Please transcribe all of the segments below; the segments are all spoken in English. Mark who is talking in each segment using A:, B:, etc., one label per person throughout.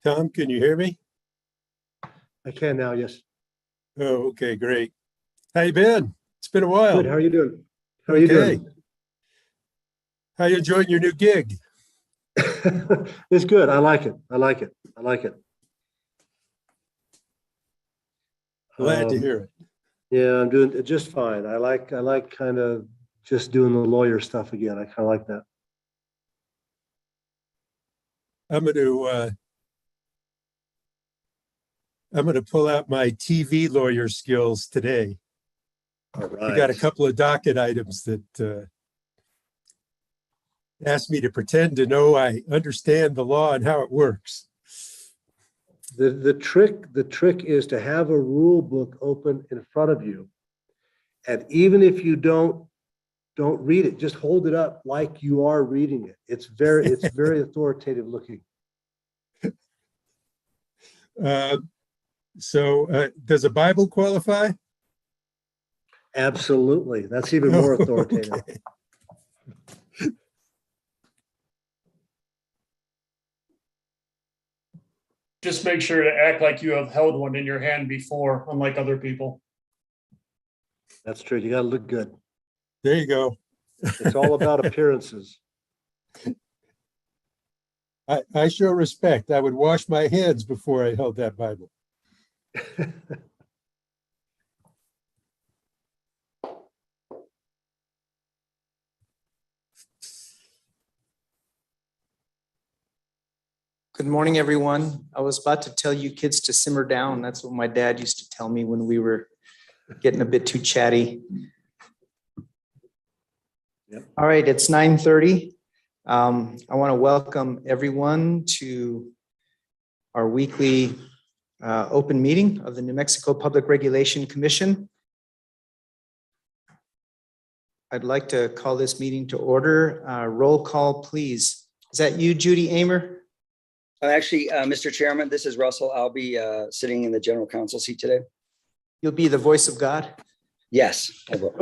A: Tom, can you hear me?
B: I can now, yes.
A: Oh, okay, great. How you been? It's been a while.
B: Good, how are you doing? How are you doing?
A: How you enjoying your new gig?
B: It's good, I like it, I like it, I like it.
A: Glad to hear it.
B: Yeah, I'm doing it just fine. I like kind of just doing the lawyer stuff again. I kind of like that.
A: I'm going to pull out my TV lawyer skills today.
B: All right.
A: I got a couple of docket items that asked me to pretend to know I understand the law and how it works.
B: The trick is to have a rule book open in front of you. And even if you don't read it, just hold it up like you are reading it. It's very authoritative looking.
A: Does a Bible qualify?
B: Absolutely. That's even more authoritative.
A: Okay.
C: Just make sure to act like you have held one in your hand before, unlike other people.
B: That's true. You got to look good.
A: There you go.
B: It's all about appearances.
A: I show respect. I would wash my hands before I held that Bible.
D: Good morning, everyone. I was about to tell you kids to simmer down. That's what my dad used to tell me when we were getting a bit too chatty.
B: Yep.
D: All right, it's 9:30. I want to welcome everyone to our weekly open meeting of the New Mexico Public Regulation Commission. I'd like to call this meeting to order. Roll call, please. Is that you, Judy Amer?
E: Actually, Mr. Chairman, this is Russell. I'll be sitting in the general counsel seat today.
D: You'll be the voice of God?
E: Yes, I will.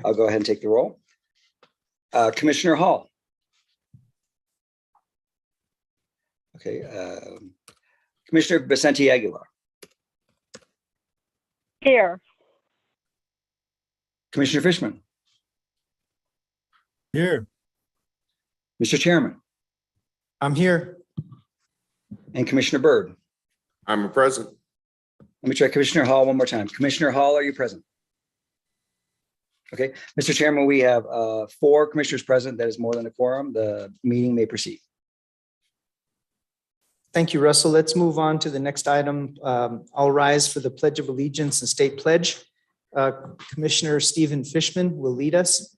E: I'll go ahead and take the roll. Commissioner Hall. Okay. Commissioner Vicente Aguilar.
F: Here.
E: Commissioner Fishman.
A: Here.
E: Mr. Chairman.
D: I'm here.
E: And Commissioner Byrd.
G: I'm present.
E: Let me try Commissioner Hall one more time. Commissioner Hall, are you present? Okay, Mr. Chairman, we have 4 commissioners present. That is more than a quorum. The meeting may proceed.
D: Thank you, Russell. Let's move on to the next item. I'll rise for the Pledge of Allegiance and State Pledge. Commissioner Stephen Fishman will lead us.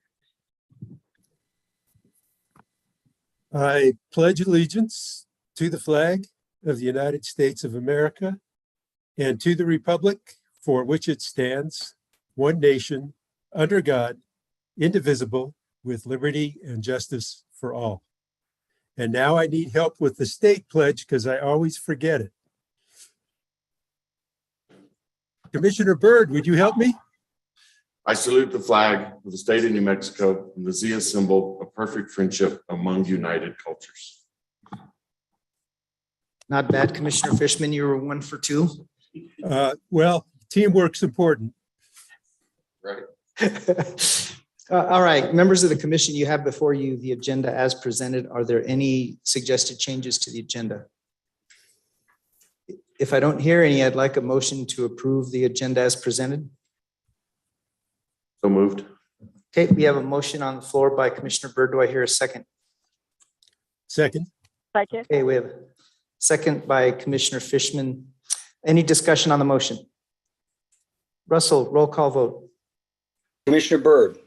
A: I pledge allegiance to the flag of the United States of America and to the republic for which it stands, one nation, under God, indivisible, with liberty and justice for all. And now I need help with the state pledge because I always forget it. Commissioner Byrd, would you help me?
G: I salute the flag of the state of New Mexico and the Zia symbol of perfect friendship among united cultures.
D: Not bad, Commissioner Fishman. You were 1 for 2.
A: Well, teamwork's important.
G: Right.
D: All right, members of the commission, you have before you the agenda as presented. Are there any suggested changes to the agenda? If I don't hear any, I'd like a motion to approve the agenda as presented.
G: So moved.
D: Okay, we have a motion on the floor by Commissioner Byrd. Do I hear a second?
A: Second.
F: Second.
D: Okay, we have a second by Commissioner Fishman. Any discussion on the motion? Russell, roll call vote.
E: Commissioner Byrd.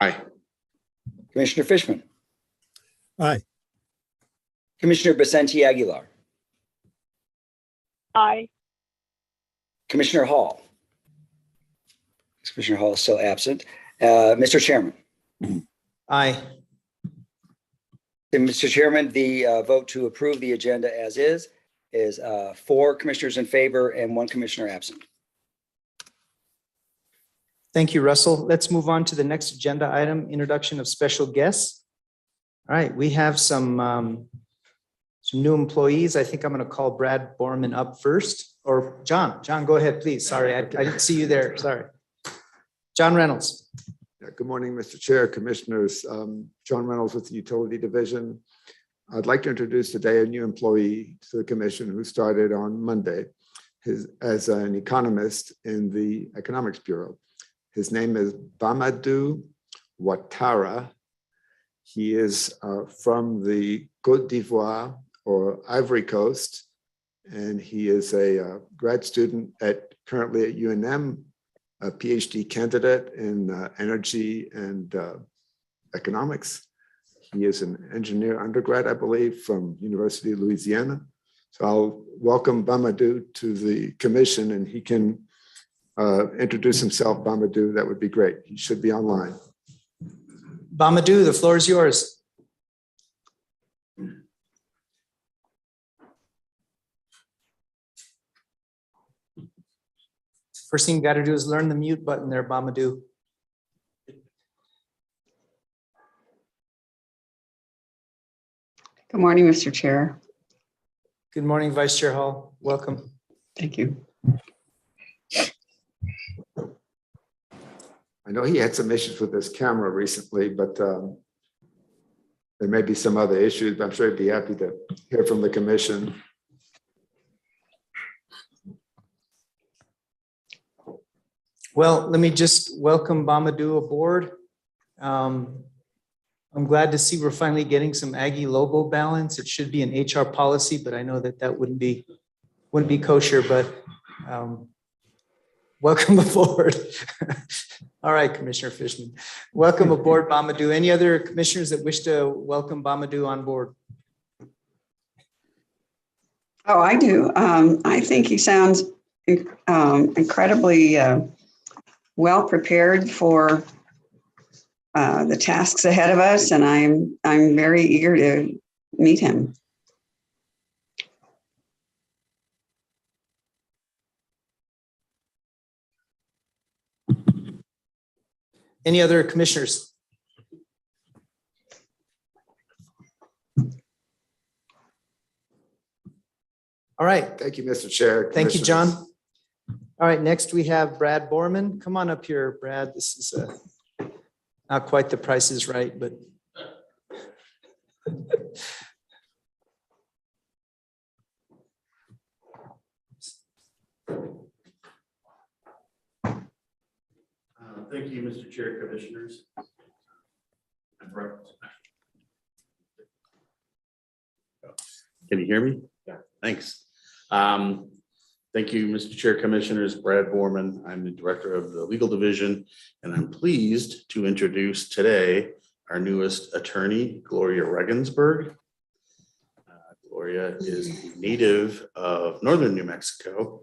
G: Aye.
E: Commissioner Fishman.
A: Aye.
E: Commissioner Vicente Aguilar.
F: Aye.
E: Commissioner Hall. Commissioner Hall is still absent. Mr. Chairman.
D: Aye.
E: And Mr. Chairman, the vote to approve the agenda as is 4 commissioners in favor and 1 commissioner absent.
D: Thank you, Russell. Let's move on to the next agenda item, introduction of special guests. All right, we have some some new employees. I think I'm going to call Brad Borman up first, or John. John, go ahead, please. Sorry, I didn't see you there. Sorry. John Reynolds.
F: Good morning, Mr. Chair, Commissioners. John Reynolds with the Utility Division. I'd like to introduce today a new employee to the Commission who started on Monday as an economist in the Economics Bureau. His name is Bamadou Ouattara. He is from the Côte d'Ivoire or Ivory Coast, and he is a grad student currently at UNM, a PhD candidate in energy and economics. He is an engineer undergrad, I believe, from University of Louisiana. So I'll welcome Bamadou to the commission, and he can introduce himself. Bamadou, that would be great. He should be online.
D: Bamadou, the floor is yours. First thing you got to do is learn the mute button there, Bamadou.
H: Good morning, Mr. Chair.
D: Good morning, Vice Chair Hall. Welcome.
H: Thank you.
F: I know he had some issues with his camera recently, but there may be some other issues, but I'm sure he'd be happy to hear from the commission.
D: Well, let me just welcome Bamadou aboard. I'm glad to see we're finally getting some Aggie logo balance. It should be an HR policy, but I know that wouldn't be kosher, but welcome aboard. All right, Commissioner Fishman. Welcome aboard, Bamadou. Any other commissioners that wish to welcome Bamadou on board?
H: Oh, I do. I think he sounds incredibly well prepared for the tasks ahead of us, and I'm very eager to meet him.
D: Any other commissioners? All right.
F: Thank you, Mr. Chair.
D: Thank you, John.
F: Commissioners.
D: All right, next we have Brad Borman. Come on up here, Brad. This is not quite the Price is Right, but.
I: Thank you, Mr. Chair, Commissioners. Can you hear me? Yeah, thanks. Thank you, Mr. Chair, Commissioners. Brad Borman. I'm the Director of the Legal Division, and I'm pleased to introduce today our newest attorney, Gloria Regensburg. Gloria is a native of northern New Mexico.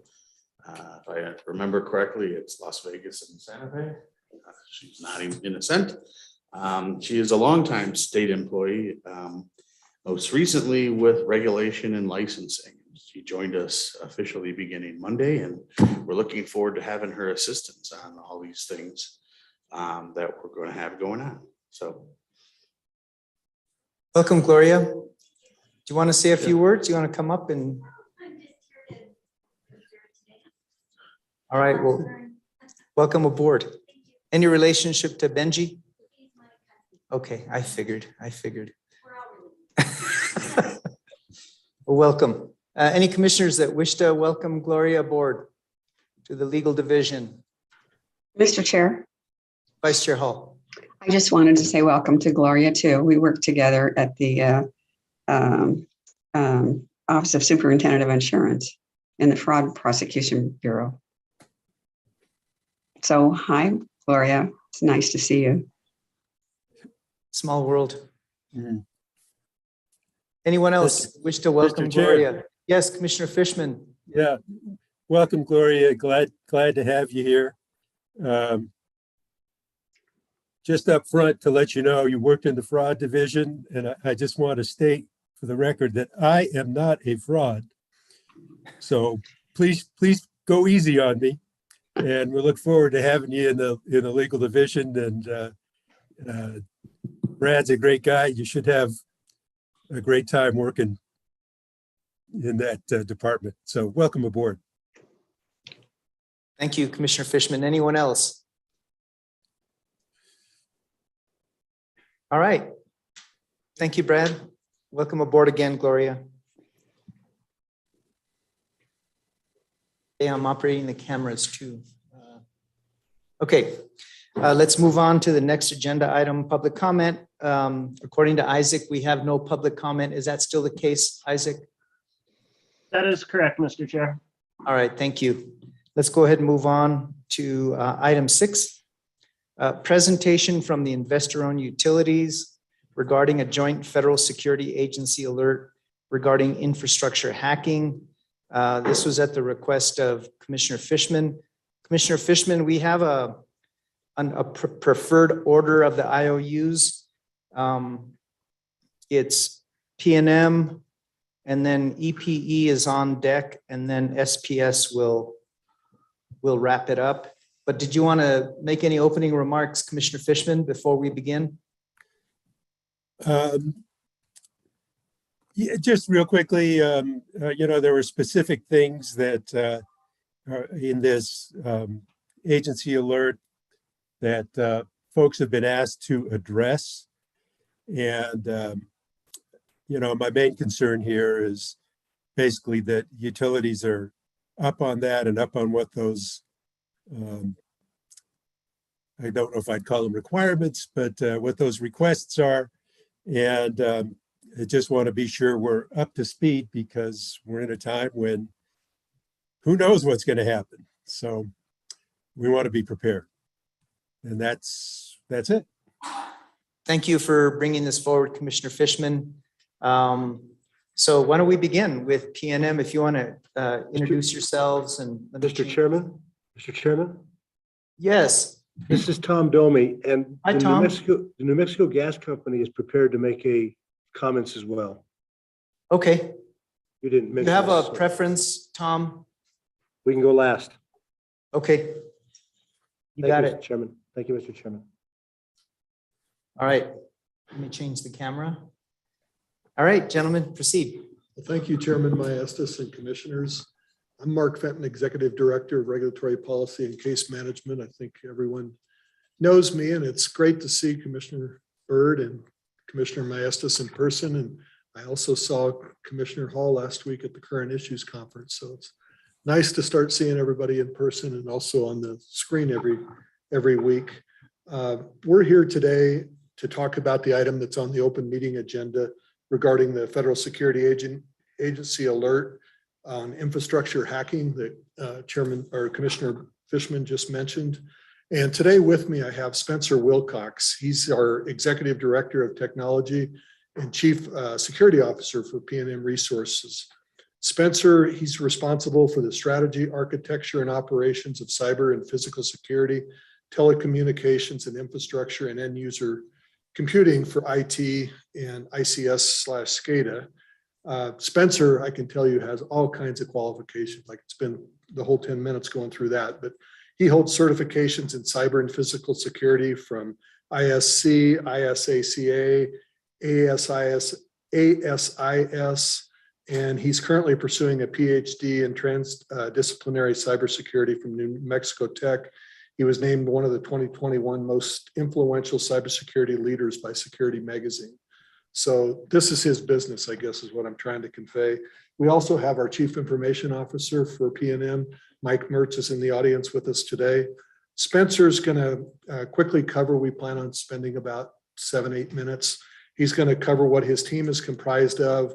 I: If I remember correctly, it's Las Vegas and Santa Fe. She's not even innocent. She is a longtime state employee, most recently with regulation and licensing. She joined us officially beginning Monday, and we're looking forward to having her assistance on all these things that we're going to have going on. So,
D: Welcome, Gloria. Do you want to say a few words? You want to come up and? All right, well, welcome aboard. Any relationship to Benji? Okay, I figured. Well, welcome. Any commissioners that wish to welcome Gloria aboard to the Legal Division?
H: Mr. Chair,
D: Vice Chair Hall.
H: I just wanted to say welcome to Gloria too. We worked together at the Office of Superintendent of Insurance in the Fraud Prosecution Bureau. So, hi, Gloria. It's nice to see you.
D: Small world.
A: Mhm.
D: Anyone else wish to welcome
A: Mr. Chair.
D: Gloria? Yes, Commissioner Fishman.
A: Yeah, welcome, Gloria. Glad to have you here. Just up front to let you know, you worked in the fraud division, and I just want to state for the record that I am not a fraud. So please go easy on me, and we look forward to having you in the legal division. And Brad's a great guy. You should have a great time working in that department. So welcome aboard.
D: Thank you, Commissioner Fishman. Anyone else? All right. Thank you, Brad. Welcome aboard again, Gloria. Yeah, I'm operating the cameras too. Okay, let's move on to the next agenda item, public comment. According to Isaac, we have no public comment. Is that still the case, Isaac?
J: That is correct, Mr. Chair.
D: All right, thank you. Let's go ahead and move on to item 6. Presentation from the investor-owned utilities regarding a joint federal security agency alert regarding infrastructure hacking. This was at the request of Commissioner Fishman. Commissioner Fishman, we have a preferred order of the IOUs. It's P&M, and then EPE is on deck, and then SPS will wrap it up. But did you want to make any opening remarks, Commissioner Fishman, before we begin?
A: Yeah, just real quickly, there were specific things that are in this agency alert that folks have been asked to address. And, my main concern here is basically that utilities are up on that and up on what those, I don't know if I'd call them requirements, but what those requests are. And I just want to be sure we're up to speed because we're in a time when who knows what's going to happen. So we want to be prepared. And that's it.
D: Thank you for bringing this forward, Commissioner Fishman. So why don't we begin with P&M if you want to introduce yourselves and.
B: Mr. Chairman?
D: Yes.
B: This is Tom Domi, and
D: Hi,
B: the
D: Tom.
B: The New Mexico Gas Company is prepared to make comments as well.
D: Okay.
B: You didn't
D: You
B: mention.
D: have a
B: this, so
D: preference, Tom?
B: We can go last.
D: Okay. You
B: Thank
D: got
B: you,
D: it.
B: Mr. Chairman. Thank you, Mr. Chairman.
D: All right. Let me change the camera. All right, gentlemen, proceed.
K: Well, thank you, Chairman Maestas and Commissioners. I'm Mark Fenton, Executive Director of Regulatory Policy and Case Management. I think everyone knows me, and it's great to see Commissioner Byrd and Commissioner Maestas in person. And I also saw Commissioner Hall last week at the Current Issues Conference. So it's nice to start seeing everybody in person and also on the screen every week. We're here today to talk about the item that's on the open meeting agenda regarding the Federal Security Agency alert on infrastructure hacking that Chairman or Commissioner Fishman just mentioned. And today with me, I have Spencer Wilcox. He's our Executive Director of Technology and Chief Security Officer for P&M Resources. Spencer, he's responsible for the strategy, architecture, and operations of cyber and physical security, telecommunications and infrastructure, and end user computing for IT and ICS/SCADA. Spencer, I can tell you, has all kinds of qualifications. Like it's been the whole 10 minutes going through that, but he holds certifications in cyber and physical security from ISC, ISACA, ASIS, and he's currently pursuing a PhD in transdisciplinary cybersecurity from New Mexico Tech. He was named one of the 2021 most influential cybersecurity leaders by Security Magazine. So this is his business, I guess, is what I'm trying to convey. We also have our Chief Information Officer for P&M, Mike Mertz, is in the audience with us today. Spencer's going to quickly cover, we plan on spending about 7-8 minutes. He's going to cover what his team is comprised of.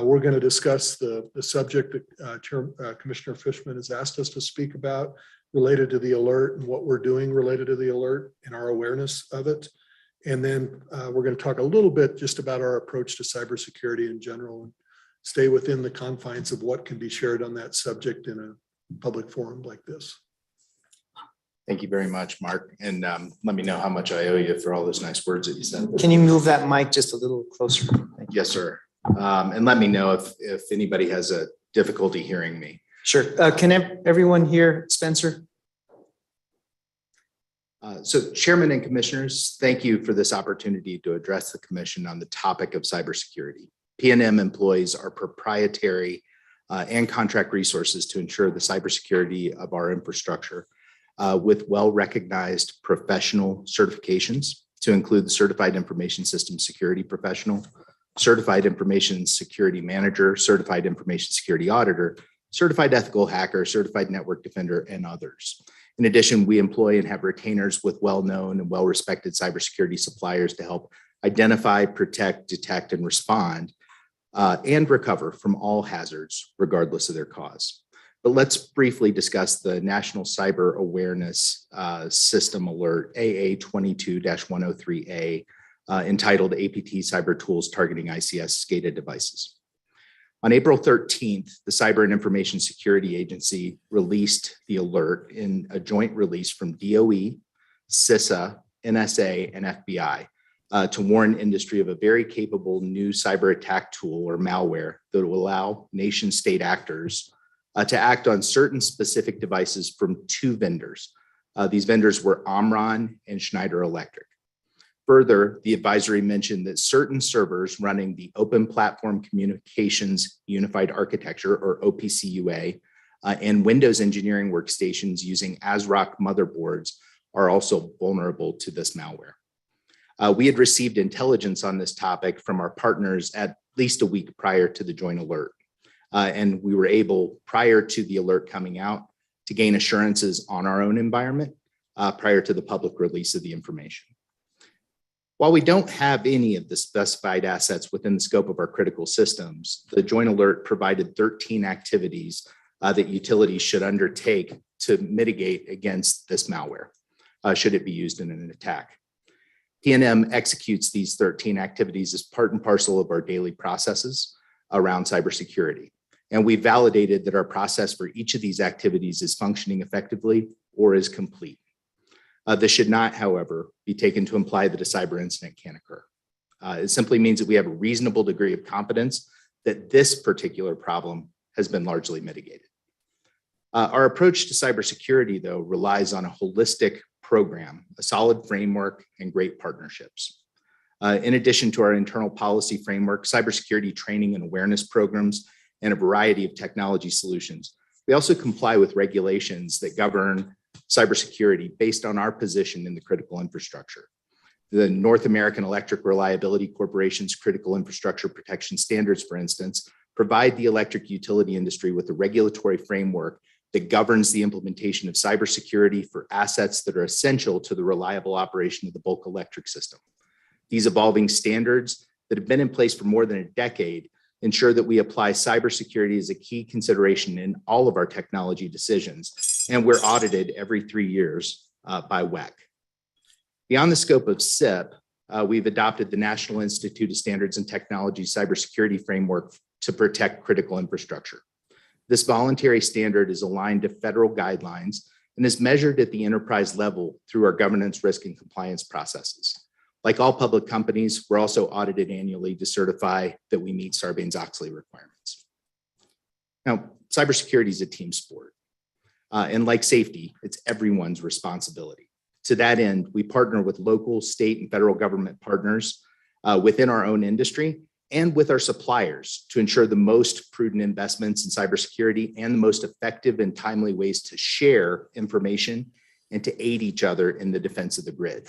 K: We're going to discuss the subject that Commissioner Fishman has asked us to speak about related to the alert and what we're doing related to the alert and our awareness of it. And then we're going to talk a little bit just about our approach to cybersecurity in general and stay within the confines of what can be shared on that subject in a public forum like this.
I: Thank you very much, Mark. And let me know how much I owe you for all those nice words that you said.
D: Can you move that mic just a little closer? Thank you.
I: Yes, sir. And let me know if anybody has a difficulty hearing me.
D: Sure. Can everyone hear Spencer?
I: So Chairman and Commissioners, thank you for this opportunity to address the Commission on the topic of cybersecurity.
L: PNM employs our proprietary and contract resources to ensure the cybersecurity of our infrastructure with well-recognized professional certifications to include the Certified Information System Security Professional, Certified Information Security Manager, Certified Information Security Auditor, Certified Ethical Hacker, Certified Network Defender, and others. In addition, we employ and have retainers with well-known and well-respected cybersecurity suppliers to help identify, protect, detect, and respond and recover from all hazards, regardless of their cause. But let's briefly discuss the National Cyber Awareness System Alert, AA 22-103A, entitled APT Cyber Tools Targeting ICS SCADA Devices. On April 13th, the Cyber and Information Security Agency released the alert in a joint release from DOE, CISA, NSA, and FBI to warn industry of a very capable new cyber attack tool or malware that will allow nation state actors to act on certain specific devices from two vendors. These vendors were Omron and Schneider Electric. Further, the advisory mentioned that certain servers running the Open Platform Communications Unified Architecture, or OPCUA, and Windows engineering workstations using ASRock motherboards are also vulnerable to this malware. We had received intelligence on this topic from our partners at least a week prior to the joint alert. And we were able, prior to the alert coming out, to gain assurances on our own environment prior to the public release of the information. While we don't have any of the specified assets within the scope of our critical systems, the joint alert provided 13 activities that utilities should undertake to mitigate against this malware, should it be used in an attack. PNM executes these 13 activities as part and parcel of our daily processes around cybersecurity. And we validated that our process for each of these activities is functioning effectively or is complete. This should not, however, be taken to imply that a cyber incident can occur. It simply means that we have a reasonable degree of confidence that this particular problem has been largely mitigated. Our approach to cybersecurity, though, relies on a holistic program, a solid framework, and great partnerships. In addition to our internal policy framework, cybersecurity training and awareness programs, and a variety of technology solutions, we also comply with regulations that govern cybersecurity based on our position in the critical infrastructure. The North American Electric Reliability Corporation's critical infrastructure protection standards, for instance, provide the electric utility industry with a regulatory framework that governs the implementation of cybersecurity for assets that are essential to the reliable operation of the bulk electric system. These evolving standards that have been in place for more than a decade ensure that we apply cybersecurity as a key consideration in all of our technology decisions, and we're audited every 3 years by WEC. Beyond the scope of SIP, we've adopted the National Institute of Standards and Technology cybersecurity framework to protect critical infrastructure. This voluntary standard is aligned to federal guidelines and is measured at the enterprise level through our governance, risk, and compliance processes. Like all public companies, we're also audited annually to certify that we meet Sarbanes-Oxley requirements. Now, cybersecurity is a team sport. And like safety, it's everyone's responsibility. To that end, we partner with local, state, and federal government partners within our own industry and with our suppliers to ensure the most prudent investments in cybersecurity and the most effective and timely ways to share information and to aid each other in the defense of the grid.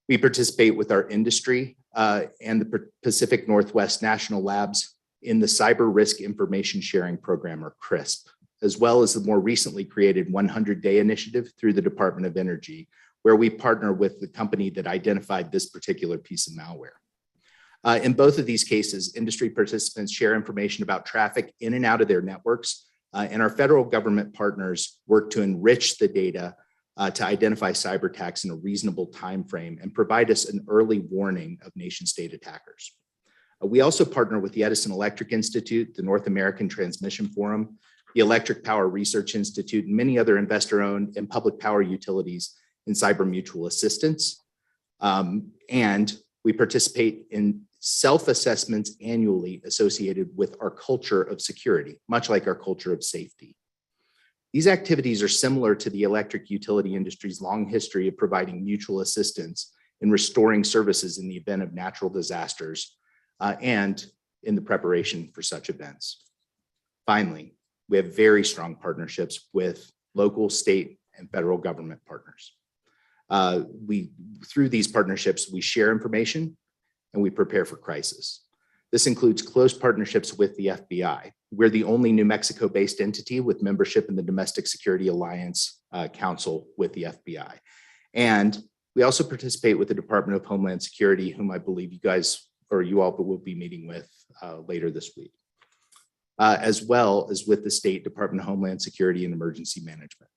L: We participate with our industry and the Pacific Northwest National Labs in the Cyber Risk Information Sharing Program, or CRISP, as well as the more recently created 100-Day Initiative through the Department of Energy, where we partner with the company that identified this particular piece of malware. In both of these cases, industry participants share information about traffic in and out of their networks, and our federal government partners work to enrich the data to identify cyber attacks in a reasonable time frame and provide us an early warning of nation-state attackers. We also partner with the Edison Electric Institute, the North American Transmission Forum, the Electric Power Research Institute, and many other investor-owned and public power utilities in cyber mutual assistance. And we participate in self-assessments annually associated with our culture of security, much like our culture of safety. These activities are similar to the electric utility industry's long history of providing mutual assistance in restoring services in the event of natural disasters, and in the preparation for such events. Finally, we have very strong partnerships with local, state, and federal government partners. Through these partnerships, we share information and we prepare for crisis. This includes close partnerships with the FBI. We're the only New Mexico-based entity with membership in the Domestic Security Alliance Council with the FBI. And we also participate with the Department of Homeland Security, whom I believe you all will be meeting with later this week, as well as with the State Department of Homeland Security and Emergency Management.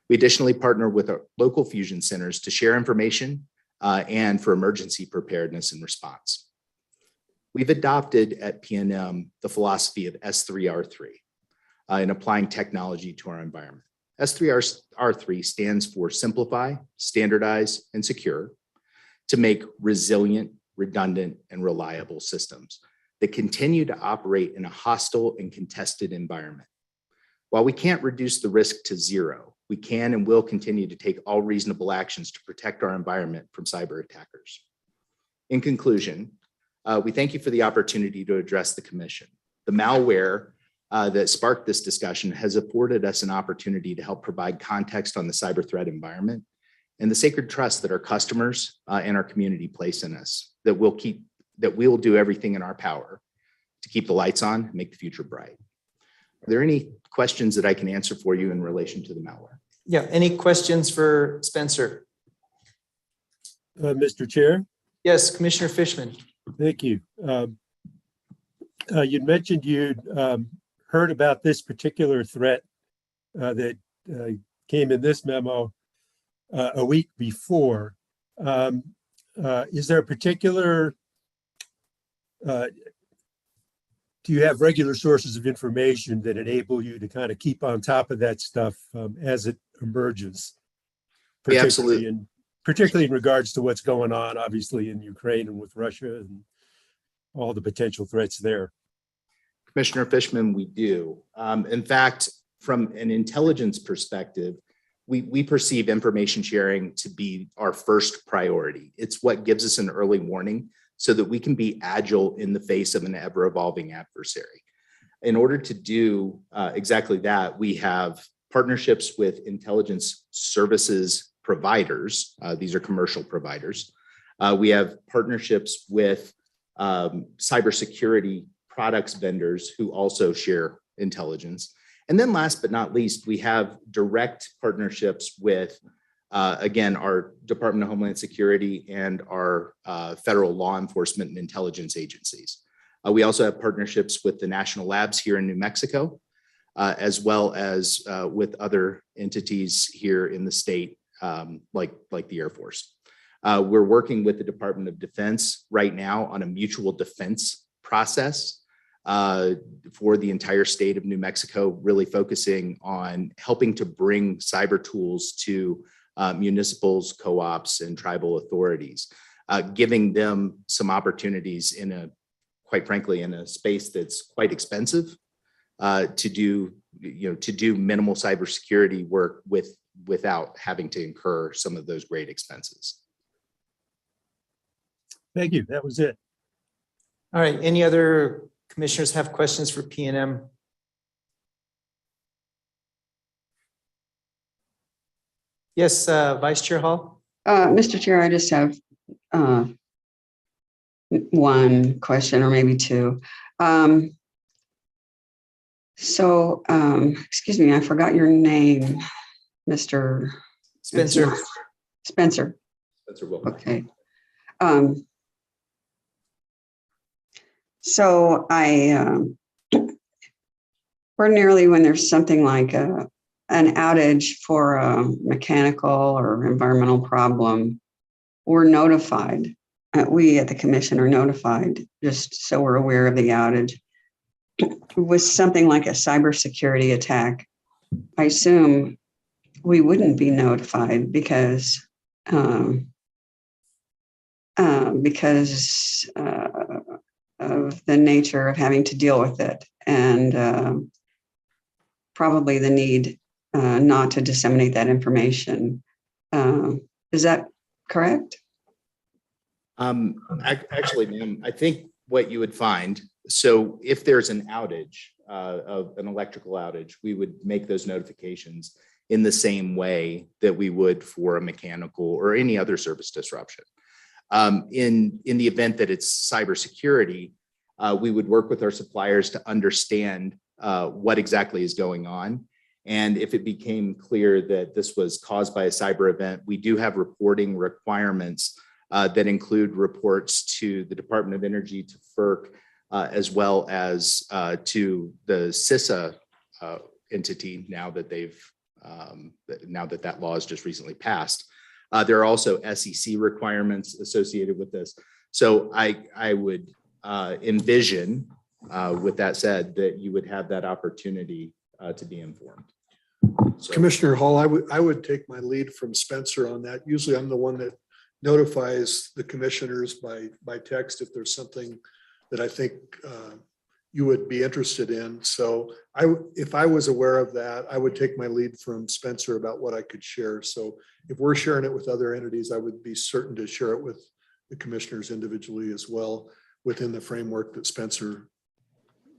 L: We additionally partner with our local fusion centers to share information and for emergency preparedness and response. We've adopted at PNM the philosophy of S3R3 in applying technology to our environment. S3R3 stands for simplify, standardize, and secure to make resilient, redundant, and reliable systems that continue to operate in a hostile and contested environment. While we can't reduce the risk to zero, we can and will continue to take all reasonable actions to protect our environment from cyber attackers. In conclusion, we thank you for the opportunity to address the Commission. The malware that sparked this discussion has afforded us an opportunity to help provide context on the cyber threat environment and the sacred trust that our customers and our community place in us, that we'll do everything in our power to keep the lights on and make the future bright. Are there any questions that I can answer for you in relation to the malware?
D: Yeah, any questions for Spencer?
A: Mr. Chair?
D: Yes, Commissioner Fishman.
A: Thank you. You'd mentioned you'd heard about this particular threat that came in this memo a week before. Is there a particular, do you have regular sources of information that enable you to kind of keep on top of that stuff as it emerges? Particularly in regards to what's going on, obviously, in Ukraine and with Russia and all the potential threats there.
L: Commissioner Fishman, we do. In fact, from an intelligence perspective, we perceive information sharing to be our first priority. It's what gives us an early warning so that we can be agile in the face of an ever-evolving adversary. In order to do exactly that, we have partnerships with intelligence services providers. These are commercial providers. We have partnerships with cybersecurity products vendors who also share intelligence. And then last but not least, we have direct partnerships with, again, our Department of Homeland Security and our federal law enforcement and intelligence agencies. We also have partnerships with the national labs here in New Mexico, as well as with other entities here in the state, like the Air Force. We're working with the Department of Defense right now on a mutual defense process for the entire state of New Mexico, really focusing on helping to bring cyber tools to municipals, co-ops, and tribal authorities, giving them some opportunities quite frankly, in a space that's quite expensive to do minimal cybersecurity work without having to incur some of those great expenses.
A: Thank you. That was it.
D: All right. Any other commissioners have questions for PNM? Yes, Vice Chair Hall.
H: Mr. Chair, I just have one question or maybe two. Excuse me, I forgot your name, Mr.
D: Spencer.
H: Spencer.
L: Spencer Wilson.
H: Okay. So ordinarily when there's something like an outage for a mechanical or environmental problem, we're notified. We at the commission are notified just so we're aware of the outage. With something like a cybersecurity attack, I assume we wouldn't be notified because of the nature of having to deal with it and probably the need not to disseminate that information. Is that correct?
L: Actually, ma'am, I think what you would find, so if there's an outage, of an electrical outage, we would make those notifications in the same way that we would for a mechanical or any other service disruption. In the event that it's cybersecurity, we would work with our suppliers to understand what exactly is going on. And if it became clear that this was caused by a cyber event, we do have reporting requirements that include reports to the Department of Energy, to FERC, as well as to the CISA entity, now that that law has just recently passed. There are also SEC requirements associated with this. So I would envision, with that said, that you would have that opportunity to be informed. So,
K: Commissioner Hall, I would take my lead from Spencer on that. Usually I'm the one that notifies the commissioners by text if there's something that I think you would be interested in. So if I was aware of that, I would take my lead from Spencer about what I could share. So if we're sharing it with other entities, I would be certain to share it with the commissioners individually as well, within the framework that Spencer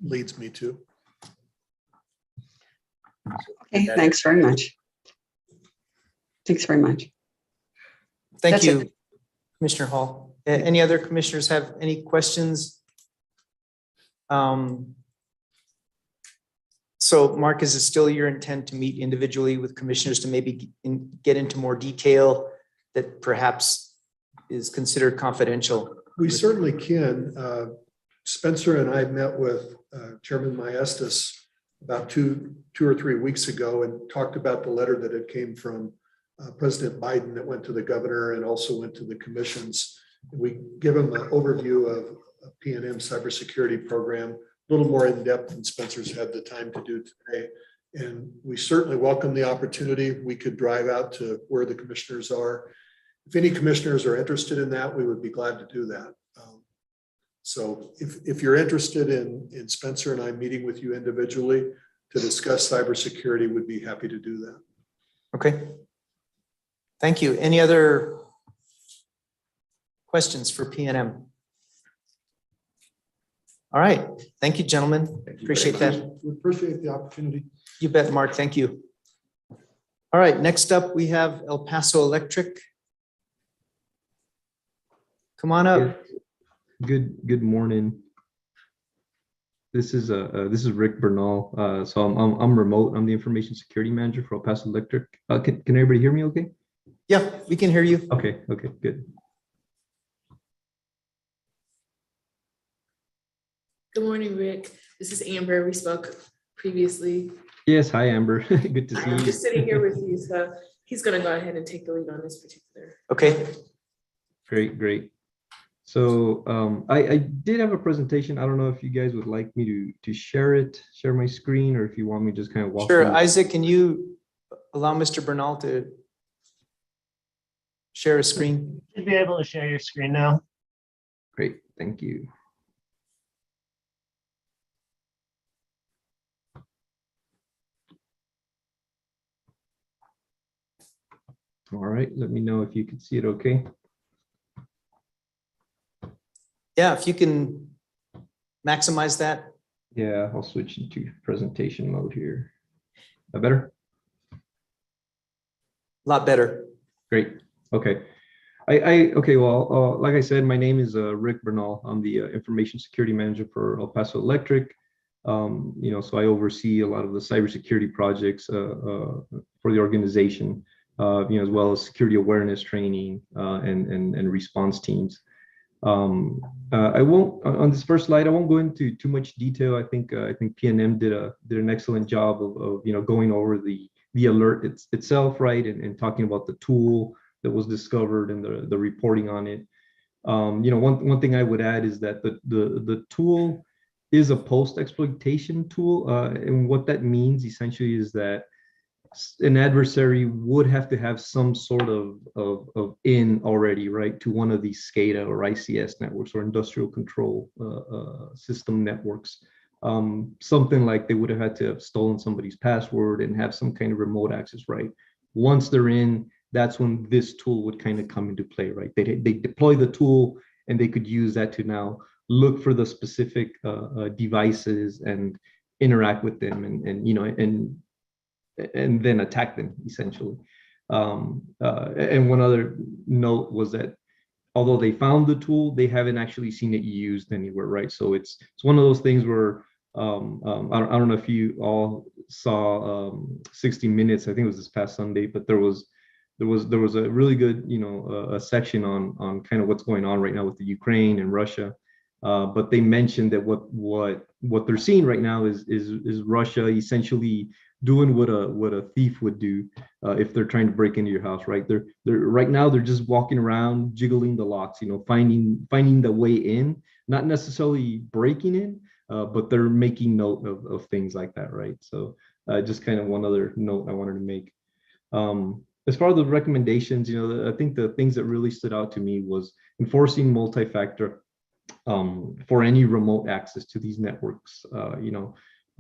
K: leads me to.
H: Okay, thanks very much. Thanks very much.
D: Thank
H: That's
D: you,
H: it.
D: Commissioner Hall. Any other commissioners have any questions? So Mark, is it still your intent to meet individually with commissioners to maybe get into more detail that perhaps is considered confidential?
K: We certainly can. Spencer and I met with Chairman Maestas about two or 3 weeks ago and talked about the letter that had came from President Biden that went to the governor and also went to the commissions. We give him an overview of a PNM cybersecurity program, a little more in depth than Spencer's had the time to do today. And we certainly welcome the opportunity. We could drive out to where the commissioners are. If any commissioners are interested in that, we would be glad to do that. So if you're interested in Spencer and I meeting with you individually to discuss cybersecurity, we'd be happy to do that.
D: Okay. Thank you. Any other questions for PNM? All right. Thank you, gentlemen. Appreciate that.
K: We appreciate the opportunity.
D: You bet, Mark. Thank you. All right. Next up, we have El Paso Electric. Come on up.
M: Good morning. This is Rick Bernal. So I'm remote. I'm the information security manager for El Paso Electric. Can everybody hear me okay?
D: Yeah, we can hear you.
M: Okay, good.
N: Good morning, Rick. This is Amber. We spoke previously.
M: Yes, hi Amber. Good to see you.
N: I'm just sitting here with you, so he's going to go ahead and take the lead on this particular.
D: Okay.
M: Great. So I did have a presentation. I don't know if you guys would like me to share my screen, or if you want me to just kind of walk
D: Sure.
M: through.
D: Isaac, can you allow Mr. Bernal to share a screen?
J: You'd be able to share your screen now.
M: Great, thank you. All right, let me know if you can see it okay.
D: Yeah, if you can maximize that.
M: Yeah, I'll switch into presentation mode here. That better?
D: A lot better.
M: Great. Okay. Okay. Well, like I said, my name is Rick Bernal. I'm the information security manager for El Paso Electric. So I oversee a lot of the cybersecurity projects for the organization, as well as security awareness training and response teams. I won't on this first slide. I won't go into too much detail. I think PNM did an excellent job of going over the alert itself, right, and talking about the tool that was discovered and the reporting on it. One thing I would add is that the tool is a post-exploitation tool, and what that means essentially is that an adversary would have to have some sort of in already, right, to one of these SCADA or ICS networks or industrial control system networks. Something like they would have had to have stolen somebody's password and have some kind of remote access, right? Once they're in, that's when this tool would kind of come into play, right? They deploy the tool and they could use that to now look for the specific devices and interact with them, and then attack them essentially. And one other note was that although they found the tool, they haven't actually seen it used anywhere, right? So it's one of those things where I don't know if you all saw 60 Minutes. I think it was this past Sunday, but there was a really good, a section on kind of what's going on right now with the Ukraine and Russia. But they mentioned that what they're seeing right now is Russia essentially doing what a thief would do if they're trying to break into your house, right? They're right now they're just walking around jiggling the locks, finding the way in, not necessarily breaking in, but they're making note of things like that, right? So just kind of one other note I wanted to make. As far as the recommendations, I think the things that really stood out to me was enforcing multi-factor for any remote access to these networks.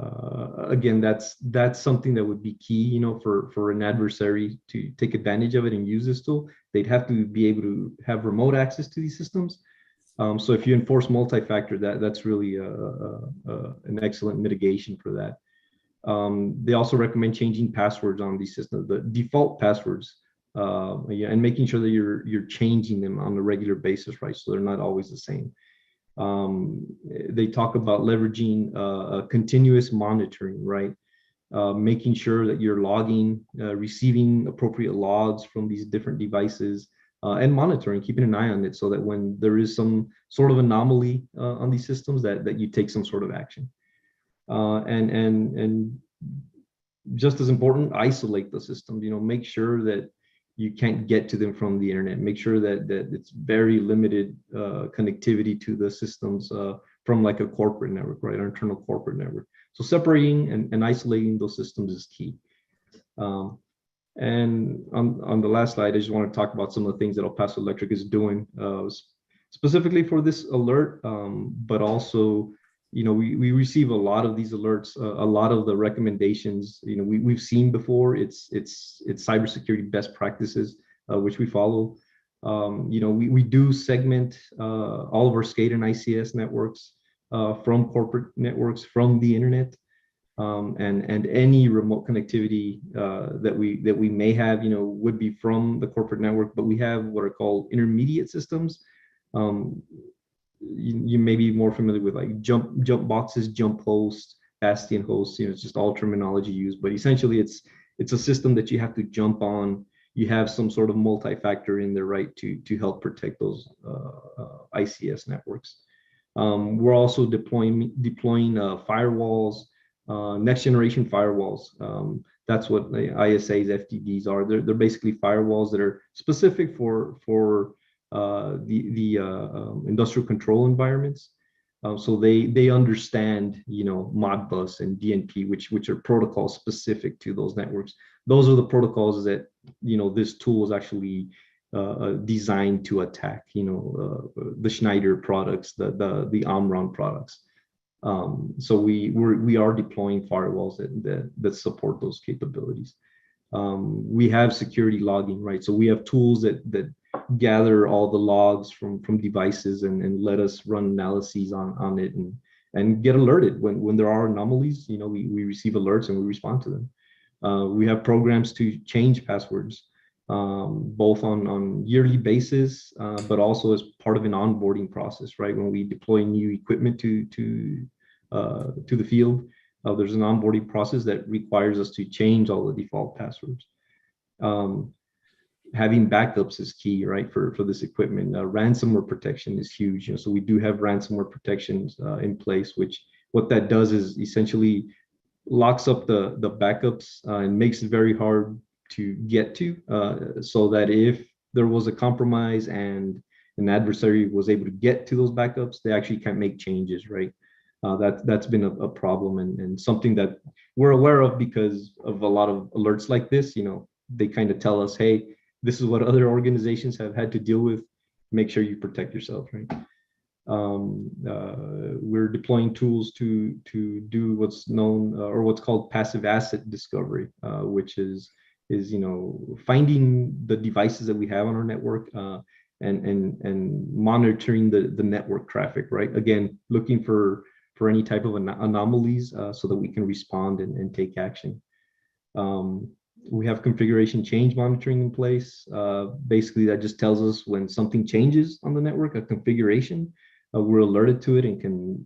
M: Again, that's something that would be key, for an adversary to take advantage of it and use this tool. They'd have to be able to have remote access to these systems. So if you enforce multi-factor, that's really an excellent mitigation for that. They also recommend changing passwords on these systems, the default passwords, and making sure that you're changing them on a regular basis, right? So they're not always the same. They talk about leveraging continuous monitoring, right? Making sure that you're logging, receiving appropriate logs from these different devices, and monitoring, keeping an eye on it so that when there is some sort of anomaly on these systems, that you take some sort of action. And just as important, isolate the systems, make sure that you can't get to them from the internet. Make sure that it's very limited connectivity to the systems from like a corporate network, right? Our internal corporate network. So separating and isolating those systems is key. And on the last slide, I just want to talk about some of the things that El Paso Electric is doing specifically for this alert, but also, we receive a lot of these alerts, a lot of the recommendations, we've seen before. It's cybersecurity best practices, which we follow. We do segment all of our SCADA and ICS networks from corporate networks, from the internet, and any remote connectivity that we may have, would be from the corporate network. But we have what are called intermediate systems. You may be more familiar with like jump boxes, jump hosts, bastion hosts. It's just all terminology used, but essentially it's a system that you have to jump on. You have some sort of multi-factor in there, right, to help protect those ICS networks. We're also deploying firewalls, next generation firewalls. That's what the ISAs, FTDs are. They're basically firewalls that are specific for the industrial control environments. So they understand, Modbus and DNP, which are protocols specific to those networks. Those are the protocols that, this tool is actually designed to attack, the Schneider products, the Omron products. So we are deploying firewalls that support those capabilities. We have security logging, right? So we have tools that gather all the logs from devices and let us run analyses on it and get alerted when there are anomalies. We receive alerts and we respond to them. We have programs to change passwords, both on yearly basis, but also as part of an onboarding process, right? When we deploy new equipment to the field, there's an onboarding process that requires us to change all the default passwords. Having backups is key, right, for this equipment. Ransomware protection is huge. So we do have ransomware protections in place, which what that does is essentially locks up the backups and makes it very hard to get to, so that if there was a compromise and an adversary was able to get to those backups, they actually can't make changes, right? That's been a problem and something that we're aware of because of a lot of alerts like this. They kind of tell us, hey, this is what other organizations have had to deal with. Make sure you protect yourself, right? We're deploying tools to do what's known or what's called passive asset discovery, which is finding the devices that we have on our network and monitoring the network traffic, right? Again, looking for any type of anomalies so that we can respond and take action. We have configuration change monitoring in place. Basically, that just tells us when something changes on the network, a configuration, we're alerted to it and can,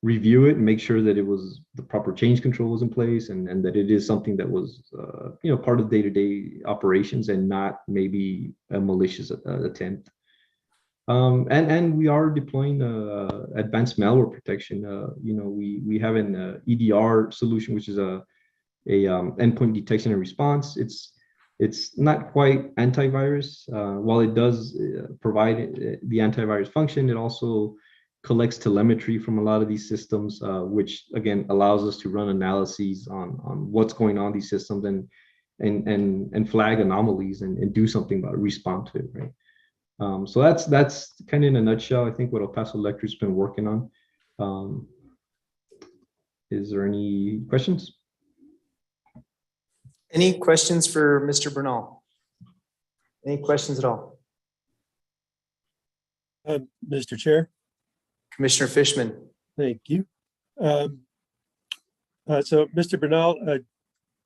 M: review it and make sure that it was the proper change control was in place and that it is something that was, part of day-to-day operations and not maybe a malicious attempt. And we are deploying advanced malware protection. We have an EDR solution, which is a endpoint detection and response. It's not quite antivirus. While it does provide the antivirus function, it also collects telemetry from a lot of these systems, which again allows us to run analyses on what's going on in these systems and flag anomalies and do something about it, respond to it, right? So that's kind of in a nutshell, I think, what El Paso Electric's been working on. Is there any questions?
D: Any questions for Mr. Bernal? Any questions at all?
A: Mr. Chair.
D: Commissioner Fishman.
A: Thank you. So, Mr. Bernal,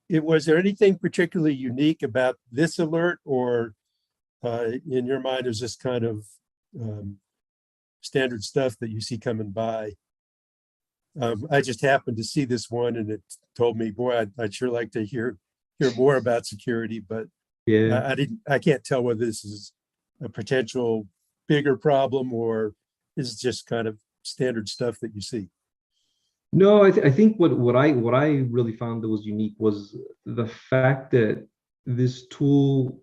A: was there anything particularly unique about this alert, or in your mind is this kind of standard stuff that you see coming by? I just happened to see this one, and it told me, boy, I'd sure like to hear more about security, but
M: yeah,
A: I can't tell whether this is a potential bigger problem or is just kind of standard stuff that you see.
M: No, I think what I really found that was unique was the fact that this tool,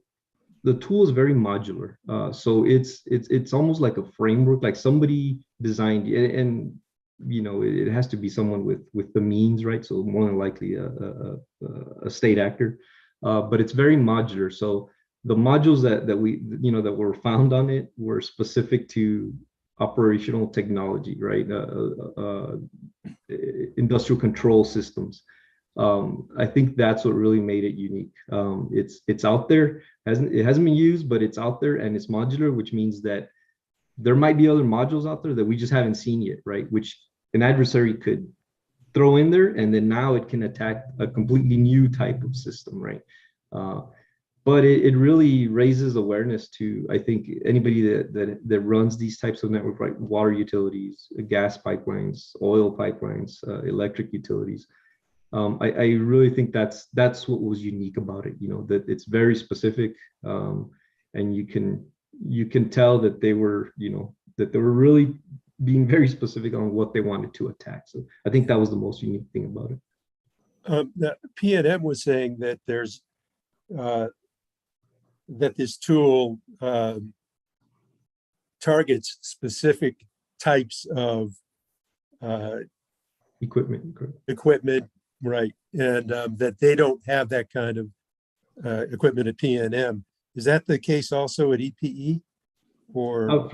M: the tool is very modular. So it's almost like a framework, like somebody designed it, and it has to be someone with the means, right? So more than likely a state actor, but it's very modular. So the modules that we that were found on it were specific to operational technology, right? Industrial control systems. I think that's what really made it unique. It's out there. It hasn't been used, but it's out there and it's modular, which means that there might be other modules out there that we just haven't seen yet, right? Which an adversary could throw in there, and then now it can attack a completely new type of system, right? But it really raises awareness to, I think, anybody that runs these types of network, right? Water utilities, gas pipelines, oil pipelines, electric utilities. I really think that's what was unique about it. That it's very specific, and you can tell that they were really being very specific on what they wanted to attack. So I think that was the most unique thing about it.
A: The PNM was saying that there's that this tool targets specific types of
M: equipment,
A: right? And that they don't have that kind of equipment at PNM. Is that the case also at EPE? Or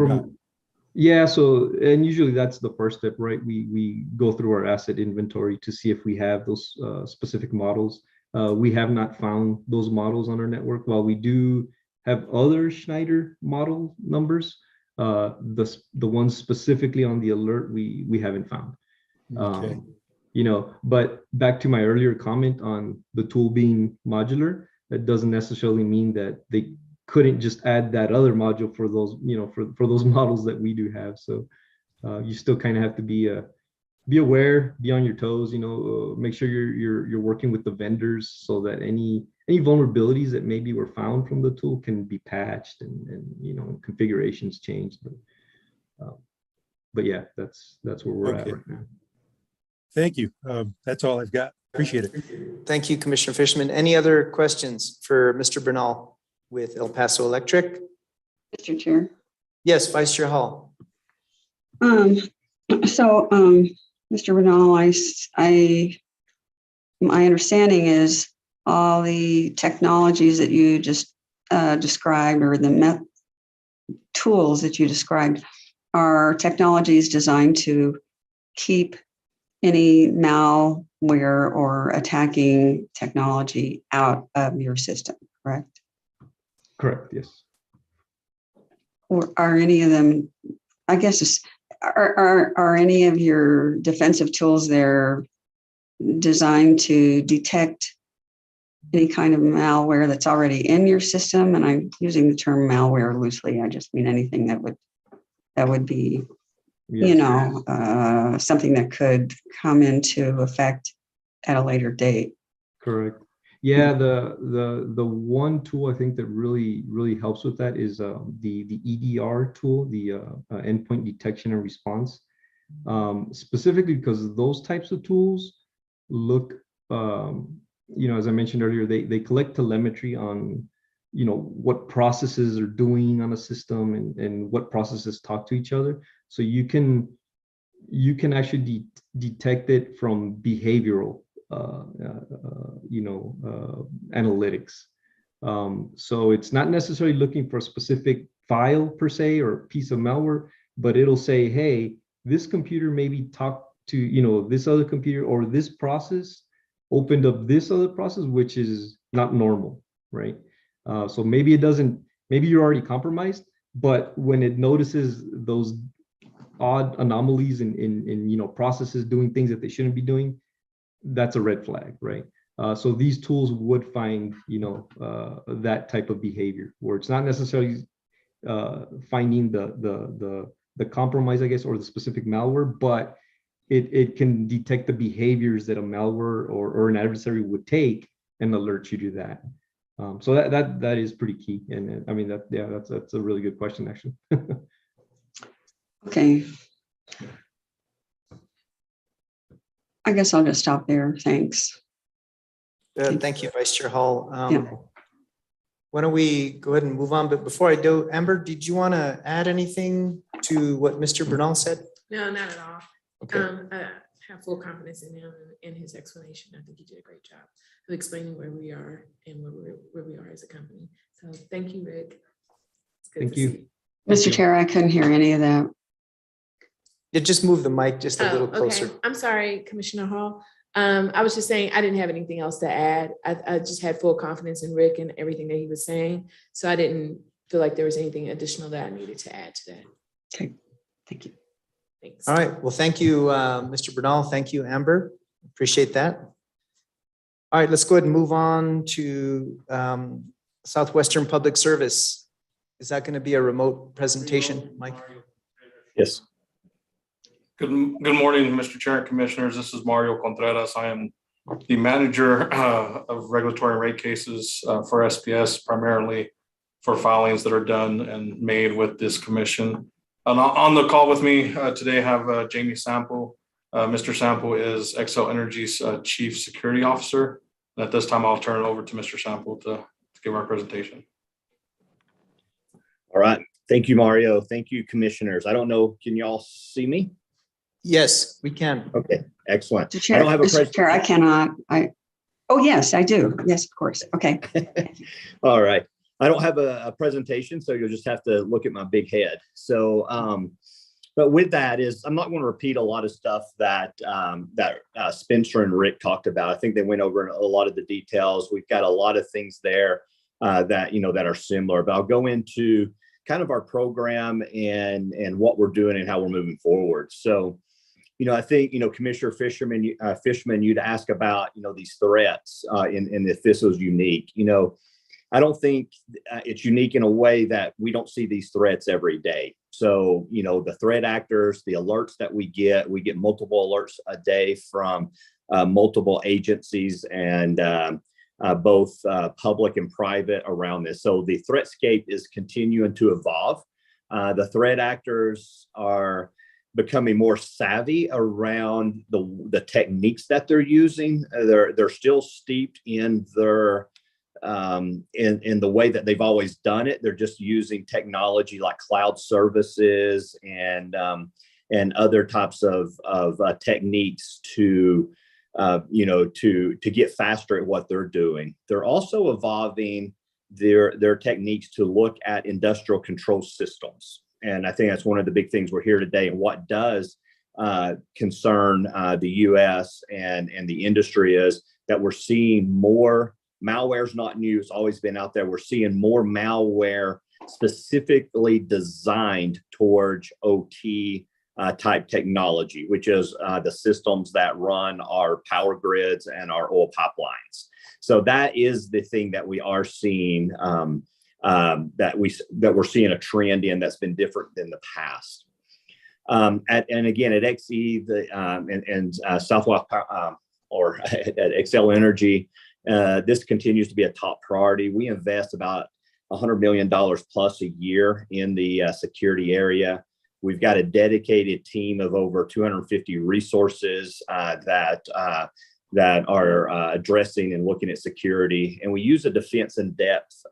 M: yeah, so, and usually that's the first step, right? We go through our asset inventory to see if we have those specific models. We have not found those models on our network. While we do have other Schneider model numbers, the ones specifically on the alert, we haven't found.
A: Okay.
M: But back to my earlier comment on the tool being modular, that doesn't necessarily mean that they couldn't just add that other module for those, for those models that we do have. So you still kind of have to be aware, be on your toes, make sure you're working with the vendors so that any vulnerabilities that maybe were found from the tool can be patched and configurations changed. But yeah, that's where we're at right now.
A: Thank you. That's all I've got. Appreciate it.
D: Thank you, Commissioner Fishman. Any other questions for Mr. Bernal with El Paso Electric?
H: Mr. Chair.
D: Yes, Vice Chair Hall.
H: Mr. Bernal, my understanding is all the technologies that you just described, or the tools that you described, are technologies designed to keep any malware or attacking technology out of your system, correct?
M: Correct, yes.
H: or are any of them, I guess, are any of your defensive tools there designed to detect any kind of malware that's already in your system? And I'm using the term malware loosely. I just mean anything that would be, something that could come into effect at a later date.
M: Correct. Yeah, the one tool I think that really helps with that is the EDR tool, the endpoint detection and response. Specifically because those types of tools look, as I mentioned earlier, they collect telemetry on, what processes are doing on a system and what processes talk to each other. So you can actually detect it from behavioral analytics. So it's not necessarily looking for a specific file per se or piece of malware, but it'll say, hey, this computer maybe talked to, this other computer, or this process opened up this other process, which is not normal, right? So maybe maybe you're already compromised, but when it notices those odd anomalies in processes doing things that they shouldn't be doing, that's a red flag, right? So these tools would find, that type of behavior where it's not necessarily finding the compromise, I guess, or the specific malware, but it can detect the behaviors that a malware or an adversary would take and alert you to that. So that is pretty key. And I mean, that's a really good question, actually.
H: Okay. I guess I'll just stop there. Thanks.
D: Thank you, Vice Chair Hall.
H: Yeah.
D: Why don't we go ahead and move on? But before I do, Amber, did you want to add anything to what Mr. Bernal said?
N: No, not at all.
D: Okay.
N: I have full confidence in him and his explanation. I think he did a great job of explaining where we are and where we are as a company. So thank you, Rick.
M: Thank you.
H: Mr. Chair, I couldn't hear any of that.
D: Yeah, just move the mic just a little
N: Okay.
D: closer.
N: I'm sorry, Commissioner Hall. I was just saying I didn't have anything else to add. I just had full confidence in Rick and everything that he was saying. So I didn't feel like there was anything additional that I needed to add to that.
H: Okay, thank you.
N: Thanks.
D: All right. Well, thank you, Mr. Bernal. Thank you, Amber. Appreciate that. All right, let's go ahead and move on to Southwestern Public Service. Is that going to be a remote presentation, Mike?
C: Yes. Good morning, Mr. Chair and Commissioners. This is Mario Contreras. I am the manager of regulatory and rate cases for SPS, primarily for filings that are done and made with this commission. On the call with me today, I have Jamie Sample. Mr. Sample is Xcel Energy's Chief Security Officer. And at this time, I'll turn it over to Mr. Sample to give our presentation.
O: All right. Thank you, Mario. Thank you, commissioners. I don't know, can you all see me?
D: Yes, we can.
O: Okay, excellent.
H: Mr. Chair,
O: I don't have a
H: Mr. Chair, I cannot. Oh, yes, I do. Yes, of course. Okay.
O: All right. I don't have a presentation, so you'll just have to look at my big head. So, but with that is, I'm not going to repeat a lot of stuff that Spencer and Rick talked about. I think they went over a lot of the details. We've got a lot of things there that are similar, but I'll go into kind of our program and what we're doing and how we're moving forward. So, I think, Commissioner Fishman, you'd ask about, these threats and if this was unique. I don't think it's unique in a way that we don't see these threats every day. So, the threat actors, the alerts that we get multiple alerts a day from multiple agencies and both public and private around this. So the threatscape is continuing to evolve. The threat actors are becoming more savvy around the techniques that they're using. They're still steeped in their in the way that they've always done it. They're just using technology like cloud services and other types of techniques to get faster at what they're doing. They're also evolving their techniques to look at industrial control systems. And I think that's one of the big things we're here today. And what does concern the U.S. and the industry is that we're seeing more malware's not new. It's always been out there. We're seeing more malware specifically designed towards OT type technology, which is the systems that run our power grids and our oil pipelines. So that is the thing that we are seeing, that we're seeing a trend in that's been different than the past. And again, at XE and Southwest or at Xcel Energy, this continues to be a top priority. We invest about $100 million plus a year in the security area. We've got a dedicated team of over 250 resources that are addressing and looking at security. And we use a defense in depth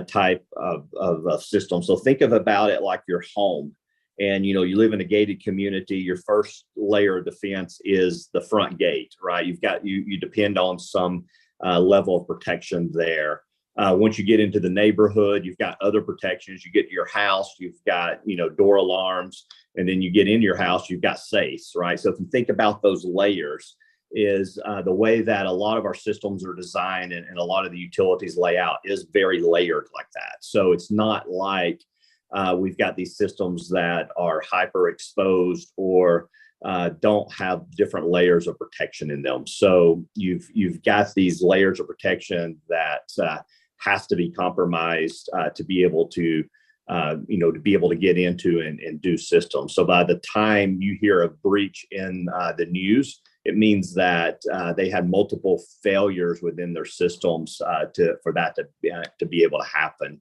O: type of system. So think about it like your home. And, you live in a gated community. Your first layer of defense is the front gate, right? You depend on some level of protection there. Once you get into the neighborhood, you've got other protections. You get to your house, you've got, door alarms, and then you get into your house, you've got safes, right? So if you think about those layers, is the way that a lot of our systems are designed and a lot of the utilities lay out is very layered like that. So it's not like we've got these systems that are hyper exposed or don't have different layers of protection in them. So you've got these layers of protection that has to be compromised to be able to get into and do systems. So by the time you hear a breach in the news, it means that they had multiple failures within their systems for that to be able to happen.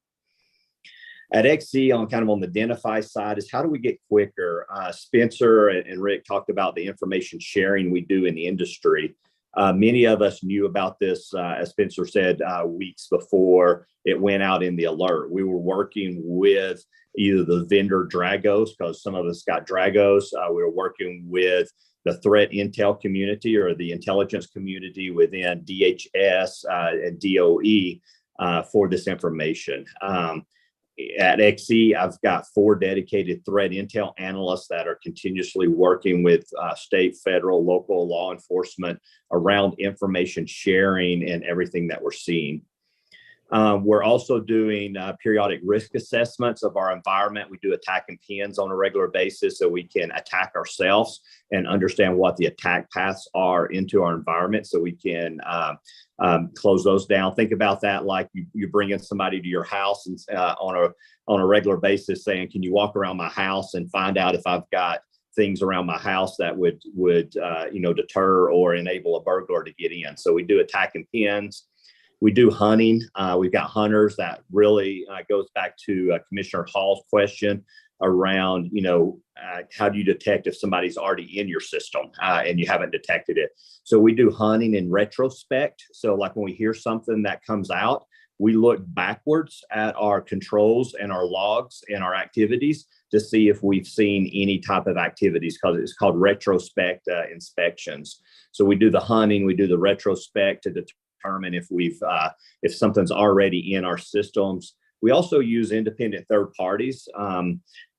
O: At XE, on the identify side, is how do we get quicker? Spencer and Rick talked about the information sharing we do in the industry. Many of us knew about this, as Spencer said, weeks before it went out in the alert. We were working with either the vendor Dragos, because some of us got Dragos. We were working with the threat intel community or the intelligence community within DHS and DOE for this information. At XE, I've got 4 dedicated threat intel analysts that are continuously working with state, federal, local law enforcement around information sharing and everything that we're seeing. We're also doing periodic risk assessments of our environment. We do attack and pins on a regular basis so we can attack ourselves and understand what the attack paths are into our environment so we can close those down. Think about that like you bring in somebody to your house and on a regular basis saying, can you walk around my house and find out if I've got things around my house that would deter or enable a burglar to get in. So we do attack and pins. We do hunting. We've got hunters. That really goes back to Commissioner Hall's question around, how do you detect if somebody's already in your system and you haven't detected it? So we do hunting in retrospect. So like when we hear something that comes out, we look backwards at our controls and our logs and our activities to see if we've seen any type of activities, because it's called retrospect inspections. So we do the hunting, we do the retrospect to determine if something's already in our systems. We also use independent third parties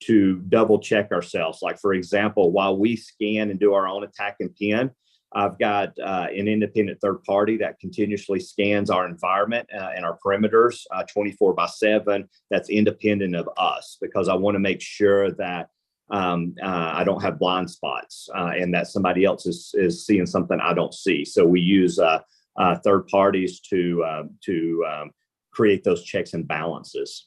O: to double check ourselves. Like, for example, while we scan and do our own attack and pin, I've got an independent third party that continuously scans our environment and our perimeters 24/7. That's independent of us, because I want to make sure that I don't have blind spots and that somebody else is seeing something I don't see. So we use third parties to create those checks and balances.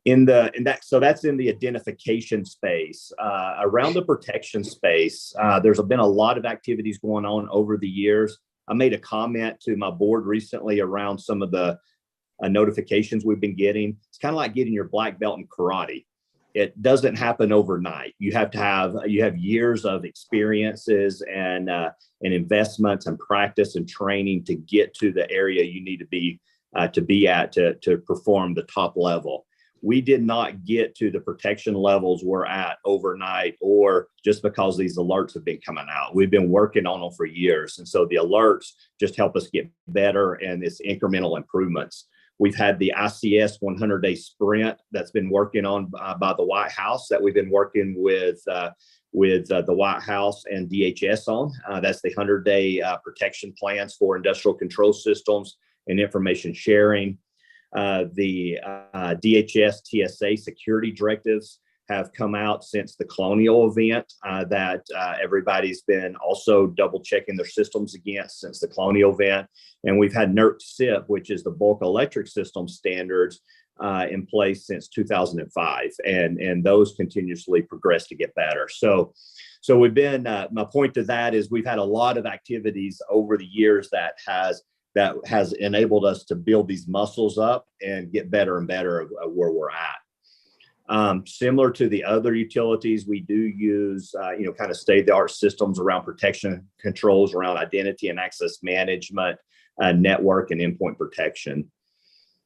O: So that's in the identification space. Around the protection space, there's been a lot of activities going on over the years. I made a comment to my board recently around some of the notifications we've been getting. It's kind of like getting your black belt in karate. It doesn't happen overnight. You have years of experiences and investments and practice and training to get to the area you need to be at to perform the top level. We did not get to the protection levels we're at overnight or just because these alerts have been coming out. We've been working on them for years. And so the alerts just help us get better, and it's incremental improvements. We've had the ICS 100-day sprint that's been working on by the White House that we've been working with the White House and DHS on. That's the 100-day protection plans for industrial control systems and information sharing. The DHS TSA security directives have come out since the Colonial event that everybody's been also double checking their systems against since the Colonial event. And we've had NERC SIP, which is the bulk electric system standards, in place since 2005. And those continuously progress to get better. So we've been, my point to that is we've had a lot of activities over the years that has enabled us to build these muscles up and get better and better of where we're at. Similar to the other utilities, we do use, kind of state-of-the-art systems around protection controls, around identity and access management, network and endpoint protection.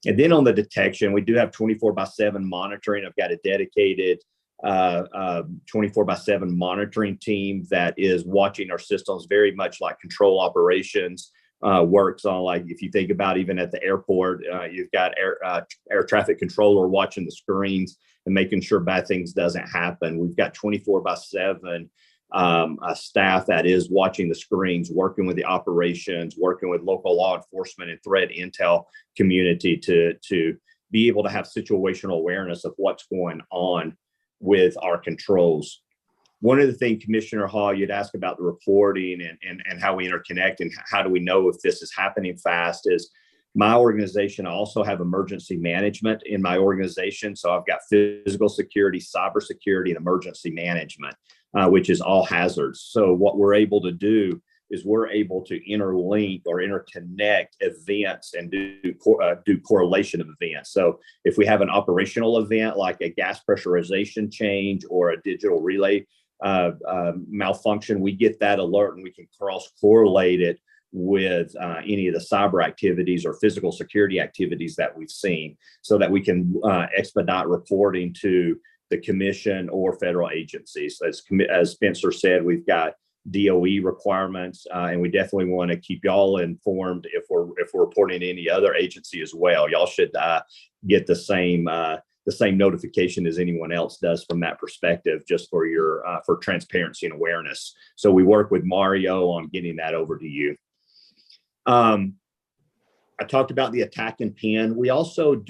O: And then on the detection, we do have 24/7 monitoring. I've got a dedicated 24/7 monitoring team that is watching our systems very much like control operations works on. Like if you think about even at the airport, you've got air traffic controller watching the screens and making sure bad things doesn't happen. We've got 24/7 staff that is watching the screens, working with the operations, working with local law enforcement and threat intel community to be able to have situational awareness of what's going on with our controls. One of the things, Commissioner Hall, you'd ask about the reporting and how we interconnect and how do we know if this is happening fast is my organization. I also have emergency management in my organization. So I've got physical security, cybersecurity, and emergency management, which is all hazards. So what we're able to do is we're able to interlink or interconnect events and do correlation of events. So if we have an operational event like a gas pressurization change or a digital relay malfunction, we get that alert and we can cross correlate it with any of the cyber activities or physical security activities that we've seen so that we can expedite reporting to the commission or federal agencies. As Spencer said, we've got DOE requirements and we definitely want to keep y'all informed if we're reporting to any other agency as well. Y'all should get the same notification as anyone else does from that perspective, just for your for transparency and awareness. So we work with Mario on getting that over to you. I talked about the attack and pin. We also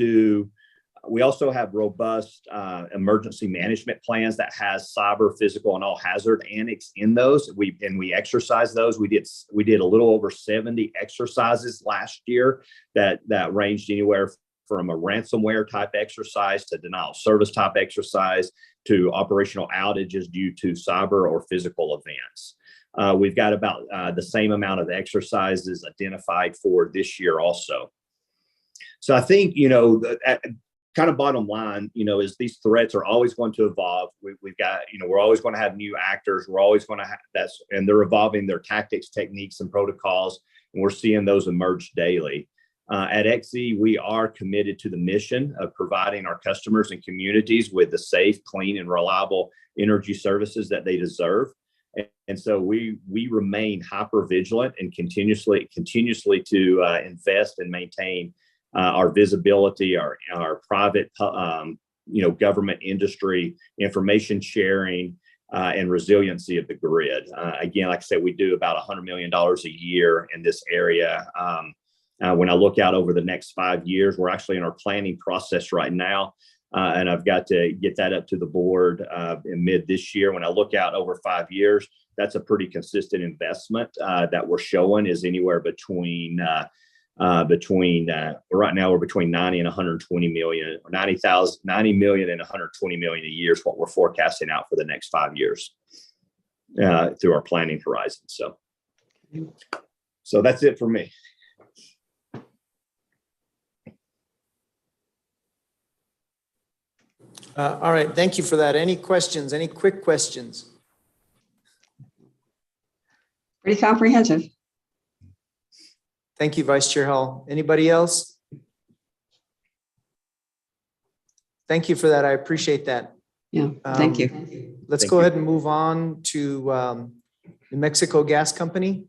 O: have robust emergency management plans that has cyber, physical, and all hazard annex in those. We exercise those. We did a little over 70 exercises last year that ranged anywhere from a ransomware type exercise to denial of service type exercise to operational outages due to cyber or physical events. We've got about the same amount of exercises identified for this year also. So I think, kind of bottom line, is these threats are always going to evolve. We've got, we're always going to have new actors. We're always going to have and they're evolving their tactics, techniques, and protocols. And we're seeing those emerge daily. At XE, we are committed to the mission of providing our customers and communities with the safe, clean, and reliable energy services that they deserve. And so we remain hyper vigilant and continuously to invest and maintain our visibility, our private, government industry information sharing and resiliency of the grid. Again, like I said, we do about $100 million a year in this area. When I look out over the next 5 years, we're actually in our planning process right now. And I've got to get that up to the board in mid this year. When I look out over 5 years, that's a pretty consistent investment that we're showing is anywhere between right now we're between 90 and 120 million, or 90 million and 120 million a year is what we're forecasting out for the next 5 years through our planning horizon. So that's it for me.
D: All right, thank you for that. Any questions? Any quick questions?
H: Pretty comprehensive.
D: Thank you, Vice Chair Hall. Anybody else? Thank you for that. I appreciate that.
H: Yeah, thank you.
D: Let's go ahead and move on to New Mexico Gas Company.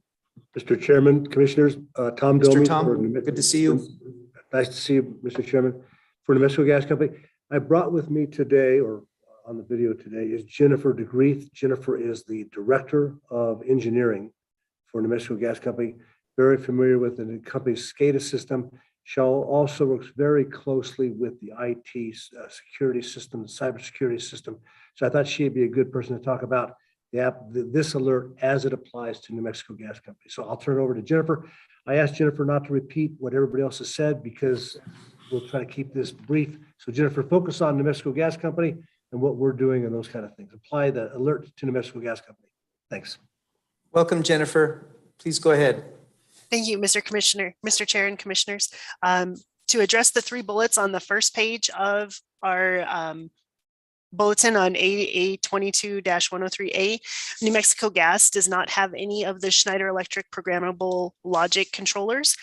B: Mr. Chairman, Commissioners, Tom
D: Mr.
B: Domi.
D: Tom, good to see you.
B: Nice to see you, Mr. Chairman. For New Mexico Gas Company, I brought with me today, or on the video today, is Jennifer DeGreeth. Jennifer is the Director of Engineering for New Mexico Gas Company, very familiar with the company's SCADA system. Shell also works very closely with the IT security system, the cybersecurity system. So I thought she'd be a good person to talk about this alert as it applies to New Mexico Gas Company. So I'll turn it over to Jennifer. I asked Jennifer not to repeat what everybody else has said because we'll try to keep this brief. So Jennifer, focus on New Mexico Gas Company and what we're doing and those kind of things. Apply the alert to New Mexico Gas Company. Thanks.
D: Welcome, Jennifer. Please go ahead.
P: Thank you, Mr. Chair and Commissioners. To address the 3 bullets on the first page of our bulletin on AA 22-103A, New Mexico Gas does not have any of the Schneider Electric programmable logic controllers.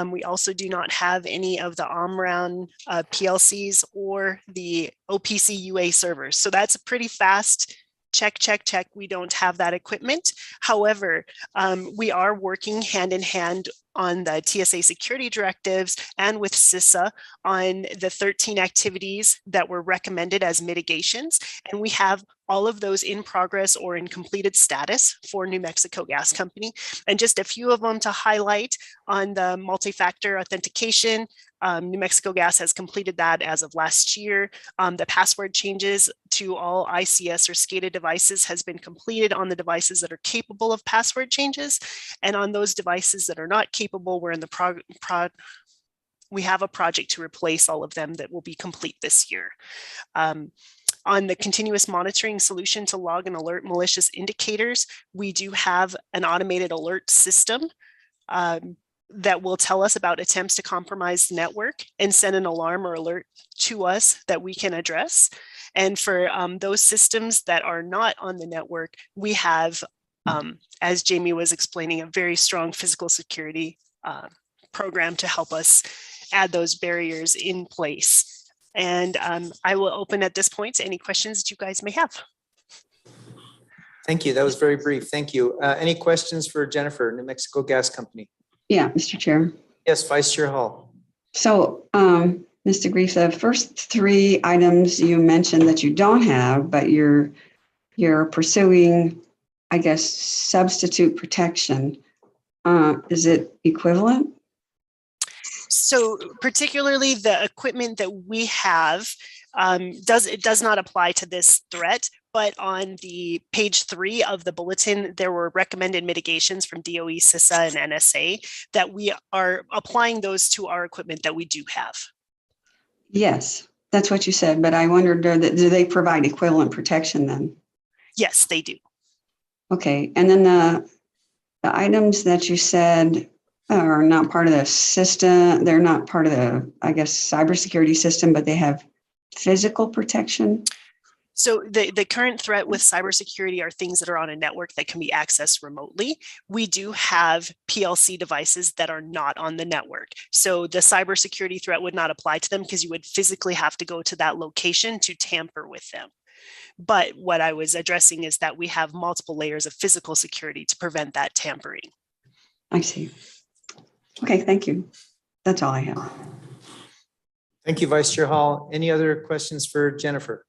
P: We also do not have any of the Omron PLCs or the OPC UA servers. So that's a pretty fast check. We don't have that equipment. However, we are working hand in hand on the TSA security directives and with CISA on the 13 activities that were recommended as mitigations. And we have all of those in progress or in completed status for New Mexico Gas Company. And just a few of them to highlight on the multi-factor authentication. New Mexico Gas has completed that as of last year. The password changes to all ICS or SCADA devices has been completed on the devices that are capable of password changes. And on those devices that are not capable, we're in the we have a project to replace all of them that will be complete this year. On the continuous monitoring solution to log and alert malicious indicators, we do have an automated alert system that will tell us about attempts to compromise the network and send an alarm or alert to us that we can address. And for those systems that are not on the network, we have, as Jamie was explaining, a very strong physical security program to help us add those barriers in place. And I will open at this point to any questions that you guys may have.
D: Thank you. That was very brief. Thank you. Any questions for Jennifer, New Mexico Gas Company?
H: Yeah, Mr. Chair.
D: Yes, Vice Chair Hall.
H: So, Mr. Grief, the first 3 items you mentioned that you don't have, but you're pursuing, I guess, substitute protection. Is it equivalent?
P: So particularly the equipment that we have does not apply to this threat, but on the page 3 of the bulletin, there were recommended mitigations from DOE, CISA, and NSA that we are applying those to our equipment that we do have.
H: Yes, that's what you said, but I wondered, do they provide equivalent protection then?
P: Yes, they do.
H: Okay, and then the items that you said are not part of the system, they're not part of the, I guess, cybersecurity system, but they have physical protection?
P: So the current threat with cybersecurity are things that are on a network that can be accessed remotely. We do have PLC devices that are not on the network. So the cybersecurity threat would not apply to them because you would physically have to go to that location to tamper with them. But what I was addressing is that we have multiple layers of physical security to prevent that tampering.
H: I see. Okay, thank you. That's all I have.
D: Thank you, Vice Chair Hall. Any other questions for Jennifer?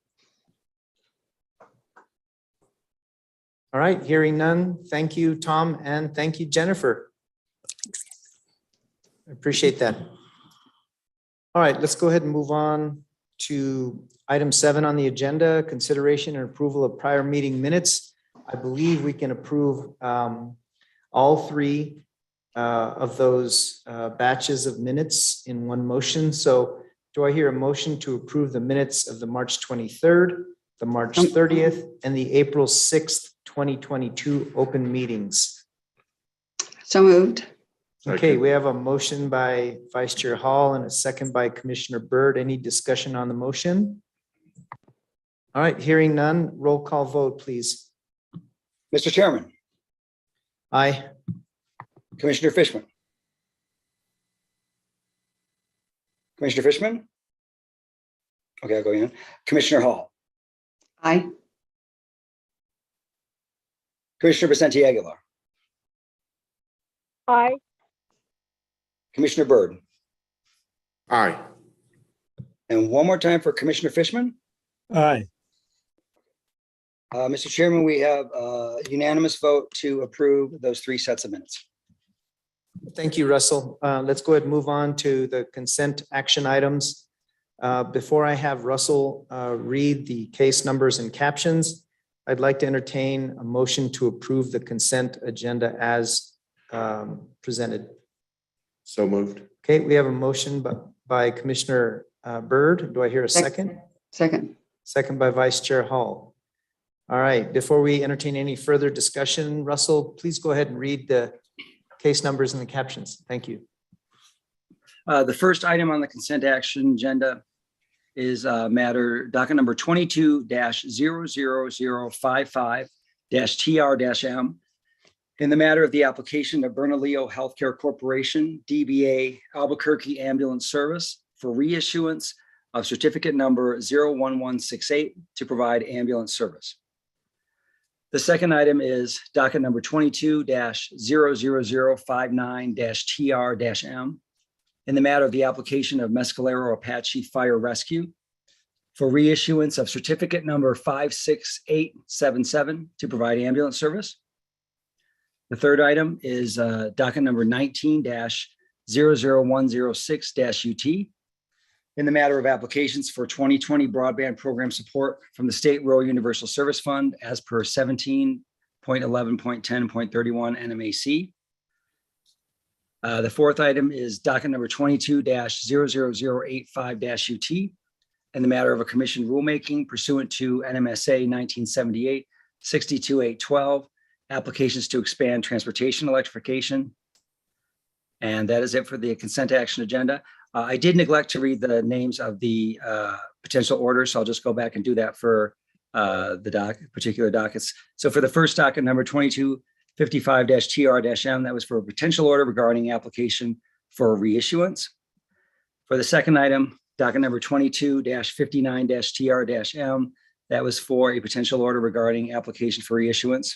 D: All right, hearing none. Thank you, Tom, and thank you, Jennifer. I appreciate that. All right, let's go ahead and move on to item 7 on the agenda, consideration and approval of prior meeting minutes. I believe we can approve all 3 of those batches of minutes in one motion. So do I hear a motion to approve the minutes of the March 23rd, the March 30th, and the April 6th, 2022 open meetings?
H: So moved.
D: Okay, we have a motion by Vice Chair Hall and a second by Commissioner Byrd. Any discussion on the motion? All right, hearing none, roll call vote, please.
E: Mr. Chairman,
D: Aye.
E: Commissioner Fishman. Commissioner Fishman? Okay, I'll go again. Commissioner Hall.
H: Aye.
E: Commissioner Vicente Aguilar.
Q: Aye.
E: Commissioner Byrd.
G: Aye.
E: And one more time for Commissioner Fishman.
A: Aye.
E: Mr. Chairman, we have a unanimous vote to approve those 3 sets of minutes.
D: Thank you, Russell. Let's go ahead and move on to the consent action items. Before I have Russell read the case numbers and captions, I'd like to entertain a motion to approve the consent agenda as presented.
I: So moved.
D: Okay, we have a motion by Commissioner Byrd. Do I hear a second?
H: Second.
D: Second by Vice Chair Hall. All right, before we entertain any further discussion, Russell, please go ahead and read the case numbers and the captions. Thank you.
E: The first item on the consent action agenda is matter docket number 22-00055-TR-M. In the matter of the application of Bernalillo Healthcare Corporation, DBA Albuquerque Ambulance Service for reissuance of certificate number 01168 to provide ambulance service. The second item is docket number 22-00059-TR-M. In the matter of the application of Mescalero Apache Fire Rescue for reissuance of certificate number 56877 to provide ambulance service. The third item is docket number 19-00106-UT. In the matter of applications for 2020 broadband program support from the State Rural Universal Service Fund as per 17.11.10.31 NMAC. The fourth item is docket number 22-00085-UT. In the matter of a commission rulemaking pursuant to NMSA 1978-62812, applications to expand transportation electrification. And that is it for the consent action agenda. I did neglect to read the names of the potential orders, so I'll just go back and do that for the particular dockets. So for the first docket number 2255-TR-M, that was for a potential order regarding application for reissuance. For the second item, docket number 22-59-TR-M, that was for a potential order regarding application for reissuance.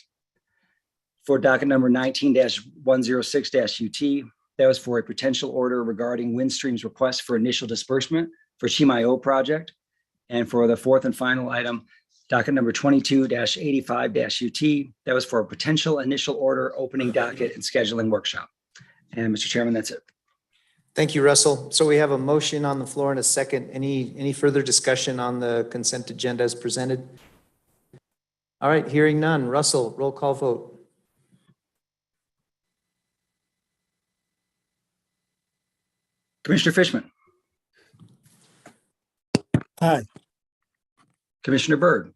E: For docket number 19-106-UT, that was for a potential order regarding Windstream's request for initial disbursement for Chimayo project. And for the fourth and final item, docket number 22-85-UT, that was for a potential initial order opening docket and scheduling workshop. And Mr. Chairman, that's it.
D: Thank you, Russell. So we have a motion on the floor and a second. Any further discussion on the consent agenda as presented? All right, hearing none. Russell, roll call vote.
E: Commissioner Fishman.
A: Aye.
E: Commissioner Byrd.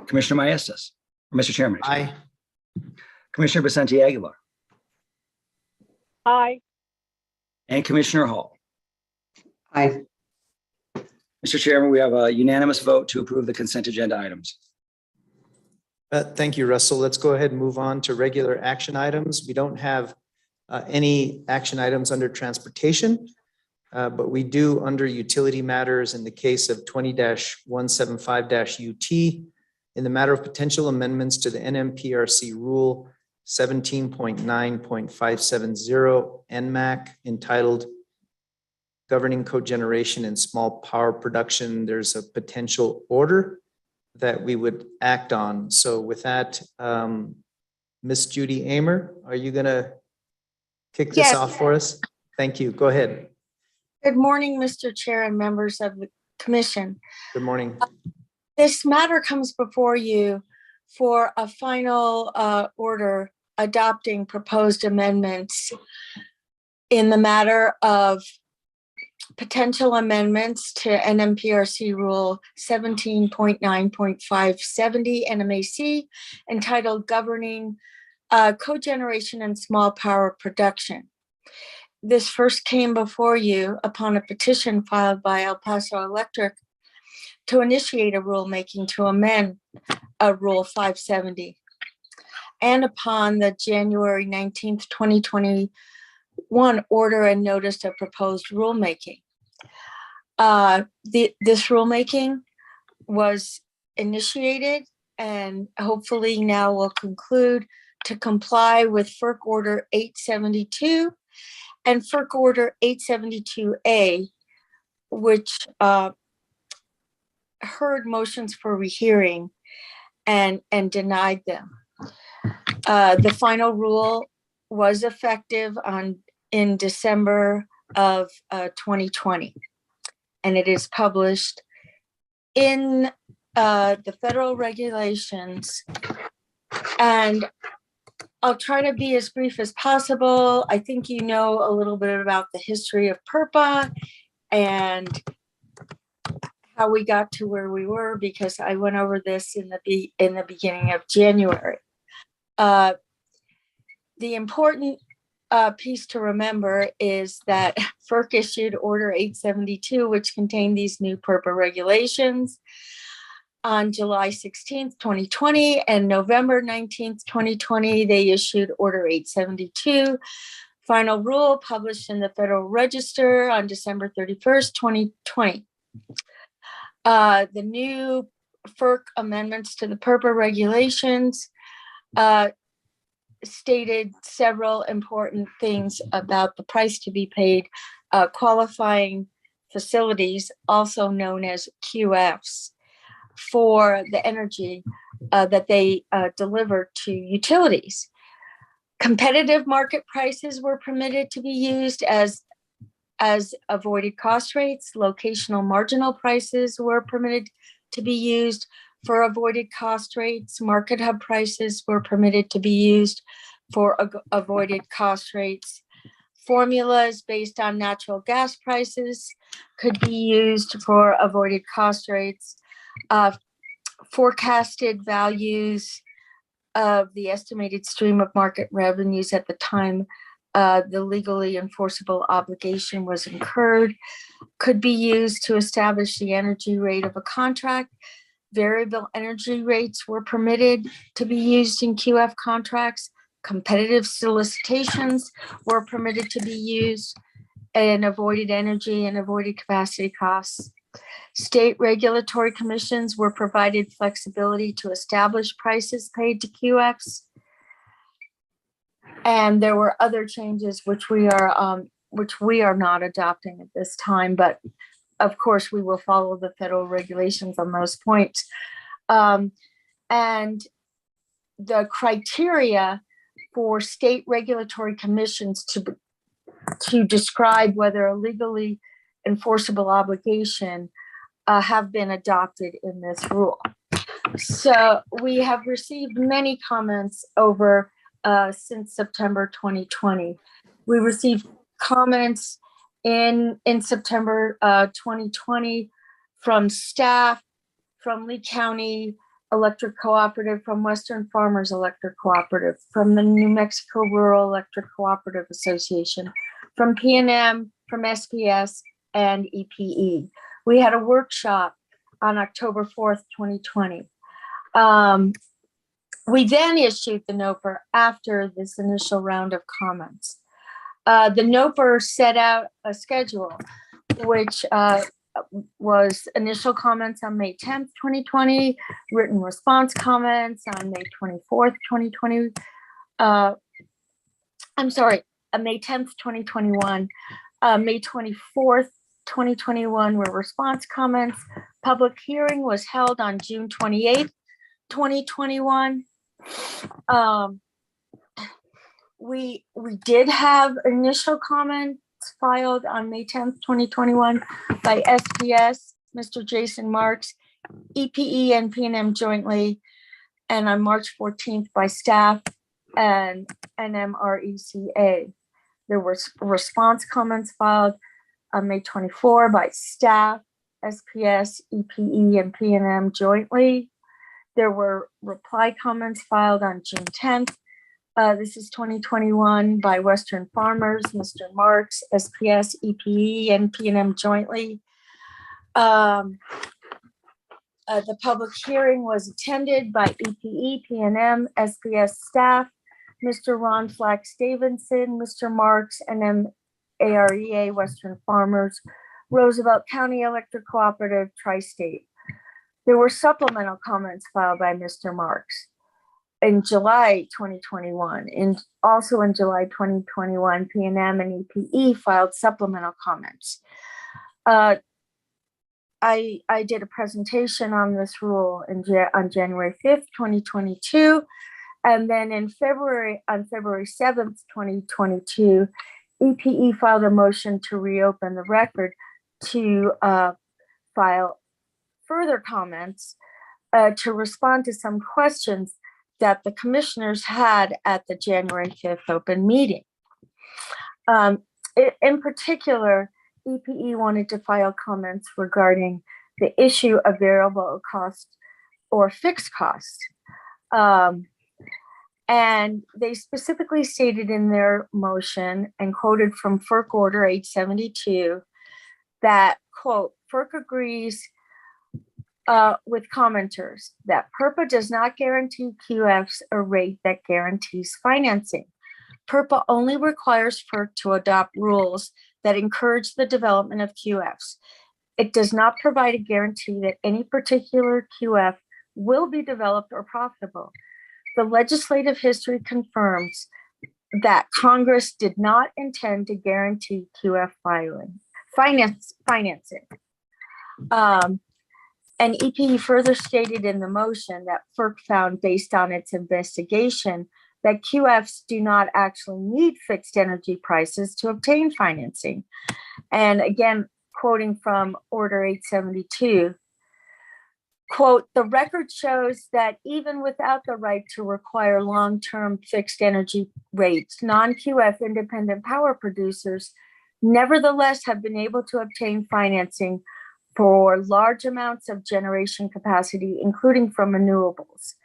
E: Commissioner Maestas. Mr. Chairman.
D: Aye.
E: Commissioner Vicente Aguilar.
Q: Aye.
E: And Commissioner Hall.
H: Aye.
E: Mr. Chairman, we have a unanimous vote to approve the consent agenda items.
D: Thank you, Russell. Let's go ahead and move on to regular action items. We don't have any action items under transportation, but we do under utility matters in the case of 20-175-UT in the matter of potential amendments to the NMPRC rule 17.9.570 NMAC entitled Governing Cogeneration and Small Power Production. There's a potential order that we would act on. So with that, Miss Judy Amer, are you gonna kick this off for us? Thank you. Go ahead.
Q: Good morning, Mr. Chair and members of the commission.
D: Good morning.
Q: This matter comes before you for a final order adopting proposed amendments in the matter of potential amendments to NMPRC Rule 17.9.570 NMAC entitled Governing Cogeneration and Small Power Production. This first came before you upon a petition filed by El Paso Electric to initiate a rulemaking to amend Rule 570, and upon the January 19th, 2021 order and notice of proposed rulemaking. This rulemaking was initiated and hopefully now will conclude to comply with FERC Order 872 and FERC Order 872A, which heard motions for rehearing and denied them. The final rule was effective in December of 2020, and it is published in the federal regulations. And I'll try to be as brief as possible. I think you know a little bit about the history of PURPA and how we got to where we were, because I went over this in the beginning of January. The important piece to remember is that FERC issued Order 872, which contained these new PURPA regulations on July 16th, 2020, and November 19th, 2020, they issued Order 872. Final rule published in the Federal Register on December 31st, 2020. The new FERC amendments to the PURPA regulations stated several important things about the price to be paid qualifying facilities, also known as QFs, for the energy that they deliver to utilities. Competitive market prices were permitted to be used as avoided cost rates. Locational marginal prices were permitted to be used for avoided cost rates. Market hub prices were permitted to be used for avoided cost rates. Formulas based on natural gas prices could be used for avoided cost rates. Forecasted values of the estimated stream of market revenues at the time the legally enforceable obligation was incurred could be used to establish the energy rate of a contract. Variable energy rates were permitted to be used in QF contracts. Competitive solicitations were permitted to be used, and avoided energy and avoided capacity costs. State regulatory commissions were provided flexibility to establish prices paid to QFs. And there were other changes which we are not adopting at this time, but of course we will follow the federal regulations on those points. And the criteria for state regulatory commissions to describe whether a legally enforceable obligation have been adopted in this rule. So we have received many comments over since September 2020. We received comments in September 2020 from staff, from Lee County Electric Cooperative, from Western Farmers Electric Cooperative, from the New Mexico Rural Electric Cooperative Association, from PNM, from SPS, and EPE. We had a workshop on October 4th, 2020. We then issued the NOPR after this initial round of comments. The NOPR set out a schedule, which was initial comments on May 10th, 2020, written response comments on May 24th, 2020. I'm sorry, May 10th, 2021. May 24th, 2021 were response comments. Public hearing was held on June 28th, 2021. We did have initial comments filed on May 10th, 2021 by SPS, Mr. Jason Marks, EPE and PNM jointly, and on March 14th by staff and NMRECA. There were response comments filed on May 24 by staff, SPS, EPE, and PNM jointly. There were reply comments filed on June 10th. This is 2021 by Western Farmers, Mr. Marks, SPS, EPE, and PNM jointly. The public hearing was attended by EPE, PNM, SPS staff, Mr. Ron Flax Davidson, Mr. Marks, and MAREA, Western Farmers, Roosevelt County Electric Cooperative, Tri-State. There were supplemental comments filed by Mr. Marks in July 2021. Also in July 2021, PNM and EPE filed supplemental comments. I did a presentation on this rule on January 5th, 2022, And then on February 7th, 2022, EPE filed a motion to reopen the record to file further comments to respond to some questions that the commissioners had at the January 5th open meeting. In particular, EPE wanted to file comments regarding the issue of variable cost or fixed cost. And they specifically stated in their motion and quoted from FERC Order 872 that, quote, FERC agrees with commenters that PURPA does not guarantee QFs a rate that guarantees financing. PURPA only requires FERC to adopt rules that encourage the development of QFs. It does not provide a guarantee that any particular QF will be developed or profitable. The legislative history confirms that Congress did not intend to guarantee QF financing. And EPE further stated in the motion that FERC found, based on its investigation, that QFs do not actually need fixed energy prices to obtain financing. And again, quoting from Order 872, quote, the record shows that even without the right to require long-term fixed energy rates, non-QF independent power producers nevertheless have been able to obtain financing for large amounts of generation capacity, including from renewables.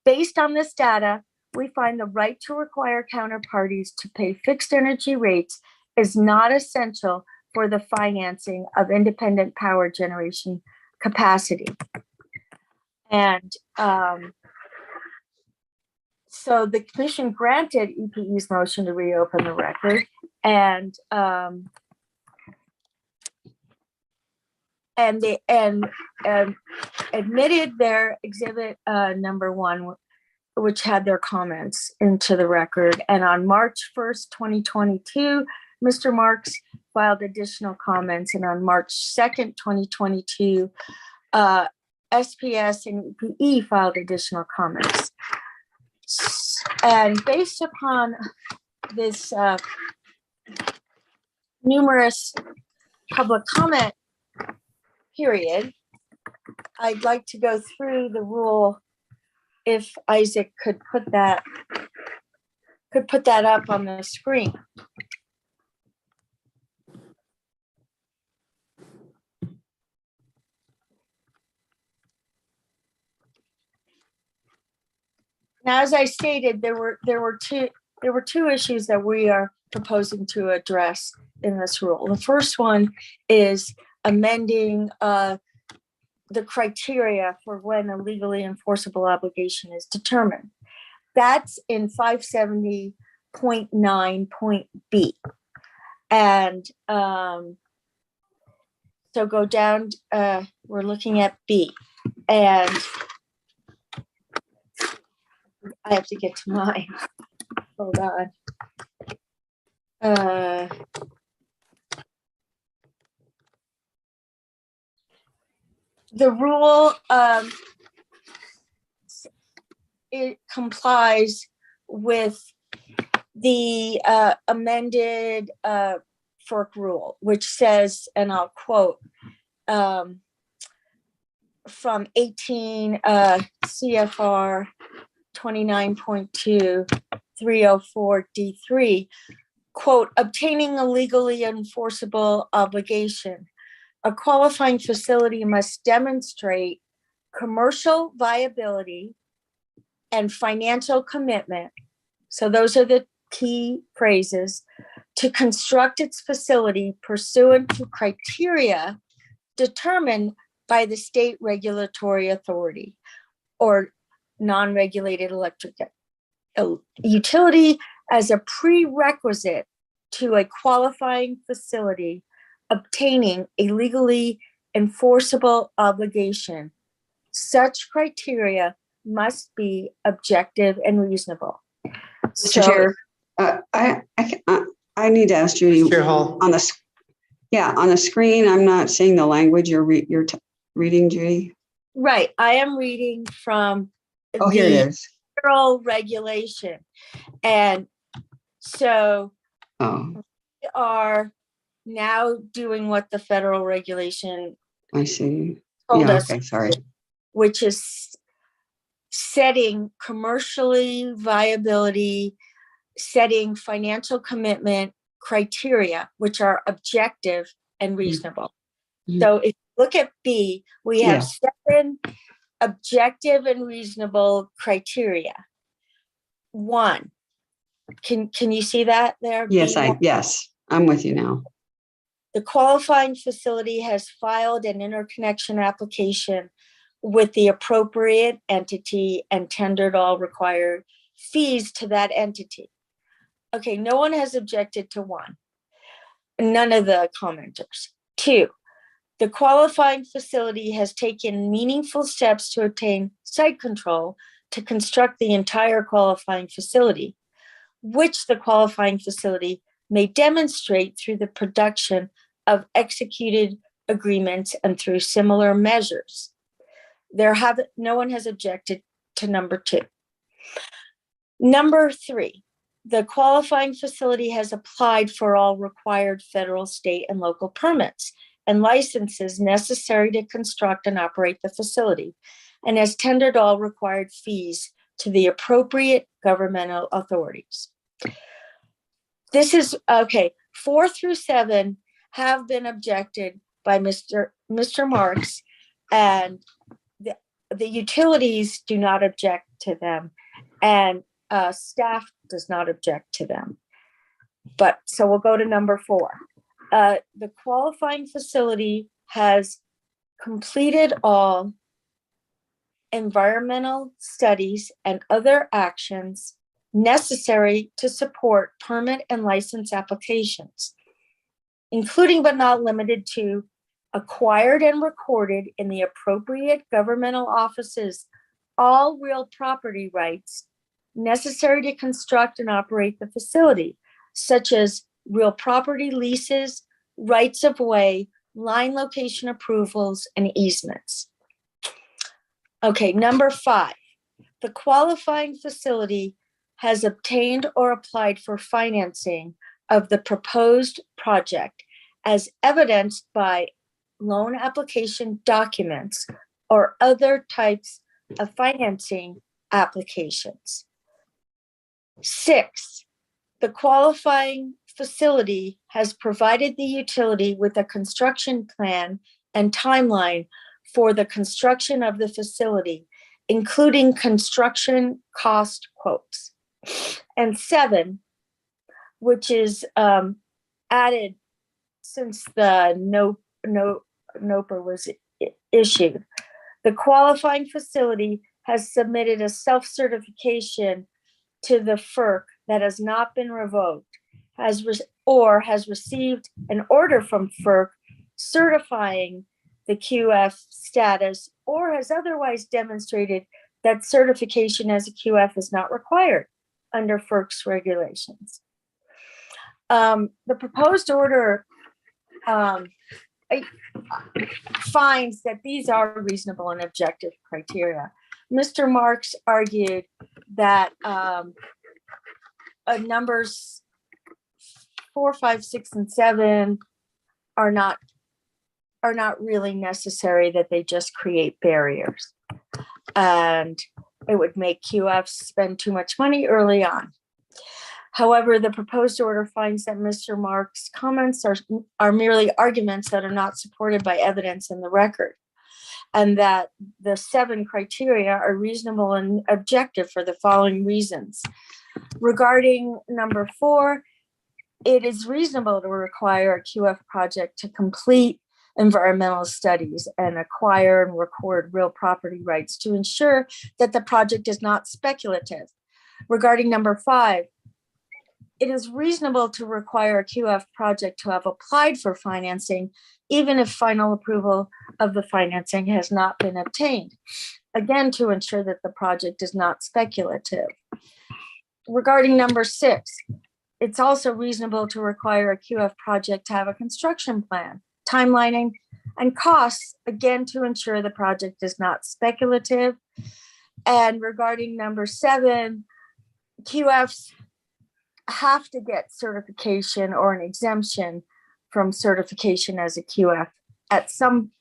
Q: Based on this data, we find the right to require counterparties to pay fixed energy rates is not essential for the financing of independent power generation capacity. And so the commission granted EPE's motion to reopen the record and they admitted their exhibit number 1, which had their comments into the record. And on March 1st, 2022, Mr. Marks filed additional comments. And on March 2nd, 2022, SPS and EPE filed additional comments. And based upon this numerous public comment period, I'd like to go through the rule. If Isaac could put that up on the screen. Now, as I stated, there were two issues that we are proposing to address in this rule. The first one is amending the criteria for when a legally enforceable obligation is determined. That's in 570.9.b. And so go down, we're looking at B. And I have to get to mine. Hold on. The rule, it complies with the amended FERC rule, which says, and I'll quote, from 18 CFR 29.2 304 D3, quote, obtaining a legally enforceable obligation. A qualifying facility must demonstrate commercial viability and financial commitment. So those are the key phrases to construct its facility pursuant to criteria determined by the state regulatory authority or non-regulated electric utility as a prerequisite to a qualifying facility obtaining a legally enforceable obligation. Such criteria must be objective and reasonable.
H: Mr. Chair, I need to ask Judy.
D: Chair Hall.
H: On the screen, I'm not seeing the language you're reading, Judy.
Q: Right, I am reading from.
H: Oh, here it is.
Q: federal regulation. And so
H: Oh,
Q: we are now doing what the federal regulation
H: I see.
Q: told
H: Yeah,
Q: us,
H: okay, sorry.
Q: which is setting commercially viability, setting financial commitment criteria, which are objective and reasonable. So if you look at B, we have 7 objective and reasonable criteria. 1, can you see that there?
H: Yes,
Q: B1?
H: yes, I'm with you now.
Q: The qualifying facility has filed an interconnection application with the appropriate entity and tendered all required fees to that entity. Okay, no one has objected to 1. None of the commenters. 2, the qualifying facility has taken meaningful steps to obtain site control to construct the entire qualifying facility, which the qualifying facility may demonstrate through the production of executed agreements and through similar measures. No one has objected to number 2. Number 3, the qualifying facility has applied for all required federal, state, and local permits and licenses necessary to construct and operate the facility, and has tendered all required fees to the appropriate governmental authorities. This is, okay, 4 through 7 have been objected by Mr. Marks, and the utilities do not object to them, and staff does not object to them. But so we'll go to number 4. The qualifying facility has completed all environmental studies and other actions necessary to support permit and license applications, including but not limited to acquired and recorded in the appropriate governmental offices all real property rights necessary to construct and operate the facility, such as real property leases, rights of way, line location approvals, and easements. Okay, number 5, the qualifying facility has obtained or applied for financing of the proposed project as evidenced by loan application documents or other types of financing applications. 6, the qualifying facility has provided the utility with a construction plan and timeline for the construction of the facility, including construction cost quotes. And 7, which is added since the NOPA was issued, the qualifying facility has submitted a self-certification to the FERC that has not been revoked, has received an order from FERC certifying the QF status, or has otherwise demonstrated that certification as a QF is not required under FERC's regulations. The proposed order finds that these are reasonable and objective criteria. Mr. Marks argued that numbers 4, 5, 6, and 7 are not really necessary, that they just create barriers. And it would make QFs spend too much money early on. However, the proposed order finds that Mr. Marks' comments are merely arguments that are not supported by evidence in the record, and that the 7 criteria are reasonable and objective for the following reasons. Regarding number 4, it is reasonable to require a QF project to complete environmental studies and acquire and record real property rights to ensure that the project is not speculative. Regarding number 5, it is reasonable to require a QF project to have applied for financing, even if final approval of the financing has not been obtained, again, to ensure that the project is not speculative. Regarding number 6, it's also reasonable to require a QF project to have a construction plan, timelining, and costs, again, to ensure the project is not speculative. And regarding number 7, QFs have to get certification or an exemption from certification as a QF at some,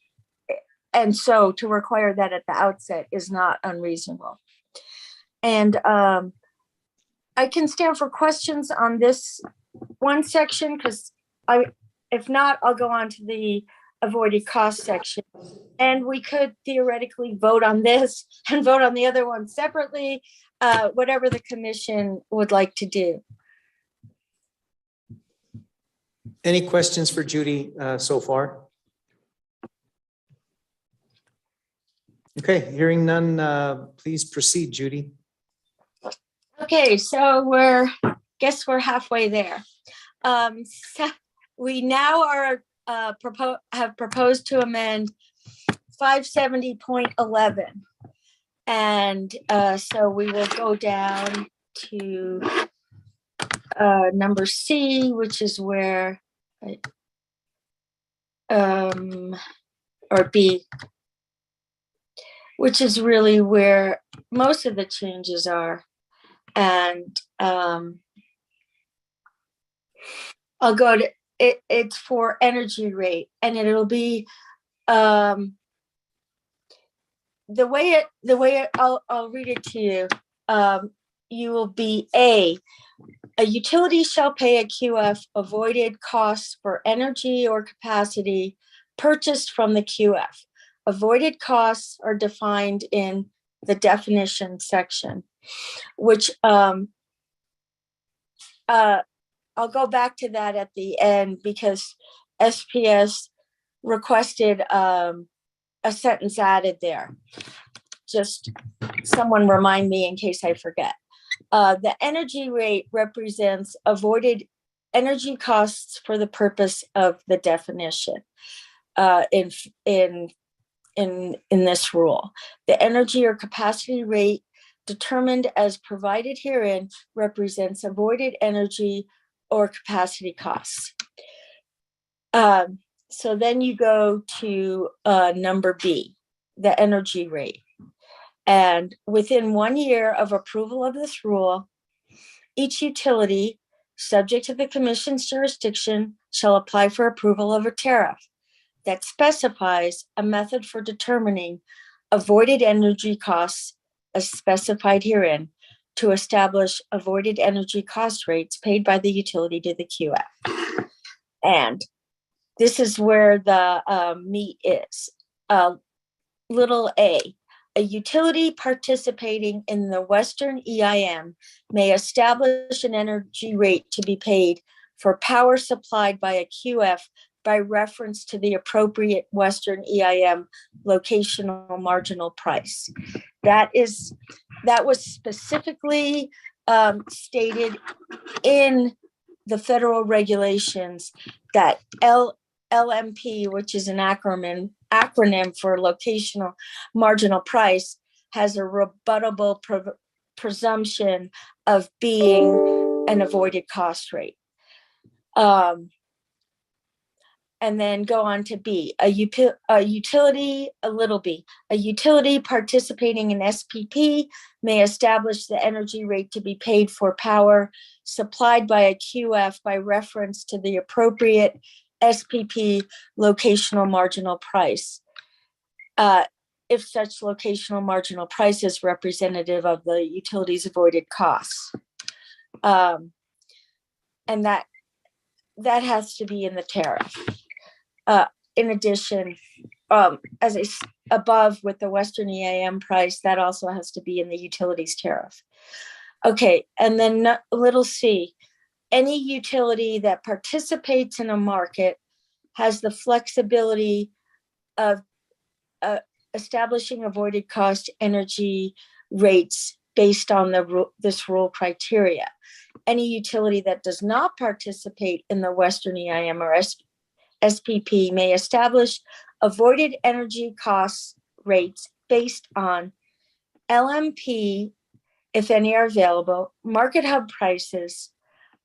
Q: and so to require that at the outset is not unreasonable. And I can stand for questions on this one section, because if not, I'll go on to the avoided cost section. And we could theoretically vote on this and vote on the other one separately, whatever the commission would like to do.
D: Any questions for Judy so far? Okay, hearing none, please proceed, Judy.
Q: Okay, so guess we're halfway there. So we now are have proposed to amend 570.11. And so we will go down to number C, which is where, or B, which is really where most of the changes are. And I'll go to it. It's for energy rate, and it'll be the way I'll read it to you. You will be a utility shall pay a QF avoided costs for energy or capacity purchased from the QF. Avoided costs are defined in the definition section, which I'll go back to that at the end, because SPS requested a sentence added there. Just someone remind me in case I forget. The energy rate represents avoided energy costs for the purpose of the definition in this rule. The energy or capacity rate determined as provided herein represents avoided energy or capacity costs. So then you go to number B, the energy rate. And within 1 year of approval of this rule, each utility subject to the commission's jurisdiction shall apply for approval of a tariff that specifies a method for determining avoided energy costs as specified herein to establish avoided energy cost rates paid by the utility to the QF. And this is where the meat is. Little a utility participating in the Western EIM may establish an energy rate to be paid for power supplied by a QF by reference to the appropriate Western EIM locational marginal price. That was specifically stated in the federal regulations that LMP, which is an acronym for locational marginal price, has a rebuttable presumption of being an avoided cost rate. And then go on to B, a utility participating in SPP may establish the energy rate to be paid for power supplied by a QF by reference to the appropriate SPP locational marginal price, if such locational marginal price is representative of the utility's avoided costs. And that has to be in the tariff. In addition, above with the Western EIM price, that also has to be in the utilities tariff. Okay, and then little c, any utility that participates in a market has the flexibility of establishing avoided cost energy rates based on this rule criteria. Any utility that does not participate in the Western EIM or SPP may establish avoided energy cost rates based on LMP, if any are available, market hub prices.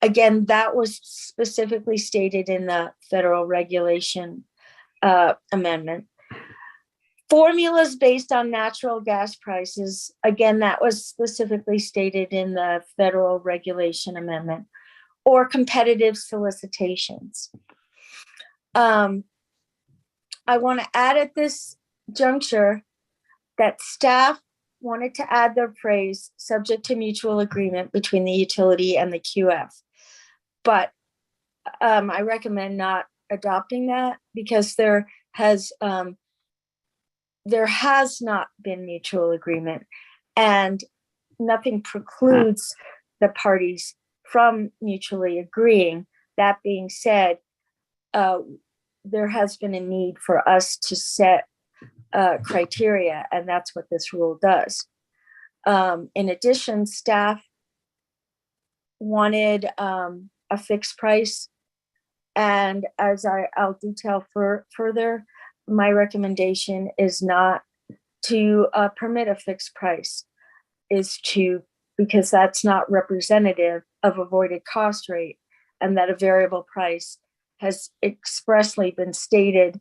Q: Again, that was specifically stated in the federal regulation amendment. Formulas based on natural gas prices. Again, that was specifically stated in the federal regulation amendment, or competitive solicitations. I want to add at this juncture that staff wanted to add the phrase subject to mutual agreement between the utility and the QF. But I recommend not adopting that because there has not been mutual agreement, and nothing precludes the parties from mutually agreeing. That being said, there has been a need for us to set criteria, and that's what this rule does. In addition, staff wanted a fixed price, and as I'll detail further, my recommendation is not to permit a fixed price, because that's not representative of avoided cost rate, and that a variable price has expressly been stated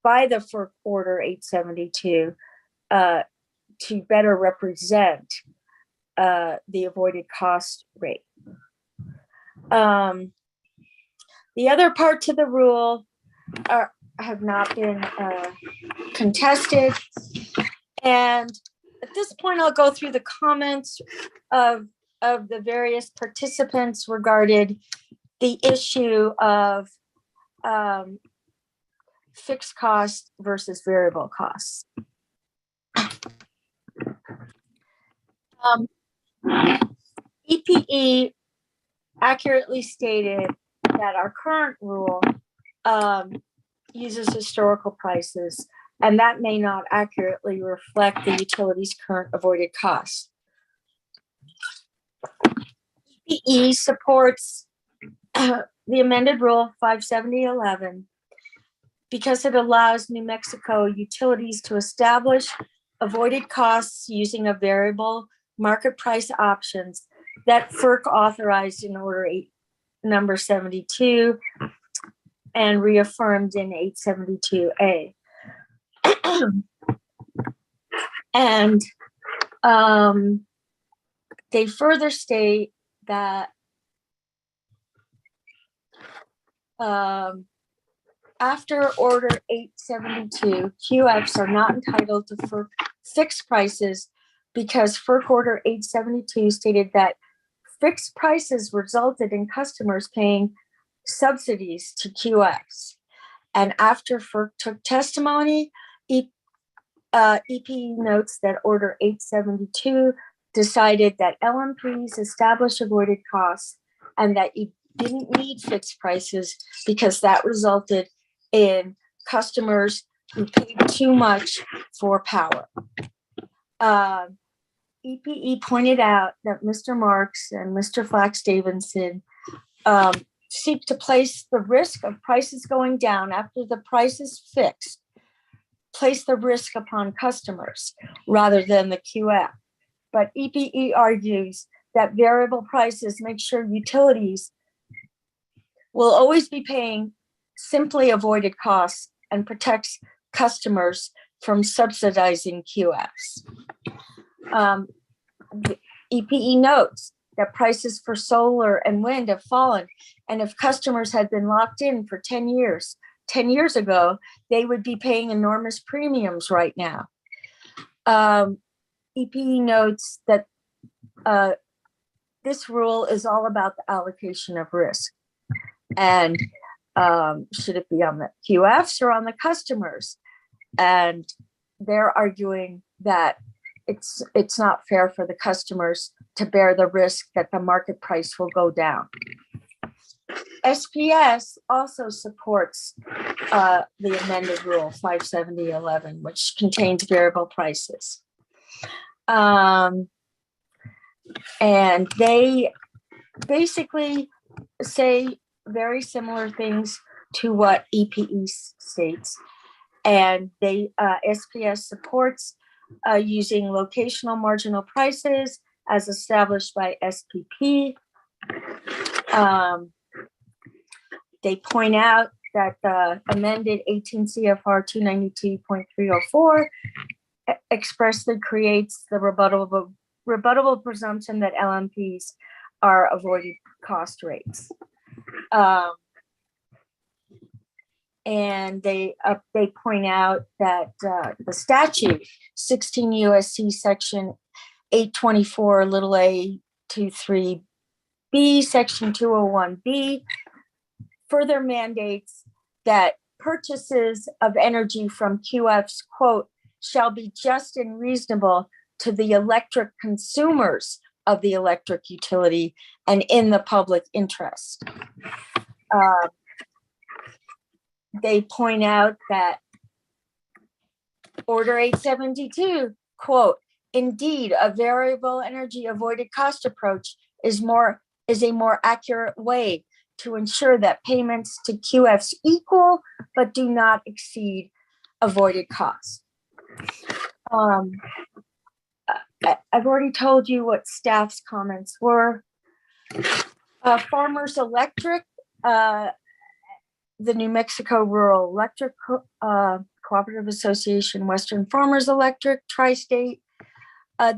Q: by the FERC Order 872 to better represent the avoided cost rate. The other parts of the rule have not been contested. And at this point, I'll go through the comments of the various participants regarding the issue of fixed cost versus variable costs. EPE accurately stated that our current rule uses historical prices, and that may not accurately reflect the utility's current avoided costs. EPE supports the amended rule 57011 because it allows New Mexico utilities to establish avoided costs using a variable market price options that FERC authorized in Order 8, number 72 and reaffirmed in 872A. And they further state that after Order 872, QFs are not entitled to FERC fixed prices because FERC Order 872 stated that fixed prices resulted in customers paying subsidies to QFs. And after FERC took testimony, EPE notes that Order 872 decided that LMPs established avoided costs and that you didn't need fixed prices because that resulted in customers who paid too much for power. EPE pointed out that Mr. Marks and Mr. Flax-Davidson seek to place the risk of prices going down after the price is fixed, place the risk upon customers rather than the QF. But EPE argues that variable prices make sure utilities will always be paying simply avoided costs and protects customers from subsidizing QFs. The EPE notes that prices for solar and wind have fallen, and if customers had been locked in for 10 years ago, they would be paying enormous premiums right now. EPE notes that this rule is all about the allocation of risk, and should it be on the QFs or on the customers? And they're arguing that it's not fair for the customers to bear the risk that the market price will go down. SPS also supports the amended rule 57011, which contains variable prices. And they basically say very similar things to what EPE states. And SPS supports using locational marginal prices as established by SPP. They point out that the amended 18 CFR 292.304 expressly creates the rebuttable presumption that LMPs are avoided cost rates. And they point out that the statute 16 USC section 824 little a 23B section 201B further mandates that purchases of energy from QFs, quote, shall be just and reasonable to the electric consumers of the electric utility and in the public interest. They point out that Order 872, quote, indeed, a variable energy avoided cost approach is a more accurate way to ensure that payments to QFs equal but do not exceed avoided costs. I've already told you what staff's comments were. Farmers Electric, the New Mexico Rural Electric Cooperative Association, Western Farmers Electric, Tri-State,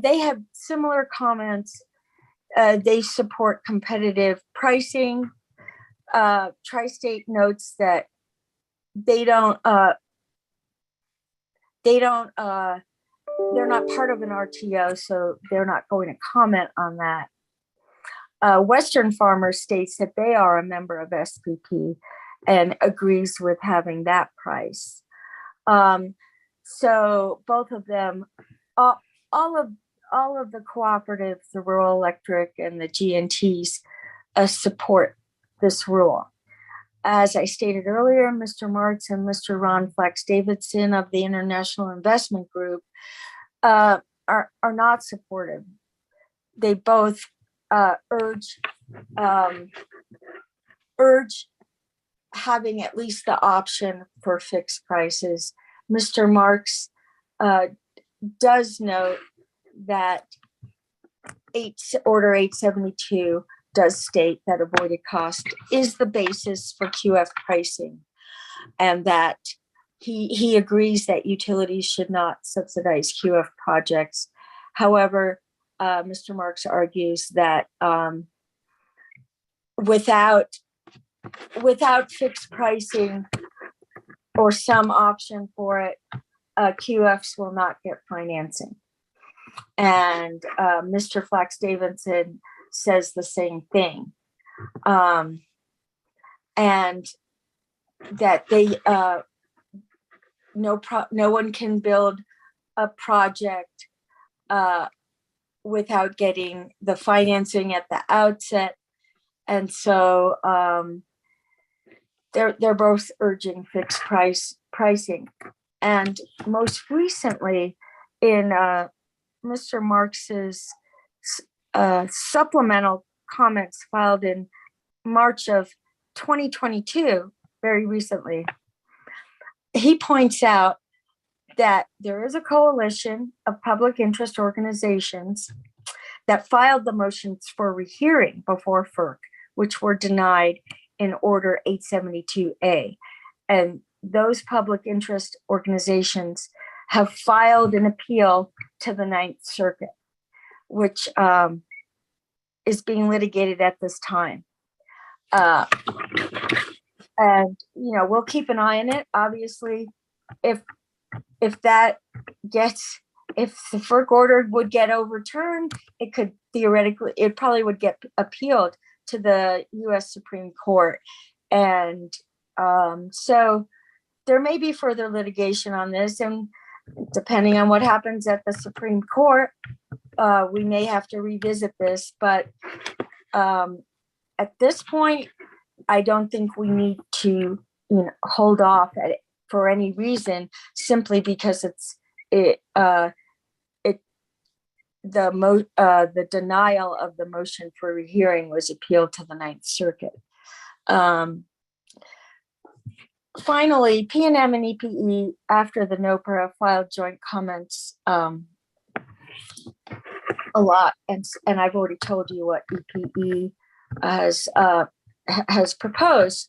Q: they have similar comments. They support competitive pricing. Tri-State notes that they're not part of an RTO, so they're not going to comment on that. Western Farmers states that they are a member of SPP and agrees with having that price. So both of them, all of the cooperatives, the Rural Electric and the GNTs, support this rule. As I stated earlier, Mr. Martz and Mr. Ron Flex Davidson of the International Investment Group are not supportive. They both urge having at least the option for fixed prices. Mr. Marks does note that Order 872 does state that avoided cost is the basis for QF pricing, and that he agrees that utilities should not subsidize QF projects. However, Mr. Marks argues that without fixed pricing or some option for it, QFs will not get financing. And Mr. Flax Davidson says the same thing. And that they no one can build a project without getting the financing at the outset. And so they're both urging fixed pricing. And most recently, in Mr. Marx's supplemental comments filed in March of 2022, very recently, he points out that there is a coalition of public interest organizations that filed the motions for rehearing before FERC, which were denied in Order 872A. And those public interest organizations have filed an appeal to the Ninth Circuit, which is being litigated at this time. And, we'll keep an eye on it. Obviously, if the FERC order would get overturned, it probably would get appealed to the US Supreme Court. And so there may be further litigation on this, and depending on what happens at the Supreme Court, we may have to revisit this. But at this point, I don't think we need to hold off for any reason, simply because the denial of the motion for rehearing was appealed to the Ninth Circuit. Finally, PNM and EPE, after the NOPRA, filed joint comments a lot, and I've already told you what EPE has proposed.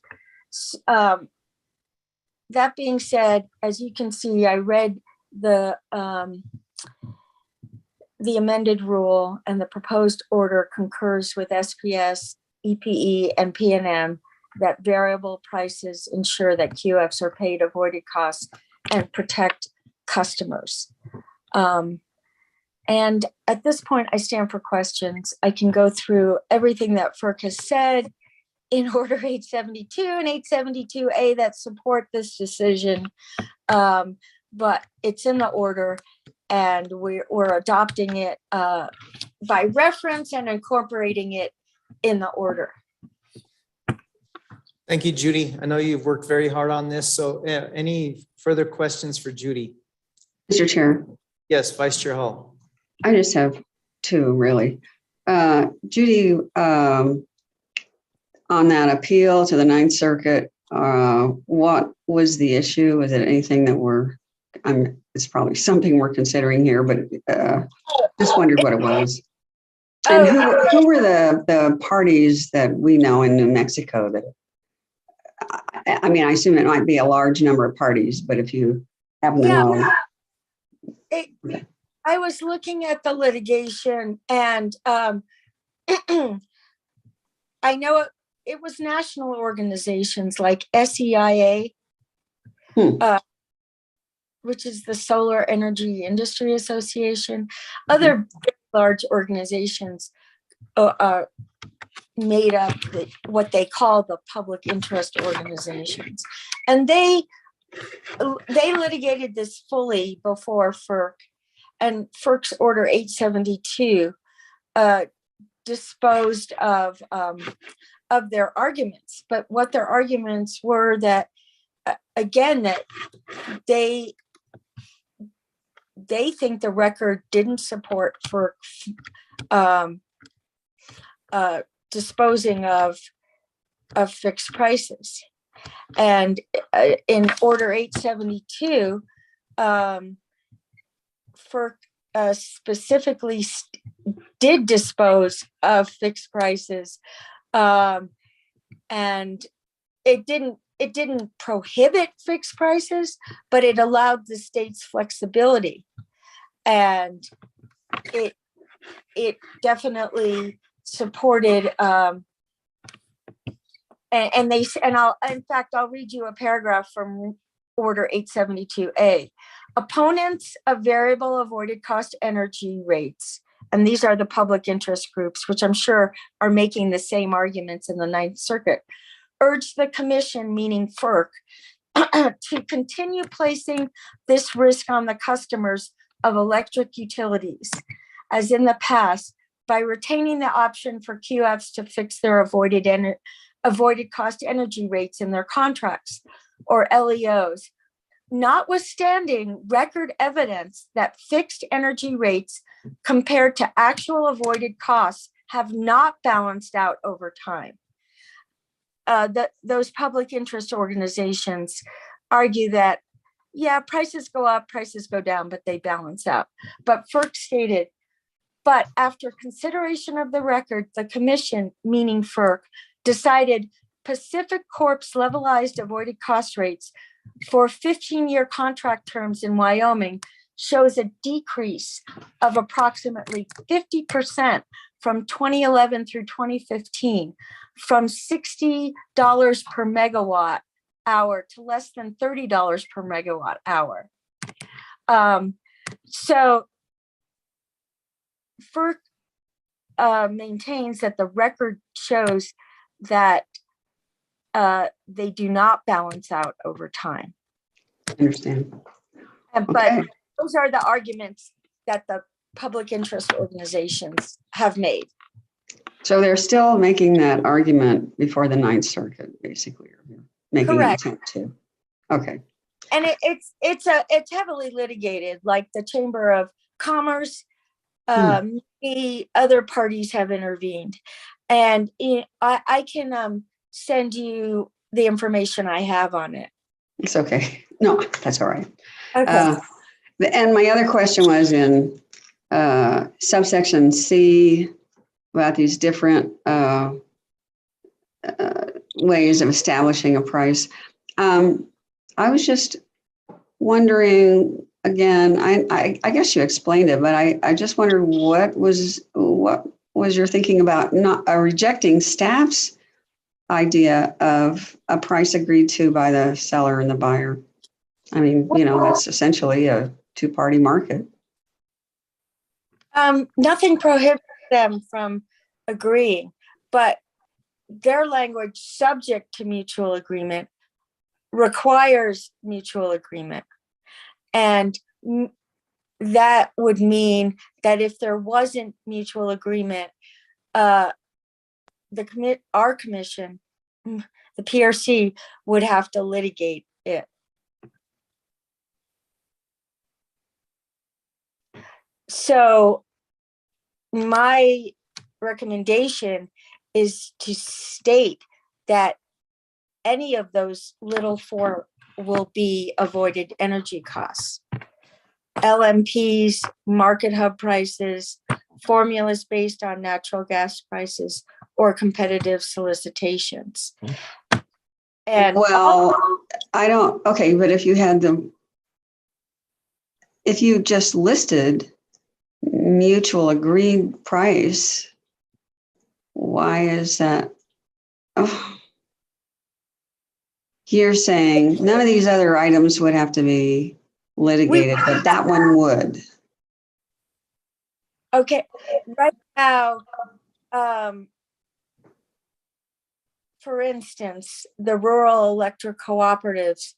Q: that being said, as you can see, I read the amended rule, and the proposed order concurs with SPS, EPE, and PNM that variable prices ensure that QFs are paid avoided costs and protect customers. And at this point, I stand for questions. I can go through everything that FERC has said in Order 872 and 872A that support this decision, but it's in the order, and we're adopting it by reference and incorporating it in the order.
D: Thank you, Judy. I know you've worked very hard on this. So any further questions for Judy?
H: Mr. Chair.
D: Yes, Vice Chair Hall.
H: I just have two, really. Judy, on that appeal to the Ninth Circuit, what was the issue? Was it anything that it's probably something we're considering here, but just wondered what it was. And who were the parties that we know in New Mexico that, I mean, I assume it might be a large number of parties, but if you happen to know.
Q: I was looking at the litigation, and I know it was national organizations like SEIA, which is the Solar Energy Industry Association. Other large organizations made up what they call the public interest organizations. And they litigated this fully before FERC, and FERC's Order 872 disposed of their arguments. But what their arguments were that, again, that they think the record didn't support FERC disposing of fixed prices. And in Order 872, FERC specifically did dispose of fixed prices, and it didn't prohibit fixed prices, but it allowed the state's flexibility, and it definitely supported. I'll read you a paragraph from Order 872A. Opponents of variable avoided cost energy rates, and these are the public interest groups, which I'm sure are making the same arguments in the Ninth Circuit, urge the commission, meaning FERC, to continue placing this risk on the customers of electric utilities, as in the past, by retaining the option for QFs to fix their avoided cost energy rates in their contracts, or LEOs, notwithstanding record evidence that fixed energy rates compared to actual avoided costs have not balanced out over time. Those public interest organizations argue that, yeah, prices go up, prices go down, but they balance out. But FERC stated, but after consideration of the record, the commission, meaning FERC, decided Pacific Corp's levelized avoided cost rates for 15-year contract terms in Wyoming shows a decrease of approximately 50% from 2011 through 2015, from $60 per megawatt hour to less than $30 per megawatt hour. So FERC maintains that the record shows that they do not balance out over time.
H: I understand.
Q: But those are the arguments that the public interest organizations have made.
H: So they're still making that argument before the Ninth Circuit, basically, making
Q: Correct.
H: an attempt to. Okay.
Q: And it's heavily litigated, like the Chamber of Commerce, many other parties have intervened. And I can send you the information I have on it.
H: It's okay. No, that's all right.
Q: Okay.
H: And my other question was in subsection C about these different ways of establishing a price. I was just wondering, again, I guess you explained it, but I just wondered what was your thinking about not rejecting staff's idea of a price agreed to by the seller and the buyer? I mean, that's essentially a two-party market.
Q: Nothing prohibits them from agreeing, but their language subject to mutual agreement requires mutual agreement. And that would mean that if there wasn't mutual agreement, our commission, the PRC, would have to litigate it. So my recommendation is to state that any of those little four will be avoided energy costs. LMPs, market hub prices, formulas based on natural gas prices, or competitive solicitations. And
H: well, okay, but if you just listed mutual agreed price, why is that? Oh. You're saying none of these other items would have to be litigated, but that one would.
Q: Okay, right now, for instance, the rural electric cooperatives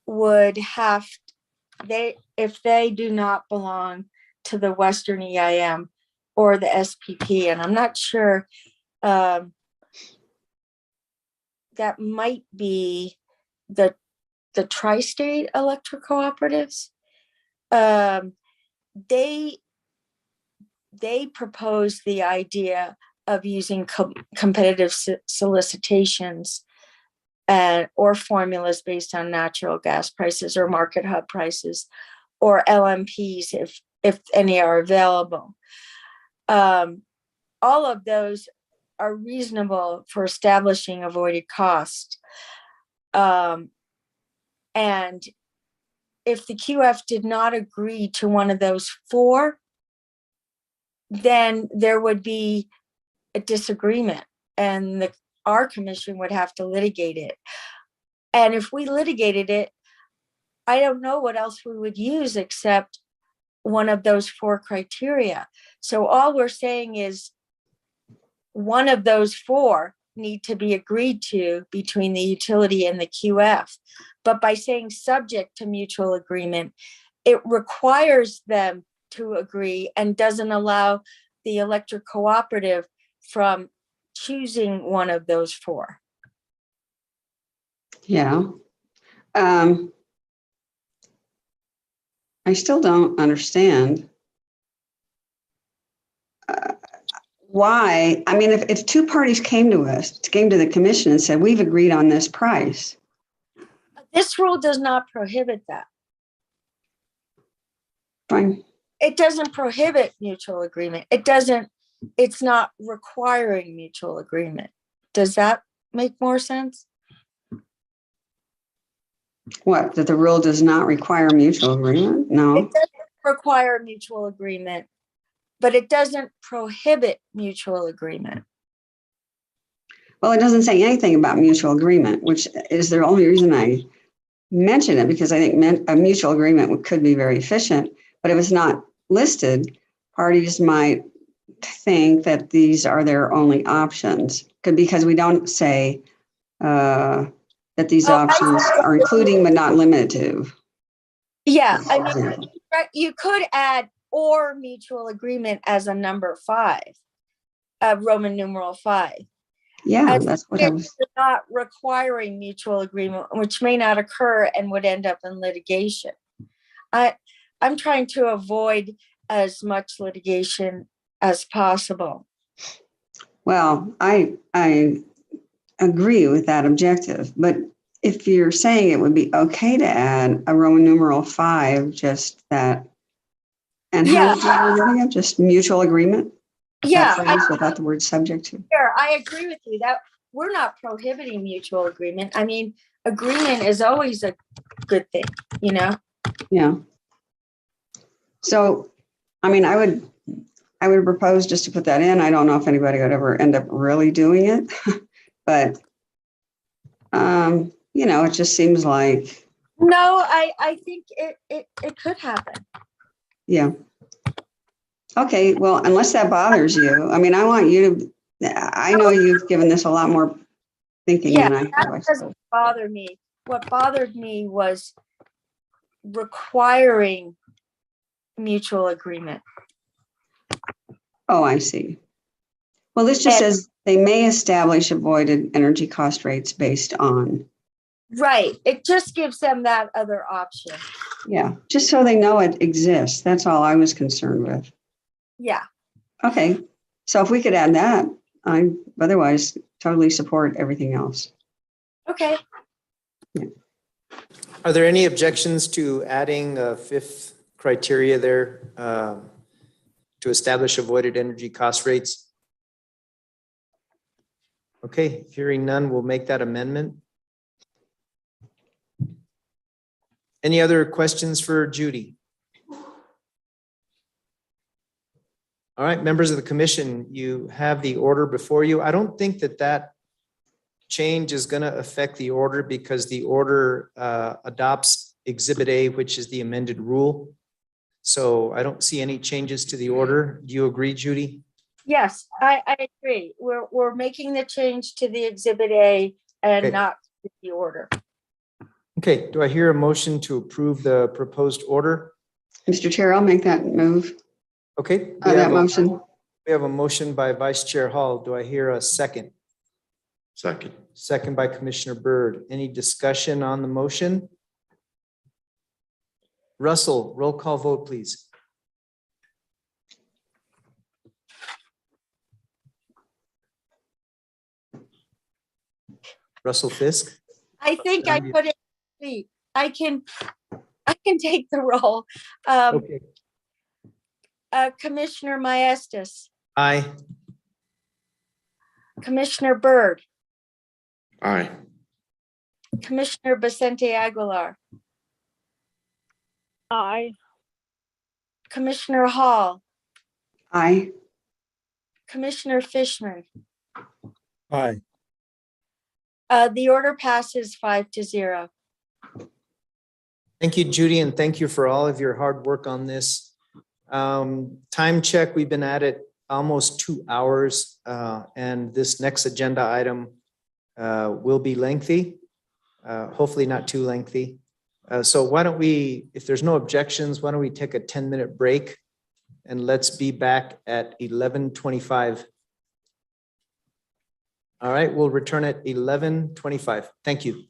Q: would have, if they do not belong to the Western EIM or the SPP, and I'm not sure, that might be the tri-state electric cooperatives. They proposed the idea of using competitive solicitations or formulas based on natural gas prices or market hub prices or LMPs if any are available. All of those are reasonable for establishing avoided cost. And if the QF did not agree to one of those four, then there would be a disagreement and our commission would have to litigate it. And if we litigated it, I don't know what else we would use except one of those four criteria. So all we're saying is one of those four need to be agreed to between the utility and the QF. But by saying subject to mutual agreement, it requires them to agree and doesn't allow the electric cooperative from choosing one of those four.
H: Yeah. I still don't understand why. I mean, if two parties came to the commission and said, we've agreed on this price.
Q: This rule does not prohibit that.
H: Fine.
Q: It doesn't prohibit mutual agreement. It's not requiring mutual agreement. Does that make more sense?
H: What, that the rule does not require mutual agreement? No.
Q: It doesn't require mutual agreement, but it doesn't prohibit mutual agreement.
H: Well, it doesn't say anything about mutual agreement, which is the only reason I mention it, because I think a mutual agreement could be very efficient, but if it's not listed, parties might think that these are their only options, because we don't say that these options are including but not limited to.
Q: Yeah, I mean, you could add or mutual agreement as a number 5, Roman numeral 5.
H: Yeah, that's what I was.
Q: Not requiring mutual agreement, which may not occur and would end up in litigation. I'm trying to avoid as much litigation as possible.
H: Well, I agree with that objective, but if you're saying it would be okay to add a Roman numeral 5, just that, and how would you wording it? Just mutual agreement?
Q: Yeah,
H: without the word subject to.
Q: Sure, I agree with you that we're not prohibiting mutual agreement. I mean, agreement is always a good thing, you know?
H: Yeah. So, I mean, I would propose just to put that in. I don't know if anybody would ever end up really doing it, but, you know, it just seems like,
Q: No, I think it could happen.
H: yeah. Okay, well, unless that bothers you, I mean, I want you to, I know you've given this a lot more thinking
Q: Yeah,
H: than I have. I
Q: that doesn't
H: suppose.
Q: bother me. What bothered me was requiring mutual agreement.
H: Oh, I see. Well, this just says they may establish avoided energy cost rates based on.
Q: Right. It just gives them that other option.
H: Yeah, just so they know it exists. That's all I was concerned with.
Q: Yeah.
H: Okay, so if we could add that, I otherwise totally support everything else.
Q: Okay.
D: Are there any objections to adding a fifth criteria there to establish avoided energy cost rates? Okay, hearing none, we'll make that amendment. Any other questions for Judy? All right, members of the commission, you have the order before you. I don't think that change is going to affect the order because the order adopts Exhibit A, which is the amended rule. So I don't see any changes to the order. Do you agree, Judy?
Q: Yes, I agree. We're making the change to the Exhibit A and
D: Okay.
Q: not to the order.
D: Okay, do I hear a motion to approve the proposed order?
H: Mr. Chair, I'll make that move.
D: Okay.
H: That motion.
D: We have a motion by Vice Chair Hall. Do I hear a second?
G: Second.
D: Second by Commissioner Byrd. Any discussion on the motion? Russell, roll call vote, please. Russell Fisk.
Q: I think I put it. I can take the roll.
D: Okay.
Q: Commissioner Maestas,
D: Aye.
Q: Commissioner Byrd,
G: Aye.
Q: Commissioner Vicente Aguilar,
R: Aye.
Q: Commissioner Hall,
H: Aye.
Q: Commissioner Fishman.
A: Aye.
Q: The order passes 5-0.
D: Thank you, Judy, and thank you for all of your hard work on this. Time check, we've been at it almost 2 hours, and this next agenda item will be lengthy, hopefully not too lengthy. So why don't we, if there's no objections, why don't we take a 10-minute break and let's be back at 11:25. All right, we'll return at 11:25. Thank you.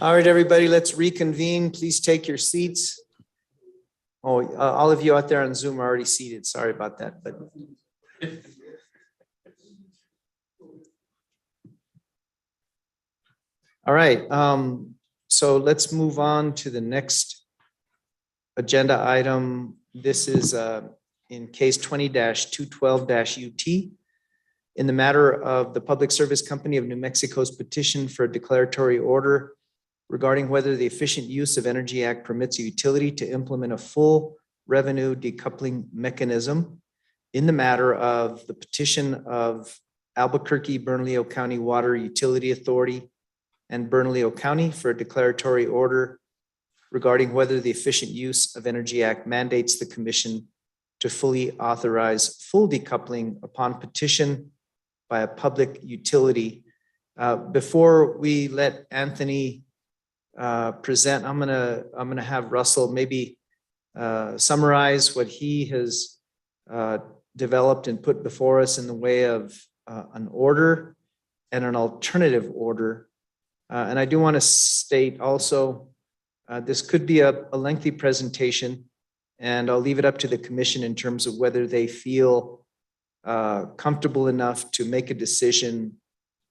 D: All right, everybody, let's reconvene. Please take your seats. Oh, all of you out there on Zoom are already seated. Sorry about that, but. All right, so let's move on to the next agenda item. This is in case 20-212-UT. In the matter of the Public Service Company of New Mexico's petition for a declaratory order regarding whether the Efficient Use of Energy Act permits a utility to implement a full revenue decoupling mechanism. In the matter of the petition of Albuquerque Bernalillo County Water Utility Authority and Bernalillo County for a declaratory order regarding whether the Efficient Use of Energy Act mandates the commission to fully authorize full decoupling upon petition by a public utility. Before we let Anthony present, I'm gonna have Russell maybe summarize what he has developed and put before us in the way of an order and an alternative order. And I do want to state also, this could be a lengthy presentation, and I'll leave it up to the commission in terms of whether they feel comfortable enough to make a decision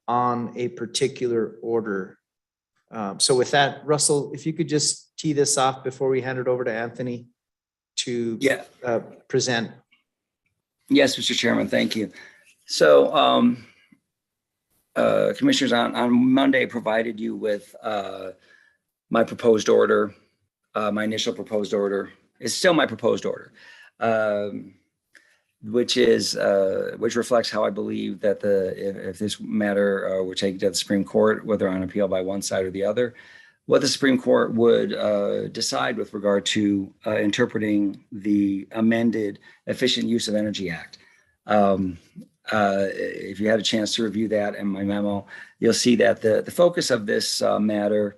D: on a particular order. So with that, Russell, if you could just tee this off before we hand it over to Anthony to present.
E: Yes, Mr. Chairman, thank you. So commissioners, on Monday, I provided you with my proposed order, my initial proposed order. It's still my proposed order, which reflects how I believe that if this matter were taken to the Supreme Court, whether on appeal by one side or the other, what the Supreme Court would decide with regard to interpreting the amended Efficient Use of Energy Act. If you had a chance to review that in my memo, you'll see that the focus of this matter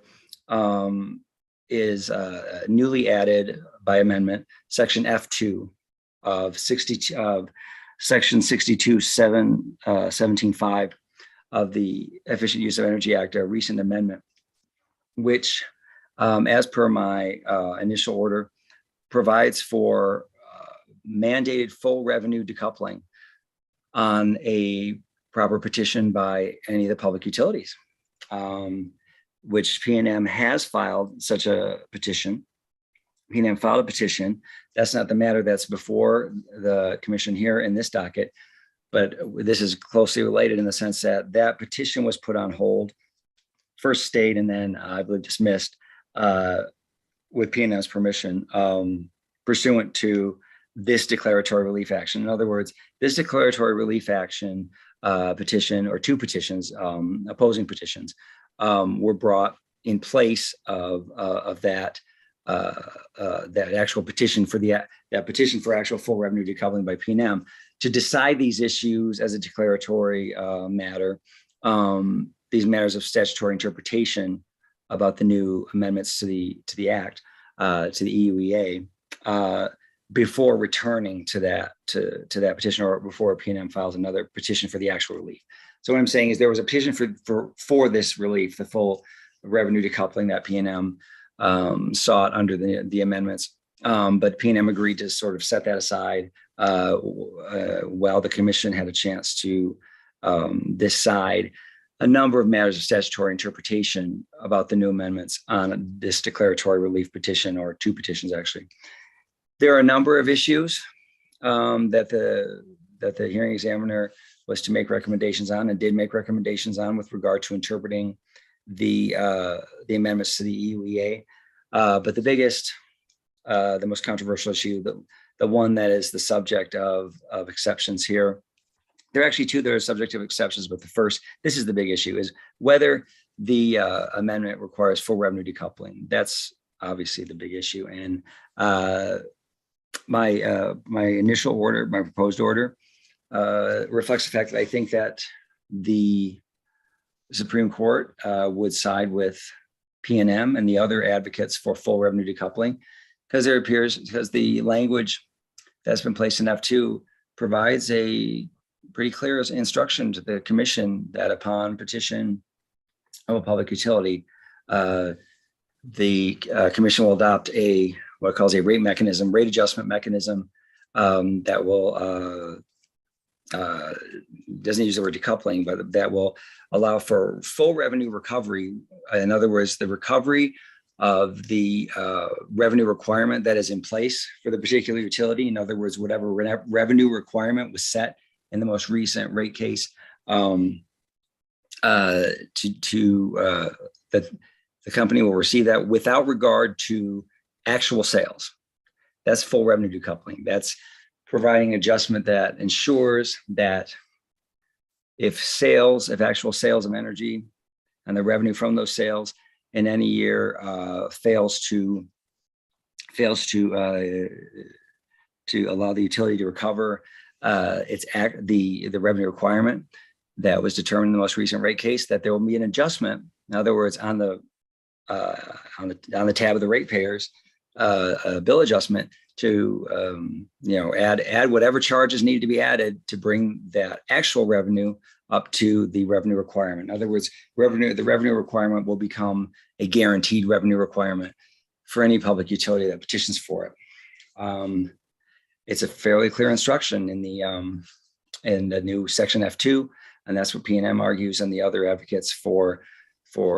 E: is newly added by amendment, section F2 of section 62.17.5 of the Efficient Use of Energy Act, a recent amendment, which, as per my initial order, provides for mandated full revenue decoupling on a proper petition by any of the public utilities, which PNM has filed such a petition. PNM filed a petition. That's not the matter that's before the commission here in this docket, but this is closely related in the sense that that petition was put on hold, first stayed, and then I believe dismissed with PNM's permission, pursuant to this declaratory relief action. In other words, this declaratory relief action petition, or two petitions, opposing petitions, were brought in place of that actual petition for that petition for actual full revenue decoupling by PNM to decide these issues as a declaratory matter, these matters of statutory interpretation about the new amendments to the act, to the EUEA, before returning to that petition, or before PNM files another petition for the actual relief. So what I'm saying is there was a petition for this relief, the full revenue decoupling that PNM sought under the amendments, but PNM agreed to sort of set that aside while the commission had a chance to decide a number of matters of statutory interpretation about the new amendments on this declaratory relief petition, or two petitions actually. There are a number of issues that the hearing examiner was to make recommendations on, and did make recommendations on, with regard to interpreting the amendments to the EUEA. But the biggest, the most controversial issue, the one that is the subject of exceptions here, there are actually two that are subject of exceptions, but the first, this is the big issue, is whether the amendment requires full revenue decoupling. That's obviously the big issue. And my initial order, my proposed order, reflects the fact that I think that the Supreme Court would side with PNM and the other advocates for full revenue decoupling, because the language that's been placed in F2 provides a pretty clear instruction to the commission that upon petition of a public utility, The commission will adopt what it calls a rate adjustment mechanism that will doesn't use the word decoupling, but that will allow for full revenue recovery. In other words, the recovery of the revenue requirement that is in place for the particular utility. In other words, whatever revenue requirement was set in the most recent rate case, that the company will receive that without regard to actual sales. That's full revenue decoupling. That's providing adjustment that ensures that if actual sales of energy and the revenue from those sales in any year fails to allow the utility to recover the revenue requirement that was determined in the most recent rate case, that there will be an adjustment. In other words, on the tab of the ratepayers, a bill adjustment to add whatever charges need to be added to bring that actual revenue up to the revenue requirement. In other words, the revenue requirement will become a guaranteed revenue requirement for any public utility that petitions for it. It's a fairly clear instruction in the new section F2, and that's what P&M argues, and the other advocates for full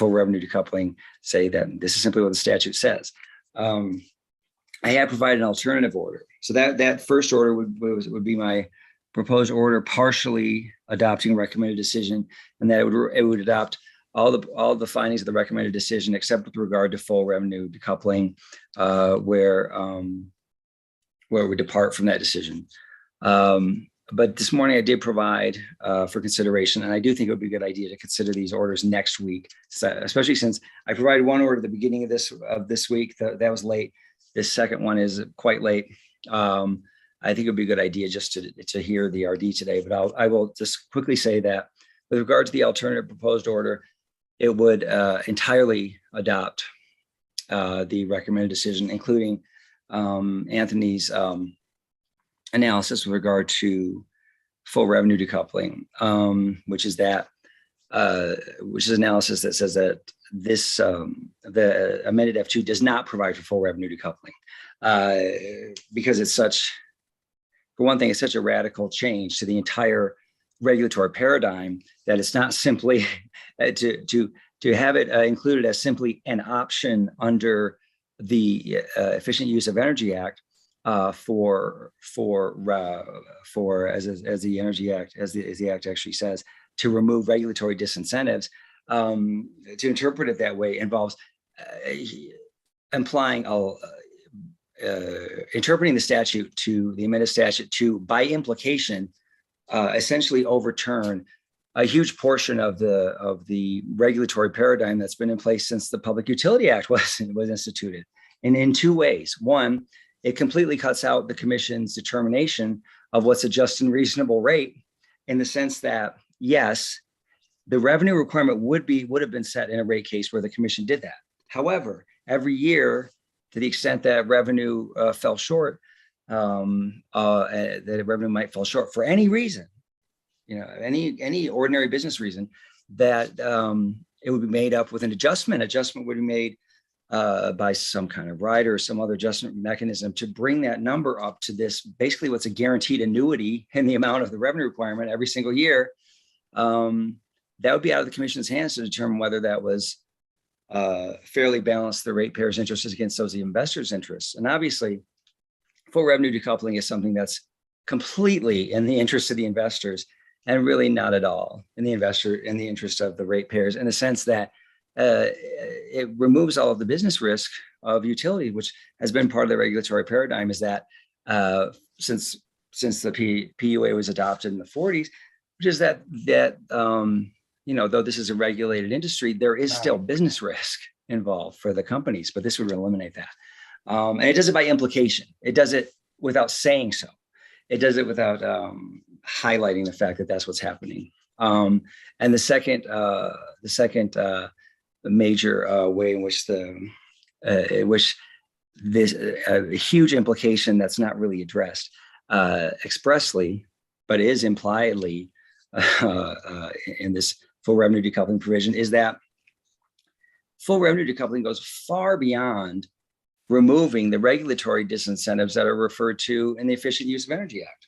E: revenue decoupling say that this is simply what the statute says. I have provided an alternative order. So that first order would be my proposed order partially adopting recommended decision, and that it would adopt all the findings of the recommended decision except with regard to full revenue decoupling, where we depart from that decision. But this morning I did provide for consideration, and I do think it would be a good idea to consider these orders next week, especially since I provided one order at the beginning of this week that was late. This second one is quite late. I think it would be a good idea just to hear the RD today, but I will just quickly say that with regard to the alternative proposed order, it would entirely adopt the recommended decision, including Anthony's analysis with regard to full revenue decoupling, which is analysis that says that this the amended F2 does not provide for full revenue decoupling because it's for one thing, it's such a radical change to the entire regulatory paradigm that it's not simply to have it included as simply an option under the Efficient Use of Energy Act as the act actually says, to remove regulatory disincentives. To interpret it that way involves interpreting the statute the amended statute to, by implication, essentially overturn a huge portion of the regulatory paradigm that's been in place since the Public Utility Act was instituted. And in two ways. One, it completely cuts out the commission's determination of what's a just and reasonable rate, in the sense that, yes, the revenue requirement would have been set in a rate case where the commission did that. However, every year, to the extent that revenue fell short, that revenue might fall short for any reason, any ordinary business reason, that it would be made up with an adjustment. Adjustment would be made by some kind of rider or some other adjustment mechanism to bring that number up to this, basically what's a guaranteed annuity in the amount of the revenue requirement every single year. That would be out of the commission's hands to determine whether that was fairly balanced the ratepayers' interests against those of the investors' interests. And obviously, full revenue decoupling is something that's completely in the interest of the investors and really not at all in the interest of the ratepayers, in the sense that it removes all of the business risk of utility, which has been part of the regulatory paradigm, is that since the PUA was adopted in the 40s, which is that though this is a regulated industry, there is still business risk involved for the companies, but this would eliminate that. And it does it by implication. It does it without saying so. It does it without highlighting the fact that that's what's happening. And the second major way in which this huge implication that's not really addressed expressly, but is impliedly in this full revenue decoupling provision is that full revenue decoupling goes far beyond removing the regulatory disincentives that are referred to in the Efficient Use of Energy Act.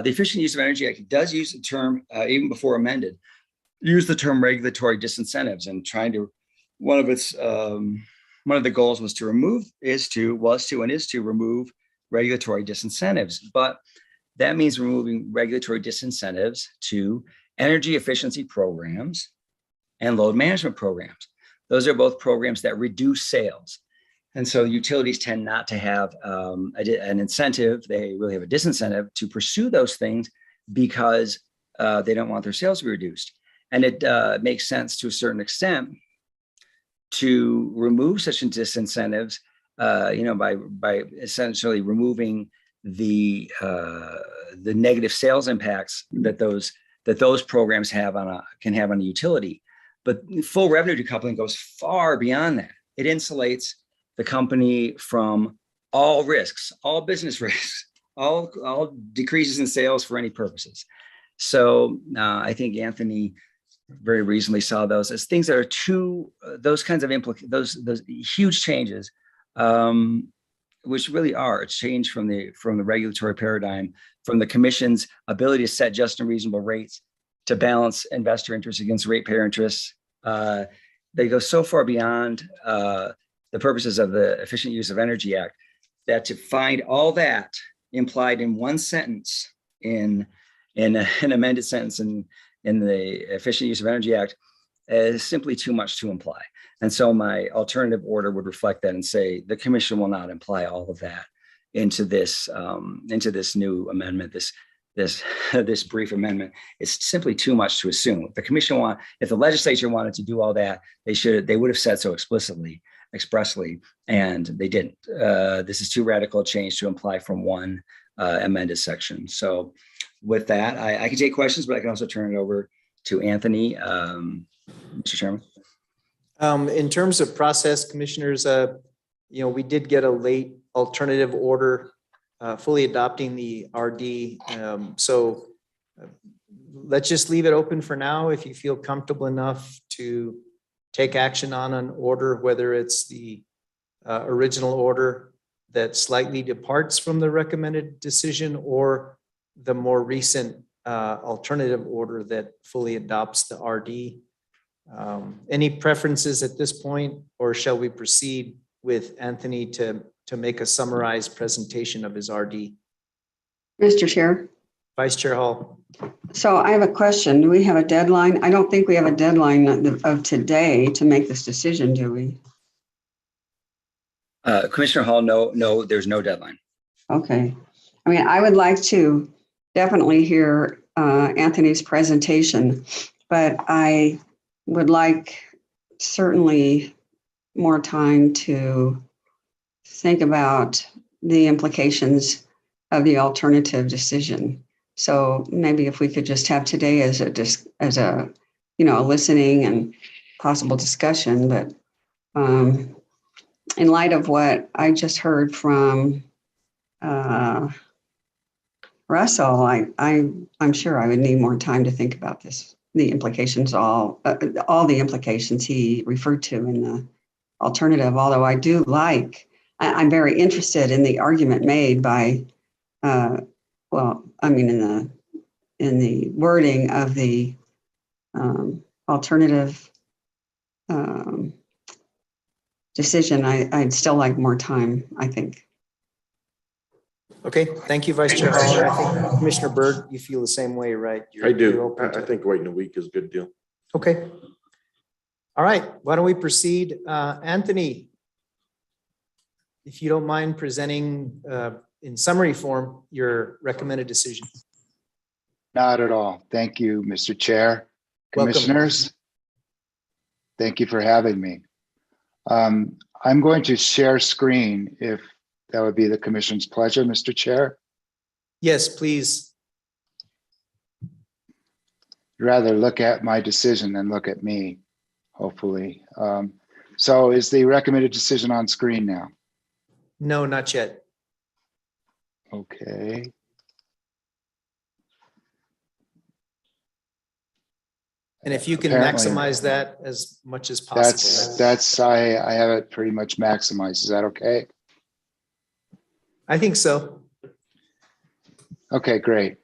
E: The Efficient Use of Energy Act does use the term, even before amended, use the term regulatory disincentives, and one of the goals was to remove regulatory disincentives. But that means removing regulatory disincentives to energy efficiency programs and load management programs. Those are both programs that reduce sales. And so utilities tend not to have an incentive. They really have a disincentive to pursue those things because they don't want their sales to be reduced. And it makes sense to a certain extent to remove such disincentives, by essentially removing the negative sales impacts that those programs can have on a utility. But full revenue decoupling goes far beyond that. It insulates the company from all risks, all business risks, all decreases in sales for any purposes. So I think Anthony very reasonably saw those as things that are those kinds of those huge changes, which really are a change from the regulatory paradigm, from the commission's ability to set just and reasonable rates to balance investor interests against ratepayer interests. They go so far beyond the purposes of the Efficient Use of Energy Act that to find all that implied in one sentence in an amended sentence in the Efficient Use of Energy Act is simply too much to imply. And so my alternative order would reflect that and say the commission will not imply all of that into this new amendment, this brief amendment. It's simply too much to assume. If the legislature wanted to do all that, they would have said so expressly, and they didn't. This is too radical a change to imply from one amended section. So with that, I can take questions, but I can also turn it over to Anthony, Mr. Chairman.
D: In terms of process, commissioners, we did get a late alternative order fully adopting the RD. So let's just leave it open for now. If you feel comfortable enough to take action on an order, whether it's the original order that slightly departs from the recommended decision or the more recent alternative order that fully adopts the RD. Any preferences at this point, or shall we proceed with Anthony to make a summarized presentation of his RD?
H: Mr. Chair.
D: Vice Chair Hall.
H: So I have a question. Do we have a deadline? I don't think we have a deadline of today to make this decision, do we?
E: Commissioner Hall, no, there's no deadline.
H: Okay. I mean, I would like to definitely hear Anthony's presentation, but I would like certainly more time to think about the implications of the alternative decision. So maybe if we could just have today as a listening and possible discussion, but in light of what I just heard from Russell, I'm sure I would need more time to think about this. The implications, all the implications he referred to in the alternative. Although I do I'm very interested in the argument made by, in the wording of the alternative decision. I'd still like more time, I think.
D: Okay, thank you, Vice Chair Hall. I think Commissioner Byrd, you feel the same way, right?
G: I do. I think waiting a week is a good deal.
D: Okay. All right, why don't we proceed? Anthony, if you don't mind presenting in summary form your recommended decision.
R: Not at all. Thank you, Mr. Chair. Commissioners, thank you for having me. I'm going to share screen if that would be the commission's pleasure, Mr. Chair.
D: Yes, please.
R: Rather look at my decision than look at me, hopefully. So is the recommended decision on screen now?
D: No, not yet.
R: Okay.
D: And if you can
R: Apparently.
D: maximize that as much as possible.
R: I have it pretty much maximized. Is that okay?
D: I think so.
R: Okay, great.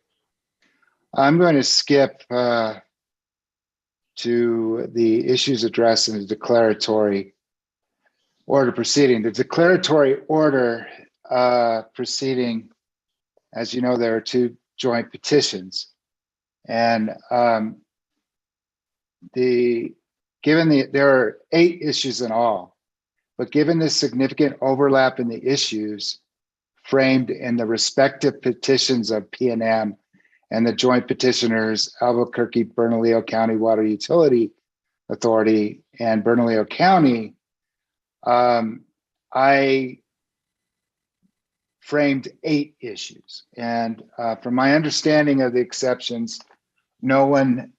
R: I'm going to skip to the issues addressed in the declaratory order proceeding. The declaratory order proceeding, as you know, there are two joint petitions. And there are 8 issues in all, but given the significant overlap in the issues framed in the respective petitions of PNM and the joint petitioners, Albuquerque Bernalillo County Water Utility Authority and Bernalillo County, I framed 8 issues. And from my understanding of the exceptions, no one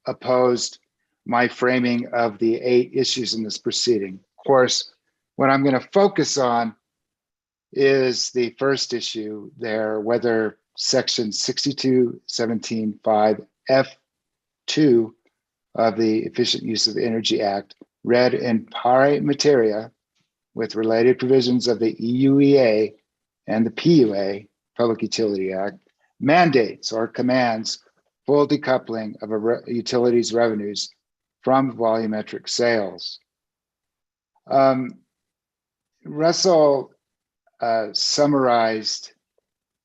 R: opposed my framing of the 8 issues in this proceeding. Of course, what I'm going to focus on is the first issue there, whether section 6217.5 F2 of the Efficient Use of Energy Act, read in pari materia with related provisions of the EUEA and the PUA, Public Utility Act, mandates or commands full decoupling of a utilities revenues from volumetric sales. Russell summarized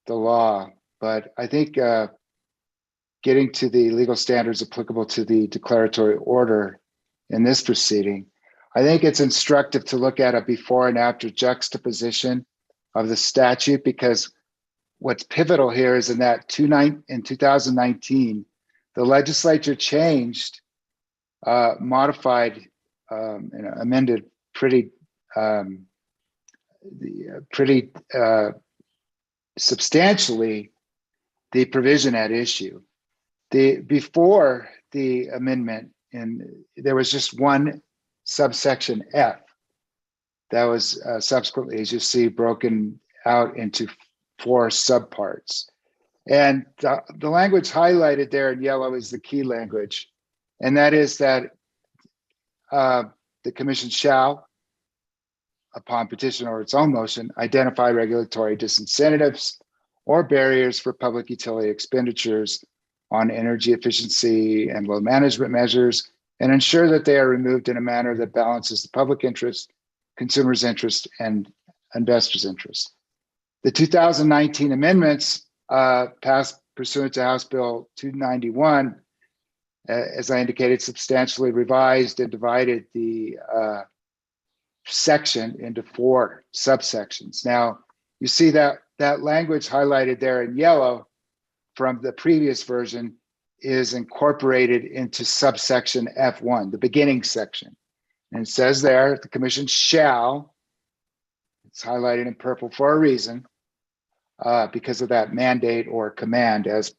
R: the law, but I think getting to the legal standards applicable to the declaratory order in this proceeding, I think it's instructive to look at a before and after juxtaposition of the statute, because what's pivotal here is in 2019, the legislature changed, modified, and amended pretty substantially the provision at issue. Before the amendment, there was just one subsection F that was subsequently, as you see, broken out into 4 subparts. And the language highlighted there in yellow is the key language. And that is that the commission shall, upon petition or its own motion, identify regulatory disincentives or barriers for public utility expenditures on energy efficiency and load management measures, and ensure that they are removed in a manner that balances the public interest, consumers' interest, and investors' interest. The 2019 amendments passed pursuant to House Bill 291, as I indicated, substantially revised and divided the section into 4 subsections. Now, you see that language highlighted there in yellow from the previous version is incorporated into subsection F1, the beginning section. And it says there, the commission shall, it's highlighted in purple for a reason, because of that mandate or command, as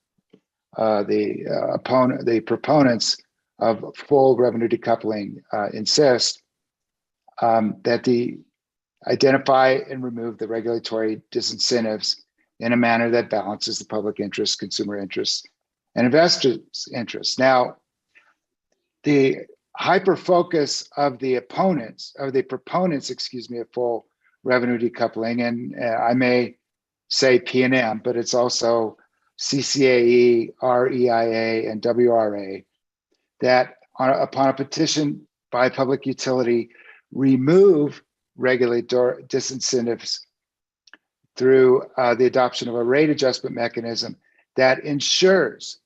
R: the proponents of full revenue decoupling insist, that the identify and remove the regulatory disincentives in a manner that balances the public interest, consumer interest, and investors' interests. Now, the hyper focus of the proponents, of full revenue decoupling, and I may say PNM, but it's also CCAE, REIA, and WRA, that upon a petition by a public utility, remove regulatory disincentives through the adoption of a rate adjustment mechanism that ensures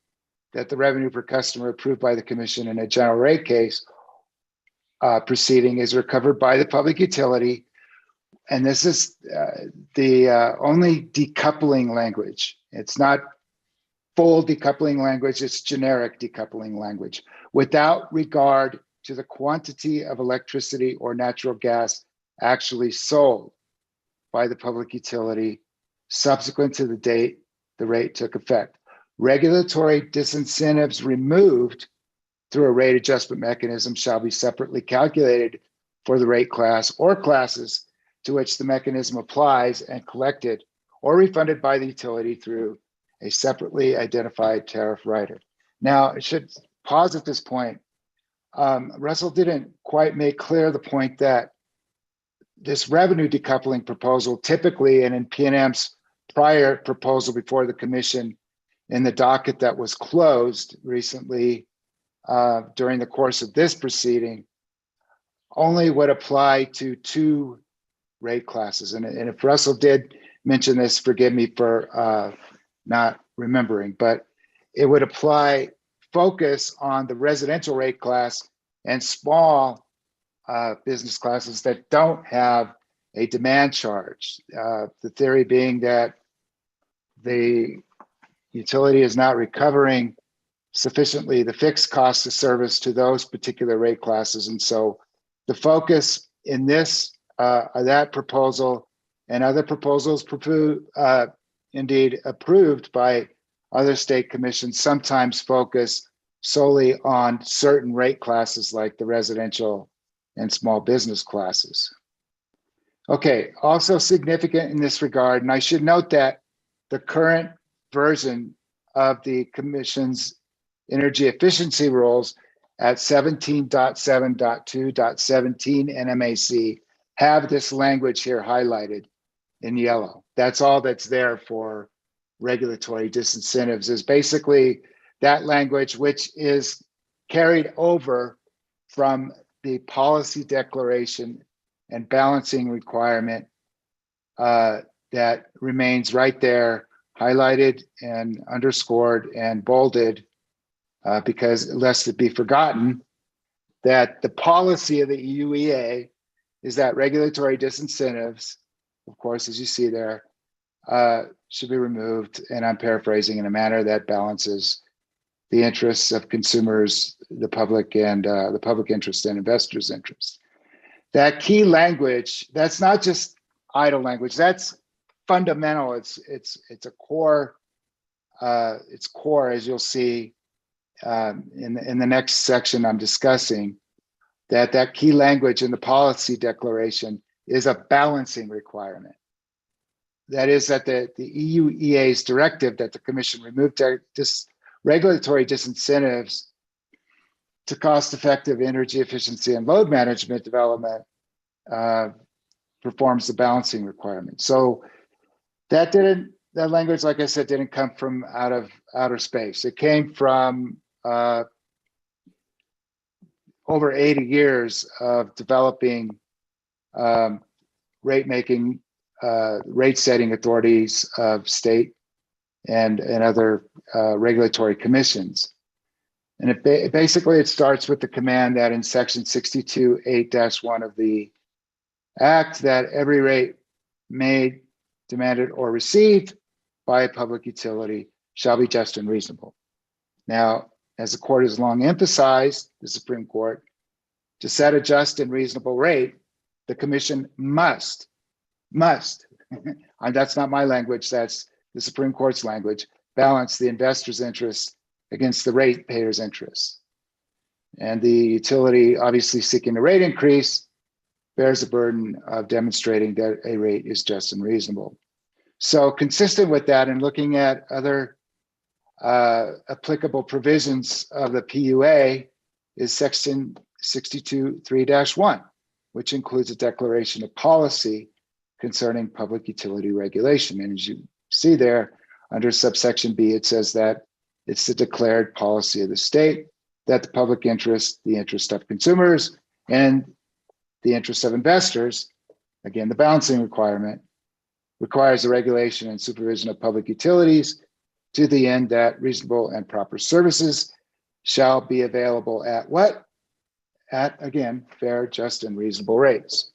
R: that the revenue per customer approved by the commission in a general rate case proceeding is recovered by the public utility. And this is the only decoupling language. It's not full decoupling language, it's generic decoupling language, without regard to the quantity of electricity or natural gas actually sold by the public utility subsequent to the date the rate took effect. Regulatory disincentives removed through a rate adjustment mechanism shall be separately calculated for the rate class or classes to which the mechanism applies and collected or refunded by the utility through a separately identified tariff rider. Now, I should pause at this point. Russell didn't quite make clear the point that this revenue decoupling proposal typically, and in PNM's prior proposal before the commission in the docket that was closed recently during the course of this proceeding, only would apply to 2 rate classes. And if Russell did mention this, forgive me for not remembering, but it would apply focus on the residential rate class and small business classes that don't have a demand charge. The theory being that the utility is not recovering sufficiently the fixed costs of service to those particular rate classes. And so the focus in this, that proposal and other proposals indeed approved by other state commissions sometimes focus solely on certain rate classes like the residential and small business classes. Okay, also significant in this regard, and I should note that the current version of the Commission's energy efficiency rules at 17.7.2.17 NMAC have this language here highlighted in yellow. That's all that's there for regulatory disincentives, is basically that language which is carried over from the policy declaration and balancing requirement that remains right there, highlighted and underscored and bolded, because lest it be forgotten that the policy of the EUEA is that regulatory disincentives, of course, as you see there, should be removed, and I'm paraphrasing, in a manner that balances the interests of consumers, the public, and the public interest and investors' interests. That key language, that's not just idle language, that's fundamental. It's a core, it's core, as you'll see in the next section I'm discussing, that key language in the policy declaration is a balancing requirement. That is that the EUEA's directive that the Commission removed regulatory disincentives to cost-effective energy efficiency and load management development performs the balancing requirement. So that language, like I said, didn't come from out of outer space. It came from over 80 years of developing rate setting authorities of state and other regulatory commissions. And basically it starts with the command that in section 62.8-1 of the Act, that every rate made, demanded, or received by a public utility shall be just and reasonable. Now, as the court has long emphasized, the Supreme Court, to set a just and reasonable rate, the Commission must, and that's not my language, that's the Supreme Court's language, balance the investor's interest against the ratepayer's interests. And the utility, obviously seeking a rate increase, bears the burden of demonstrating that a rate is just and reasonable. So consistent with that, and looking at other applicable provisions of the PUA, is section 62.3-1, which includes a declaration of policy concerning public utility regulation. And as you see there, under subsection B, it says that it's the declared policy of the state that the public interest, the interest of consumers, and the interest of investors, again, the balancing requirement, requires the regulation and supervision of public utilities to the end that reasonable and proper services shall be available at what? At, again, fair, just, and reasonable rates.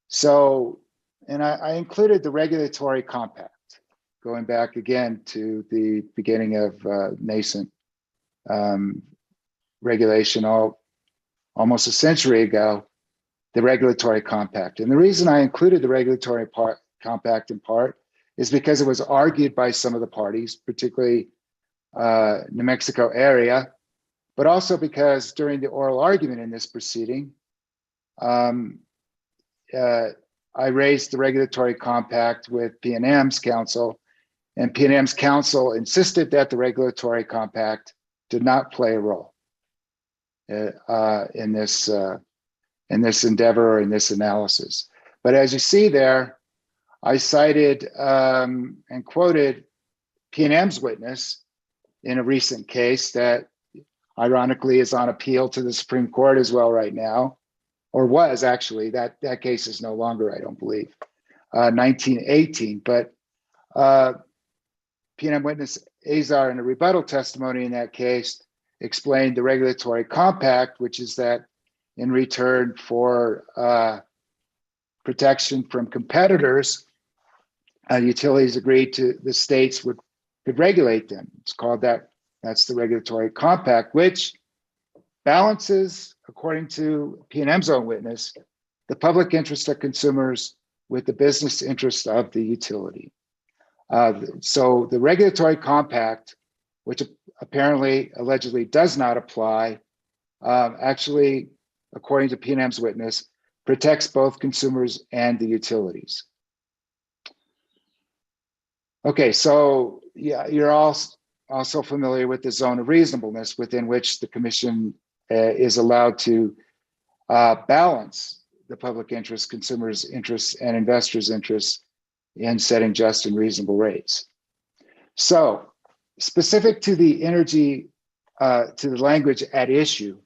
R: So, and I included the regulatory compact, going back again to the beginning of nascent regulation almost a century ago, the regulatory compact. And the reason I included the regulatory compact in part is because it was argued by some of the parties, particularly New Mexico area, but also because during the oral argument in this proceeding, I raised the regulatory compact with PNM's counsel and PNM's counsel insisted that the regulatory compact did not play a role in this endeavor or in this analysis. But as you see there, I cited and quoted PNM's witness in a recent case that ironically is on appeal to the Supreme Court as well right now, or was actually. That case is no longer, I don't believe, 1918. But PNM witness Azar, in a rebuttal testimony in that case, explained the regulatory compact, which is that in return for protection from competitors, utilities agreed to the states could regulate them. It's called that. That's the regulatory compact, which balances, according to PNM's own witness, the public interest of consumers with the business interest of the utility. So the regulatory compact, which apparently allegedly does not apply, actually, according to PNM's witness, protects both consumers and the utilities. Okay, so yeah, you're all also familiar with the zone of reasonableness within which the commission is allowed to balance the public interest, consumers' interests, and investors' interests in setting just and reasonable rates. So, specific to the energy, to the language at issue,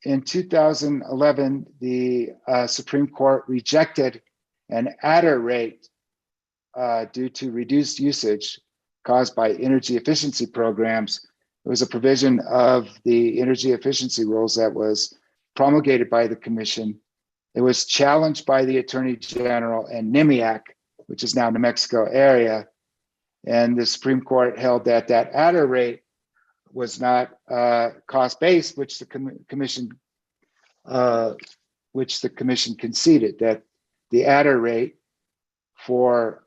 R: in 2011, the Supreme Court rejected an adder rate due to reduced usage caused by energy efficiency programs. It was a provision of the energy efficiency rules that was promulgated by the commission. It was challenged by the Attorney General and NIMIAC, which is now New Mexico area. And the Supreme Court held that that adder rate was not cost-based, which the commission conceded, that the adder rate for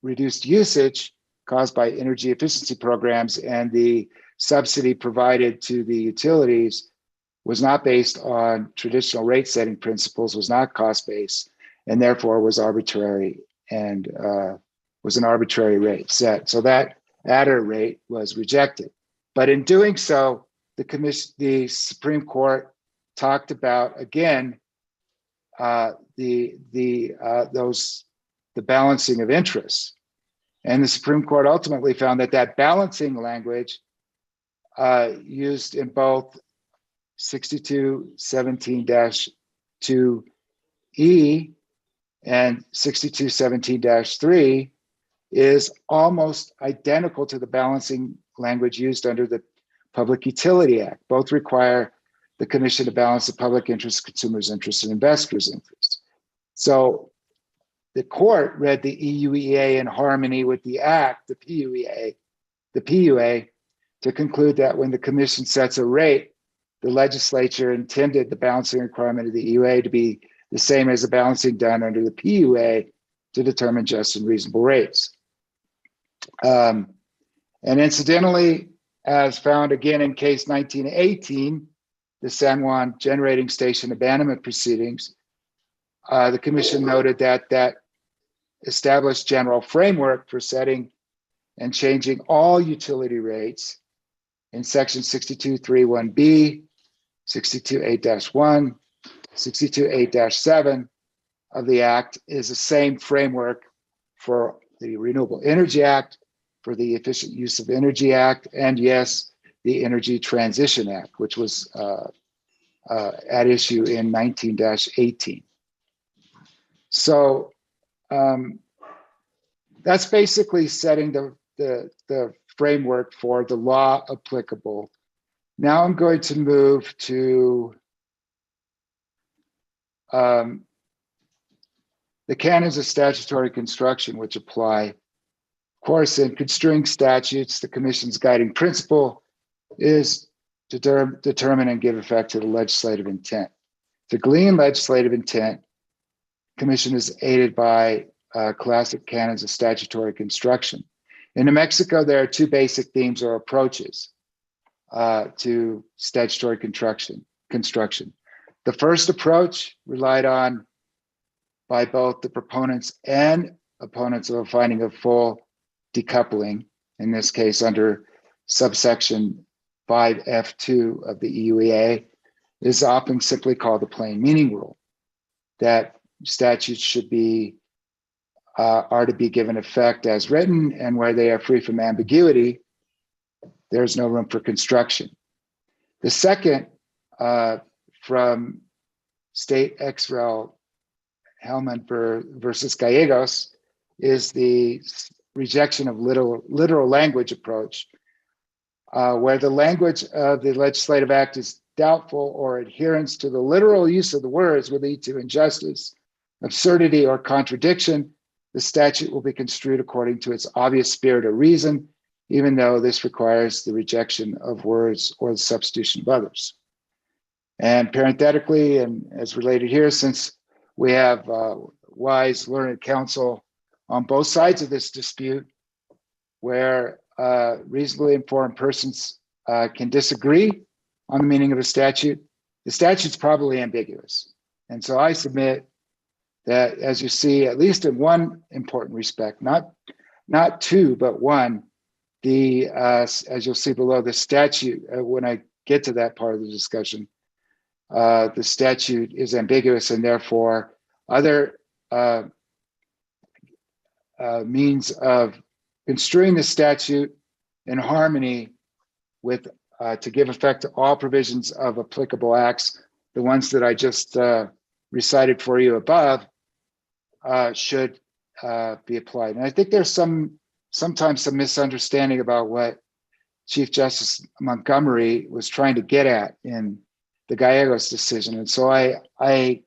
R: reduced usage caused by energy efficiency programs and the subsidy provided to the utilities was not based on traditional rate setting principles, was not cost-based, and therefore was arbitrary and was an arbitrary rate set. So that adder rate was rejected. But in doing so, the Supreme Court talked about, again, the balancing of interests. And the Supreme Court ultimately found that that balancing language used in both 6217-2E and 6217-3 is almost identical to the balancing language used under the Public Utility Act. Both require the commission to balance the public interest, consumers' interests, and investors' interests. So the court read the EUEA in harmony with the Act, the PUA, to conclude that when the commission sets a rate, the legislature intended the balancing requirement of the EUA to be the same as the balancing done under the PUA to determine just and reasonable rates. And incidentally, as found again in case 1918, the San Juan Generating Station abandonment proceedings, the commission noted that established general framework for setting and changing all utility rates in section 6231B, 628-1, 628-7 of the Act is the same framework for the Renewable Energy Act, for the Efficient Use of Energy Act, and yes, the Energy Transition Act, which was at issue in 19-18. So that's basically setting the framework for the law applicable. Now I'm going to move to the canons of statutory construction, which apply. Of course, in construing statutes, the commission's guiding principle is to determine and give effect to the legislative intent. To glean legislative intent, commission is aided by classic canons of statutory construction. In New Mexico, there are two basic themes or approaches to statutory construction. The first approach, relied on by both the proponents and opponents of a finding of full decoupling, in this case under subsection 5F2 of the EUEA, is often simply called the plain meaning rule, that statutes should be are to be given effect as written, and where they are free from ambiguity, there's no room for construction. The second, from State ex rel. Hellman versus Gallegos, is the rejection of literal language approach, where the language of the legislative act is doubtful or adherence to the literal use of the words will lead to injustice, absurdity, or contradiction. The statute will be construed according to its obvious spirit or reason, even though this requires the rejection of words or the substitution of others. And parenthetically, and as related here, since we have wise, learned counsel on both sides of this dispute, where reasonably informed persons can disagree on the meaning of a statute, the statute's probably ambiguous. And so I submit that, as you see, at least in one important respect, not two, but one, as you'll see below, the statute, when I get to that part of the discussion, the statute is ambiguous, and therefore other means of construing the statute in harmony with, to give effect to all provisions of applicable acts, the ones that I just recited for you above, should be applied. And I think there's sometimes some misunderstanding about what Chief Justice Montgomery was trying to get at in the Gallegos decision. And so I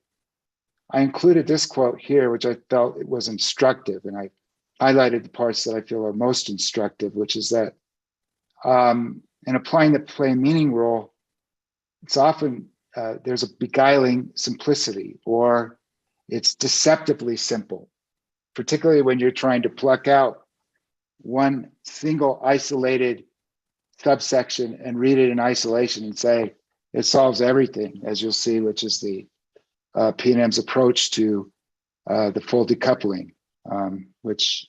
R: included this quote here, which I felt it was instructive, and I highlighted the parts that I feel are most instructive, which is that in applying the plain meaning rule, it's often there's a beguiling simplicity, or it's deceptively simple, particularly when you're trying to pluck out one single isolated subsection and read it in isolation and say it solves everything, as you'll see, which is the P&M's approach to the full decoupling, which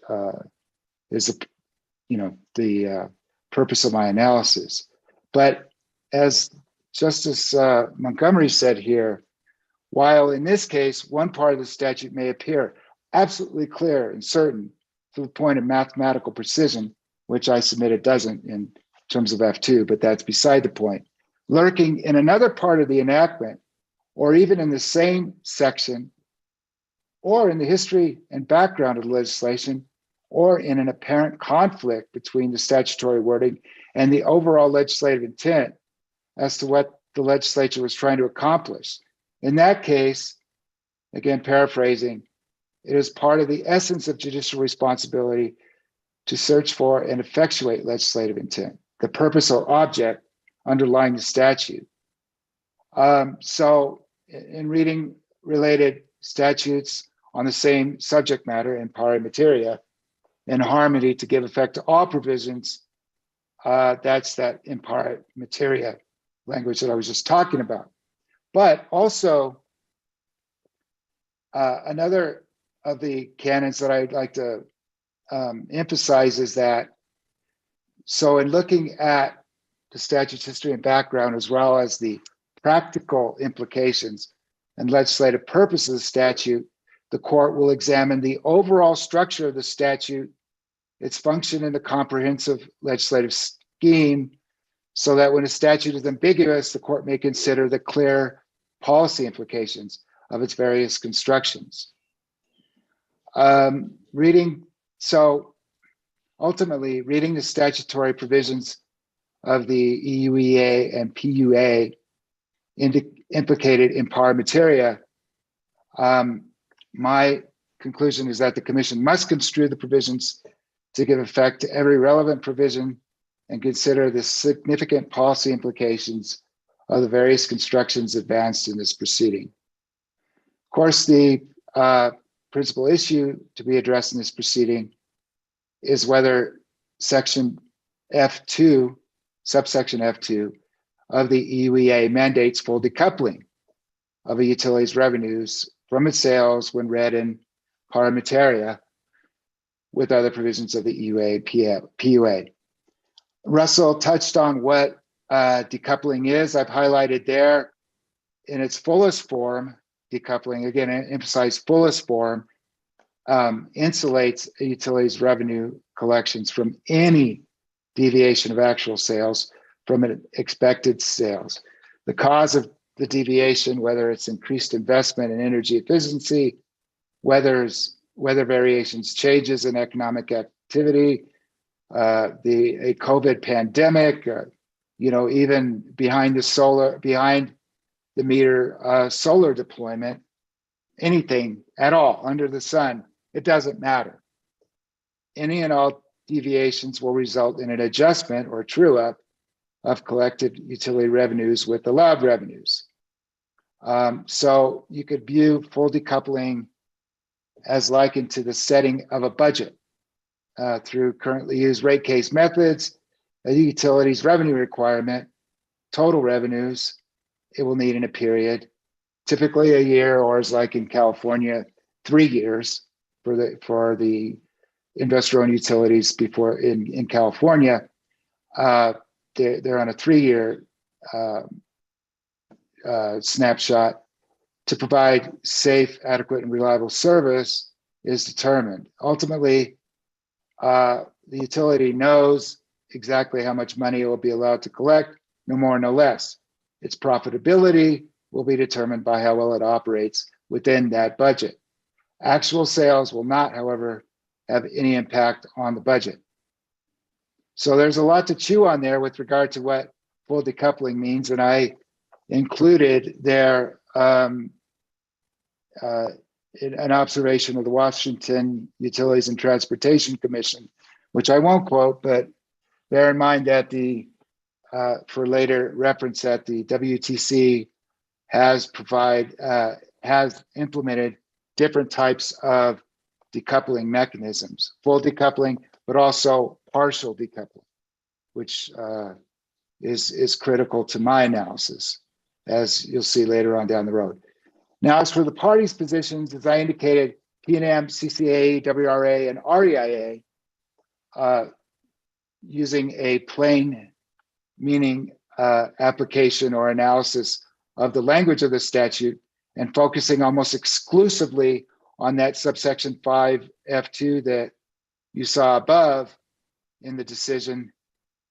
R: is the purpose of my analysis. But as Justice Montgomery said here, while in this case, one part of the statute may appear absolutely clear and certain to the point of mathematical precision, which I submit it doesn't in terms of F2, but that's beside the point. Lurking in another part of the enactment, or even in the same section, or in the history and background of the legislation, or in an apparent conflict between the statutory wording and the overall legislative intent as to what the legislature was trying to accomplish. In that case, again, paraphrasing, it is part of the essence of judicial responsibility to search for and effectuate legislative intent, the purpose or object underlying the statute. So in reading related statutes on the same subject matter in pari materia, in harmony to give effect to all provisions, that's that in pari materia language that I was just talking about. But also, another of the canons that I'd like to emphasize is that, so in looking at the statute's history and background, as well as the practical implications and legislative purpose of the statute, the court will examine the overall structure of the statute, its function in the comprehensive legislative scheme, so that when a statute is ambiguous, the court may consider the clear policy implications of its various constructions. So ultimately, reading the statutory provisions of the EUEA and PUA implicated in pari materia, my conclusion is that the Commission must construe the provisions to give effect to every relevant provision and consider the significant policy implications of the various constructions advanced in this proceeding. Of course, the principal issue to be addressed in this proceeding is whether section F2, subsection F2 of the EUEA mandates full decoupling of a utility's revenues from its sales when read in pari materia, with other provisions of the PUA. Russell touched on what decoupling is. I've highlighted there in its fullest form. Decoupling, again, I emphasize fullest form, insulates a utility's revenue collections from any deviation of actual sales from expected sales. The cause of the deviation, whether it's increased investment in energy efficiency, weather variations, changes in economic activity, a COVID pandemic, even behind the meter solar deployment, anything at all under the sun, it doesn't matter. Any and all deviations will result in an adjustment or true up of collected utility revenues with allowed revenues. So you could view full decoupling as likened to the setting of a budget through currently used rate case methods, a utility's revenue requirement, total revenues it will need in a period, typically a year, or as like in California, 3 years for the investor-owned utilities before in California. They're on a 3-year snapshot to provide safe, adequate, and reliable service is determined. Ultimately, the utility knows exactly how much money it will be allowed to collect, no more, no less. Its profitability will be determined by how well it operates within that budget. Actual sales will not, however, have any impact on the budget. So there's a lot to chew on there with regard to what full decoupling means, and I included there an observation of the Washington Utilities and Transportation Commission, which I won't quote, but bear in mind that for later reference, that the WTC has implemented different types of decoupling mechanisms, full decoupling, but also partial decoupling, which is critical to my analysis, as you'll see later on down the road. Now, as for the parties' positions, as I indicated, PNM, CCA, WRA, and REIA, using a plain meaning application or analysis of the language of the statute and focusing almost exclusively on that subsection 5F2 that you saw above in the decision,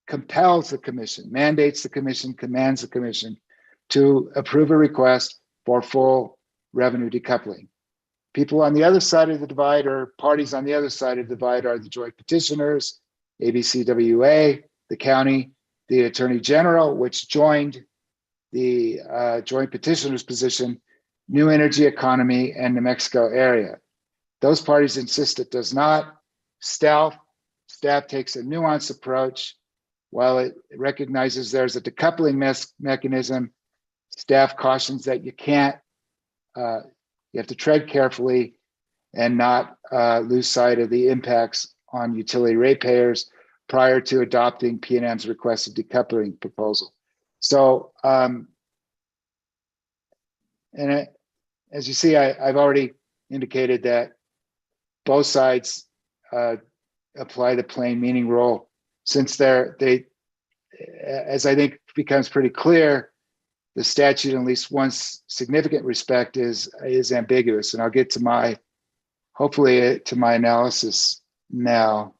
R: compels the commission, mandates the commission, commands the commission to approve a request for full revenue decoupling. People on the other side of the divide, or parties on the other side of the divide, are the joint petitioners, ABCWA, the county, the Attorney General, which joined the joint petitioner's position, New Energy Economy, and New Mexico area. Those parties insist it does not. Staff takes a nuanced approach. While it recognizes there's a decoupling mechanism, staff cautions that you can't, you have to tread carefully and not lose sight of the impacts on utility ratepayers prior to adopting PNM's requested decoupling proposal. So, as you see, I've already indicated that both sides apply the plain meaning rule, since as I think becomes pretty clear, the statute, in at least one significant respect, is ambiguous. And I'll get to hopefully to my analysis now.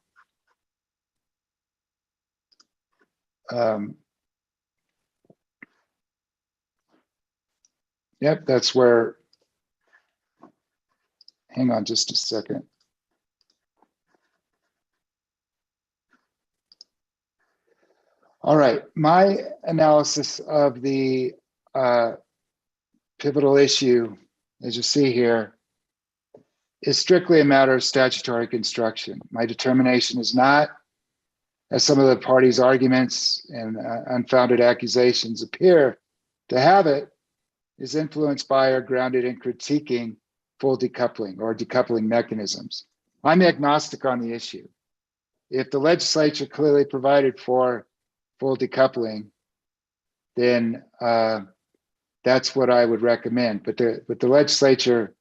R: Yep, that's where, hang on just a second. All right, my analysis of the pivotal issue, as you see here, is strictly a matter of statutory construction. My determination is not, as some of the parties' arguments and unfounded accusations appear to have it, is influenced by or grounded in critiquing full decoupling or decoupling mechanisms. I'm agnostic on the issue. If the legislature clearly provided for full decoupling, then that's what I would recommend. But the legislature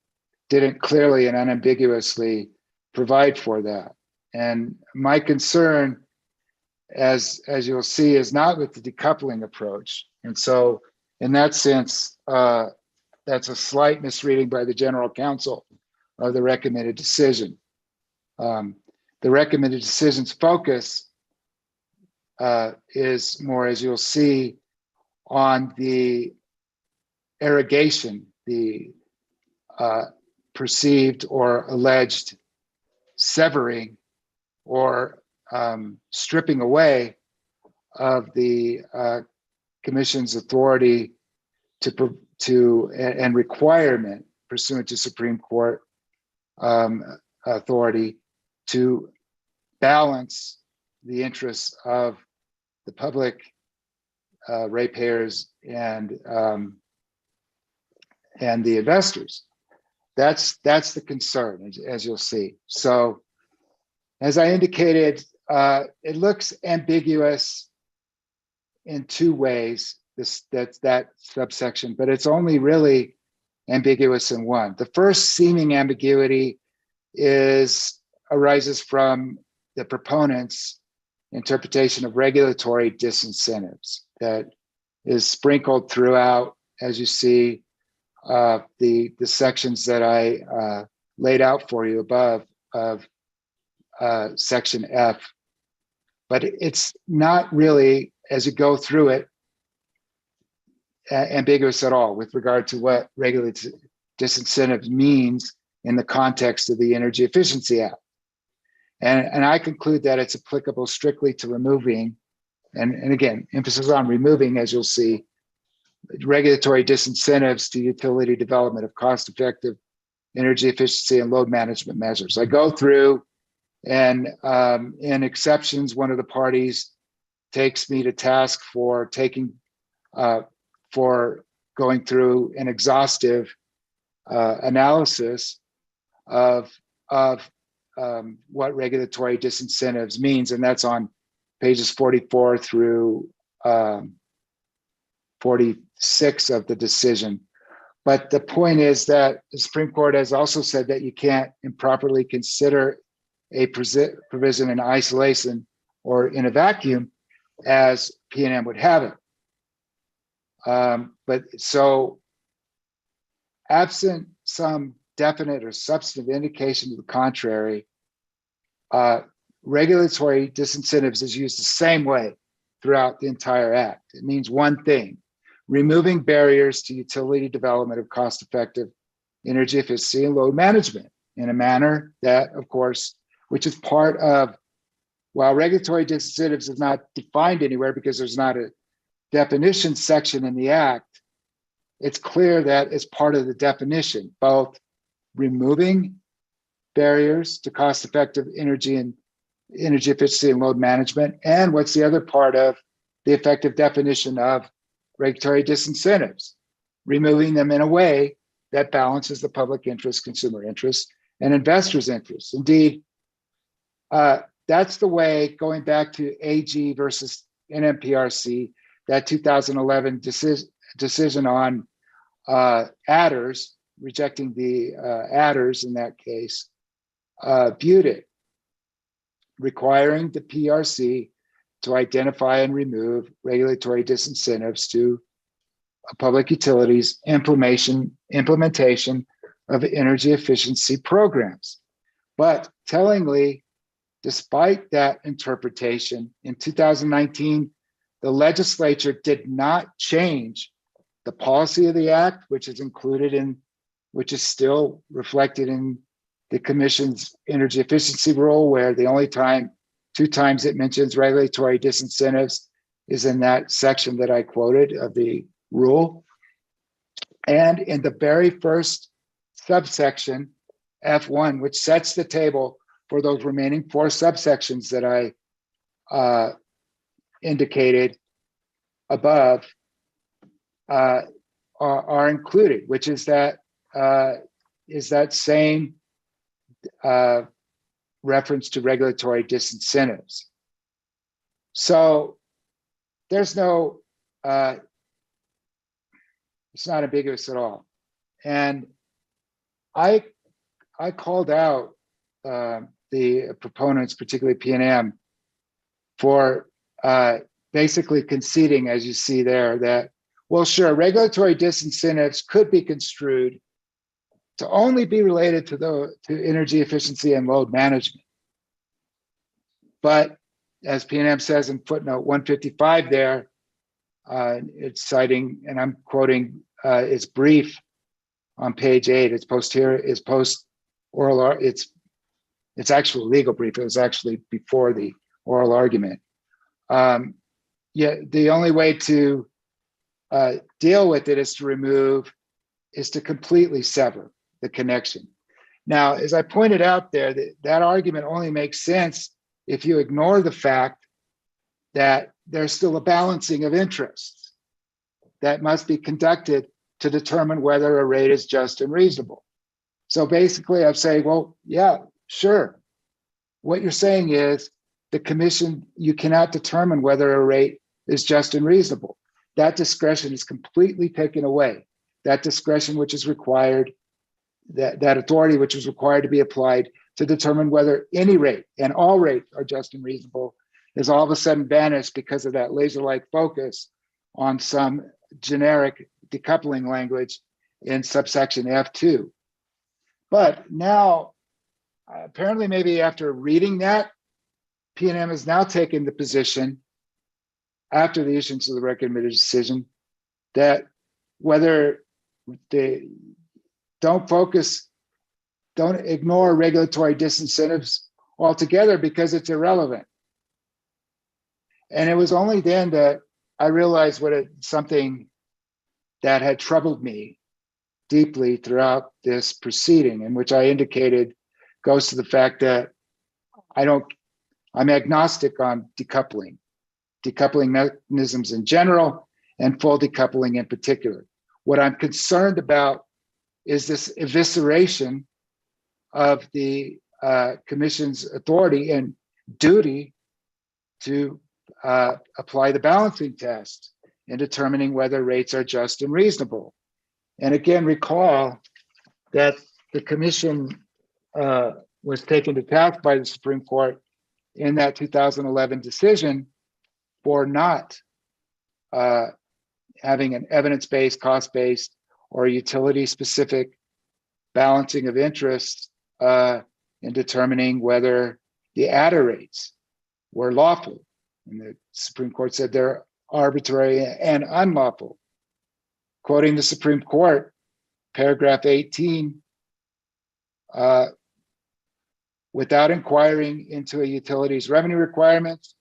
R: didn't clearly and unambiguously provide for that. And my concern, as you'll see, is not with the decoupling approach. And so in that sense, that's a slight misreading by the general counsel of the recommended decision. The recommended decision's focus is more, as you'll see, on the irrigation, the perceived or alleged severing or stripping away of the commission's authority to and requirement pursuant to Supreme Court authority to balance the interests of the public ratepayers and the investors. That's the concern, as you'll see. So, as I indicated, it looks ambiguous in two ways. That subsection, but it's only really ambiguous in one. The first seeming ambiguity arises from the proponent's interpretation of regulatory disincentives that is sprinkled throughout, as you see, the sections that I laid out for you above of section F. But it's not really, as you go through it, ambiguous at all with regard to what regulatory disincentives means in the context of the Energy Efficiency Act. And I conclude that it's applicable strictly to removing, and again, emphasis on removing, as you'll see, regulatory disincentives to utility development of cost-effective energy efficiency and load management measures. I go through, and in exceptions, one of the parties takes me to task for going through an exhaustive analysis of what regulatory disincentives means, and that's on pages 44 through 46 of the decision. But the point is that the Supreme Court has also said that you can't improperly consider a provision in isolation or in a vacuum, as P&M would have it. But so, absent some definite or substantive indication to the contrary, regulatory disincentives is used the same way throughout the entire act. It means one thing: removing barriers to utility development of cost-effective energy efficiency and load management in a manner that, of course, which is part of, while regulatory disincentives is not defined anywhere because there's not a definition section in the act, it's clear that it's part of the definition, both removing barriers to cost-effective energy and energy efficiency and load management, and what's the other part of the effective definition of regulatory disincentives, removing them in a way that balances the public interest, consumer interest, and investors' interests. Indeed, that's the way, going back to AG versus NMPRC, that 2011 decision on adders, rejecting the adders in that case, viewed it, requiring the PRC to identify and remove regulatory disincentives to public utilities implementation of energy efficiency programs. But tellingly, despite that interpretation, in 2019, the legislature did not change the policy of the act, which is still reflected in the Commission's energy efficiency rule, where the only two times it mentions regulatory disincentives is in that section that I quoted of the rule. And in the very first subsection, F1, which sets the table for those remaining four subsections that I indicated above, are included, which is that same reference to regulatory disincentives. So there's no, it's not ambiguous at all. And I called out the proponents, particularly PNM, for basically conceding, as you see there, that, well, sure, regulatory disincentives could be construed to only be related to energy efficiency and load management. But as PNM says in footnote 155 there, it's citing, and I'm quoting its brief on page 8. It's actual legal brief. It was actually before the oral argument. Yeah, the only way to deal with it is to completely sever the connection. Now, as I pointed out there, that argument only makes sense if you ignore the fact that there's still a balancing of interests that must be conducted to determine whether a rate is just and reasonable. So basically, I'm saying, well, yeah, sure. What you're saying is the commission, you cannot determine whether a rate is just and reasonable. That discretion is completely taken away. That discretion which is required, that authority which is required to be applied to determine whether any rate and all rates are just and reasonable, is all of a sudden vanished because of that laser-like focus on some generic decoupling language in subsection F2. But now, apparently maybe after reading that, PNM has now taken the position after the issuance of the recommended decision that whether they don't ignore regulatory disincentives altogether because it's irrelevant. And it was only then that I realized something that had troubled me deeply throughout this proceeding, in which I indicated goes to the fact that I'm agnostic on decoupling mechanisms in general and full decoupling in particular. What I'm concerned about is this evisceration of the commission's authority and duty to apply the balancing test in determining whether rates are just and reasonable. And again, recall that the commission was taken to task by the Supreme Court in that 2011 decision for not having an evidence-based, cost-based, or utility-specific balancing of interests in determining whether the adder rates were lawful. And the Supreme Court said they're arbitrary and unlawful. Quoting the Supreme Court, paragraph 18, without inquiring into a utility's revenue requirements,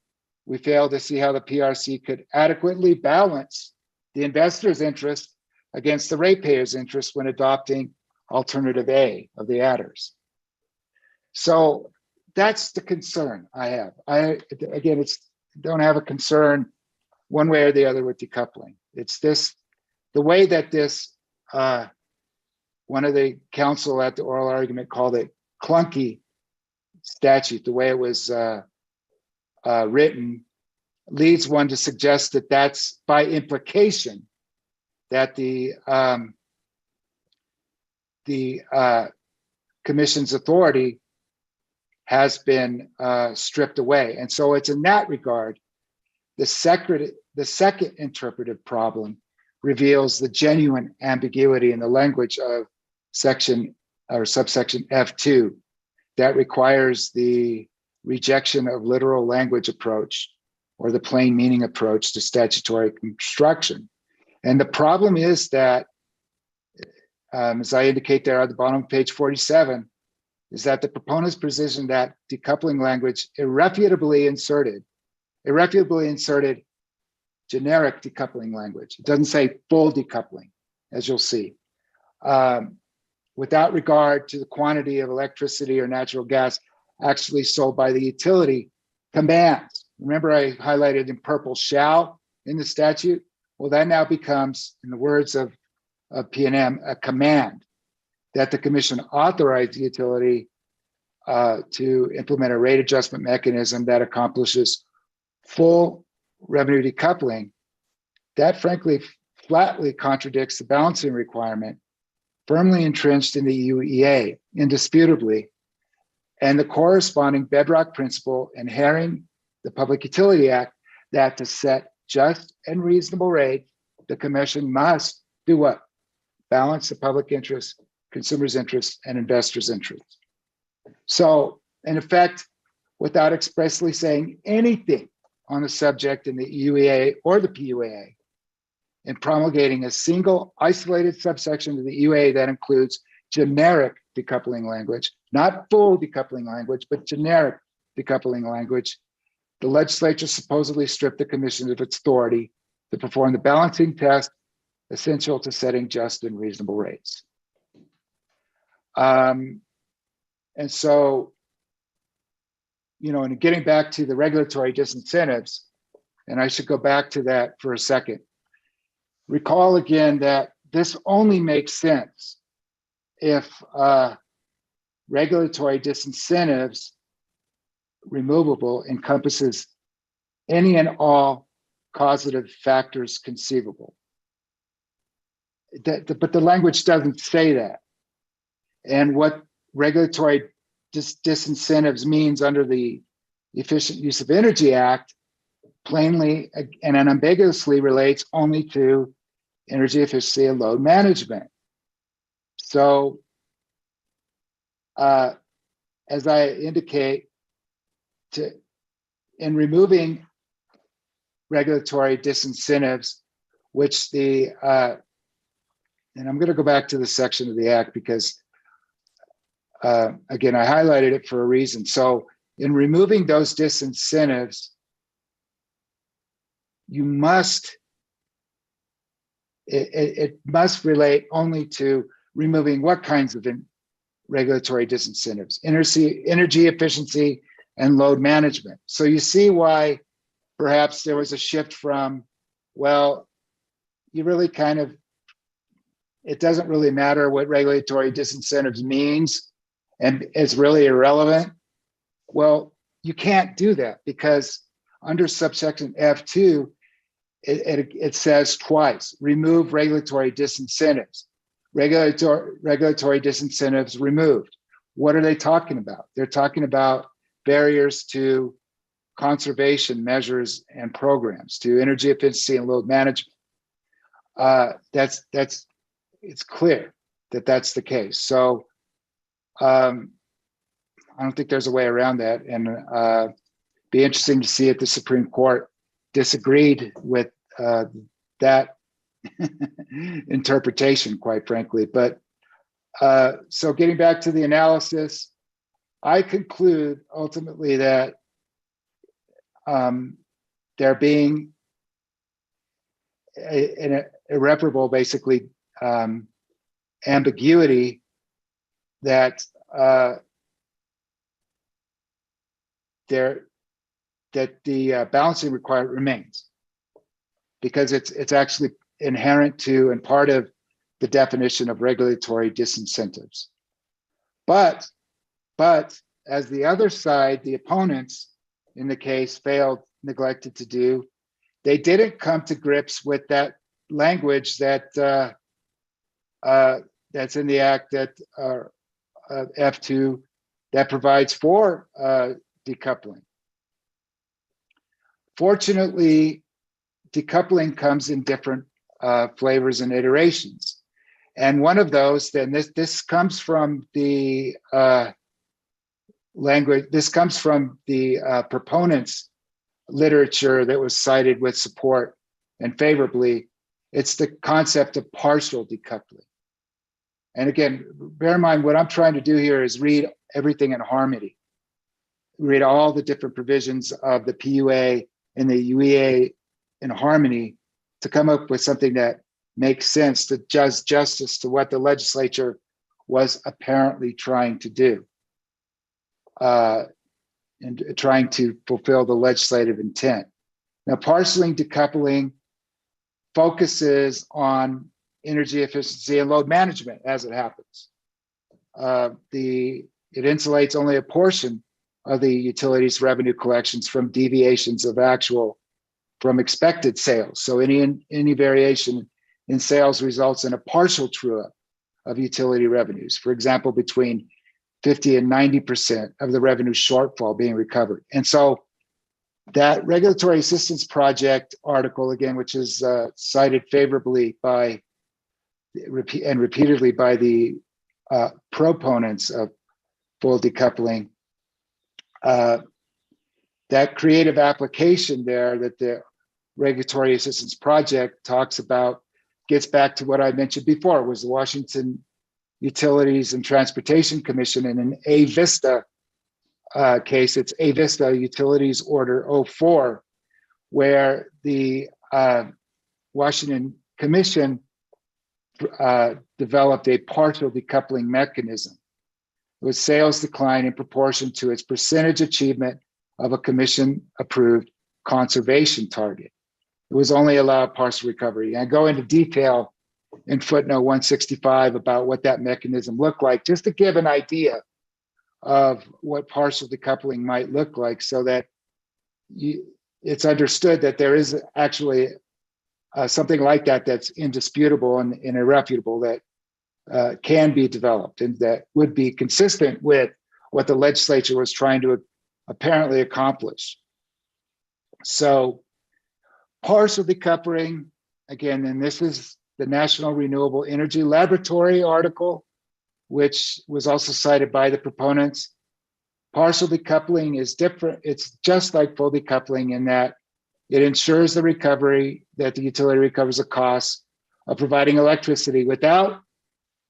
R: we fail to see how the PRC could adequately balance the investor's interest against the ratepayer's interest when adopting alternative A of the adders. So that's the concern I have. Don't have a concern one way or the other with decoupling. It's the way that this, one of the counsel at the oral argument called it clunky statute, the way it was written, leads one to suggest that that's by implication that the commission's authority has been stripped away. And so it's in that regard, the second interpretive problem reveals the genuine ambiguity in the language of section or subsection F2 that requires the rejection of literal language approach or the plain meaning approach to statutory construction. And the problem is that, as I indicate there at the bottom of page 47, is that the proponent's position that decoupling language irrefutably inserted generic decoupling language. It doesn't say full decoupling, as you'll see. Without regard to the quantity of electricity or natural gas actually sold by the utility, commands. Remember I highlighted in purple shall in the statute? Well, that now becomes, in the words of PNM, a command that the commission authorized the utility to implement a rate adjustment mechanism that accomplishes full revenue decoupling. That frankly flatly contradicts the balancing requirement firmly entrenched in the UEA, indisputably, and the corresponding bedrock principle inhering the Public Utility Act that to set just and reasonable rates, the commission must do what? Balance the public interest, consumers' interest, and investors' interest. So, in effect, without expressly saying anything on the subject in the EUA or the PUA, in promulgating a single isolated subsection of the EUA that includes generic decoupling language, not full decoupling language, but generic decoupling language, the legislature supposedly stripped the commission of its authority to perform the balancing test essential to setting just and reasonable rates. And so, you know, and getting back to the regulatory disincentives, and I should go back to that for a second. Recall again that this only makes sense if regulatory disincentives removable encompasses any and all causative factors conceivable. But the language doesn't say that. And what regulatory disincentives means under the Efficient Use of Energy Act plainly and unambiguously relates only to energy efficiency and load management. So, as I indicate, in removing regulatory disincentives, which the, and I'm going to go back to the section of the Act because, again, I highlighted it for a reason. So in removing those disincentives, you must, it must relate only to removing what kinds of regulatory disincentives, energy efficiency and load management. So you see why perhaps there was a shift from, well, you really kind of, it doesn't really matter what regulatory disincentives means and it's really irrelevant. Well, you can't do that because under subsection F2, it says twice, remove regulatory disincentives. Regulatory disincentives removed. What are they talking about? They're talking about barriers to conservation measures and programs, to energy efficiency and load management. It's clear that that's the case. So I don't think there's a way around that, and be interesting to see if the Supreme Court disagreed with that interpretation, quite frankly. But so getting back to the analysis, I conclude ultimately that there being an irreparable, basically, ambiguity that the balancing requirement remains, because it's actually inherent to and part of the definition of regulatory disincentives. But as the other side, the opponents in the case neglected to do, they didn't come to grips with that language that that's in the Act, that F2, that provides for decoupling. Fortunately, decoupling comes in different flavors and iterations. And one of those, then this comes from the language, this comes from the proponents' literature that was cited with support and favorably. It's the concept of partial decoupling. And again, bear in mind, what I'm trying to do here is read everything in harmony. Read all the different provisions of the PUA and the UEA in harmony to come up with something that makes sense, to does justice to what the legislature was apparently trying to do, and trying to fulfill the legislative intent. Now, partially decoupling focuses on energy efficiency and load management as it happens. It insulates only a portion of the utilities revenue collections from deviations of from expected sales. So any variation in sales results in a partial true-up of utility revenues. For example, between 50 and 90% of the revenue shortfall being recovered. And so that regulatory assistance project article, again, which is cited favorably by and repeatedly by the proponents of full decoupling, that creative application there that the regulatory assistance project talks about gets back to what I mentioned before, was the Washington Utilities and Transportation Commission in an A-Vista case. It's A-Vista Utilities Order 04, where the Washington Commission developed a partial decoupling mechanism with sales decline in proportion to its percentage achievement of a commission-approved conservation target. It was only allowed partial recovery. And I go into detail in footnote 165 about what that mechanism looked like, just to give an idea of what partial decoupling might look like, so that it's understood that there is actually something like that that's indisputable and irrefutable, that can be developed and that would be consistent with what the legislature was trying to apparently accomplish. So partial decoupling, again, and this is the National Renewable Energy Laboratory article, which was also cited by the proponents. Partial decoupling is different. It's just like full decoupling in that it ensures the recovery, that the utility recovers the costs of providing electricity without,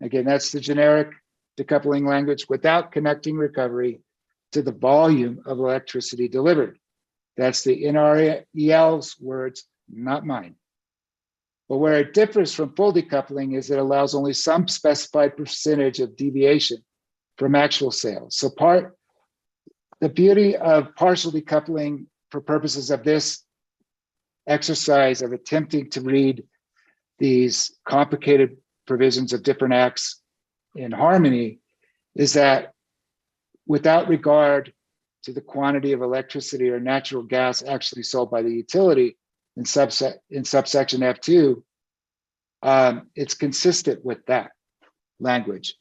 R: again, that's the generic decoupling language, without connecting recovery to the volume of electricity delivered. That's the NREL's words, not mine. But where it differs from full decoupling is it allows only some specified percentage of deviation from actual sales. So the beauty of partial decoupling for purposes of this exercise of attempting to read these complicated provisions of different acts in harmony is that without regard to the quantity of electricity or natural gas actually sold by the utility in subsection F2, it's consistent with that language.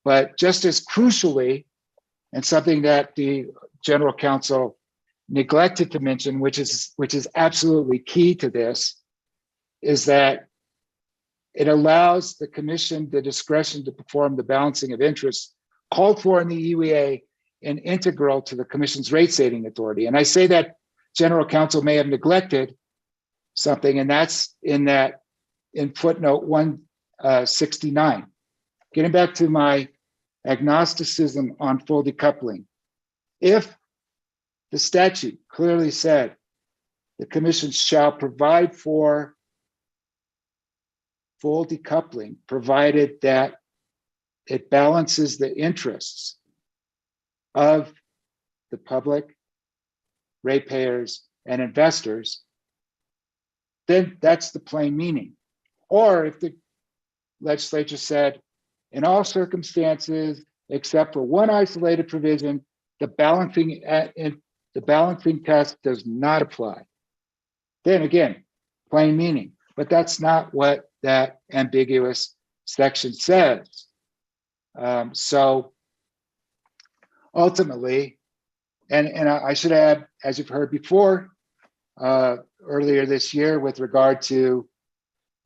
R: But just as crucially, and something that the General Counsel neglected to mention, which is absolutely key to this, is that it allows the commission the discretion to perform the balancing of interests called for in the UEA and integral to the commission's rate setting authority. And I say that General Counsel may have neglected something, and that's in footnote 169. Getting back to my agnosticism on full decoupling. If the statute clearly said the commission shall provide for full decoupling, provided that it balances the interests of the public, ratepayers, and investors, then that's the plain meaning. Or if the legislature said, in all circumstances, except for one isolated provision, the balancing test does not apply. Then again, plain meaning. But that's not what that ambiguous section says. So ultimately, and I should add, as you've heard before, earlier this year with regard to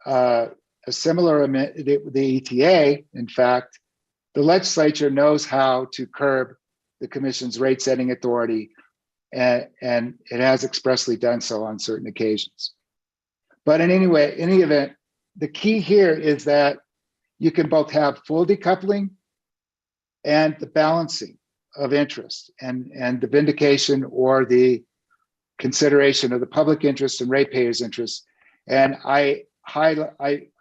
R: a similar amendment, the ETA, in fact, the legislature knows how to curb the commission's rate setting authority, and it has expressly done so on certain occasions. But in any event, the key here is that you can both have full decoupling and the balancing of interest and the vindication or the consideration of the public interest and ratepayers' interest. And I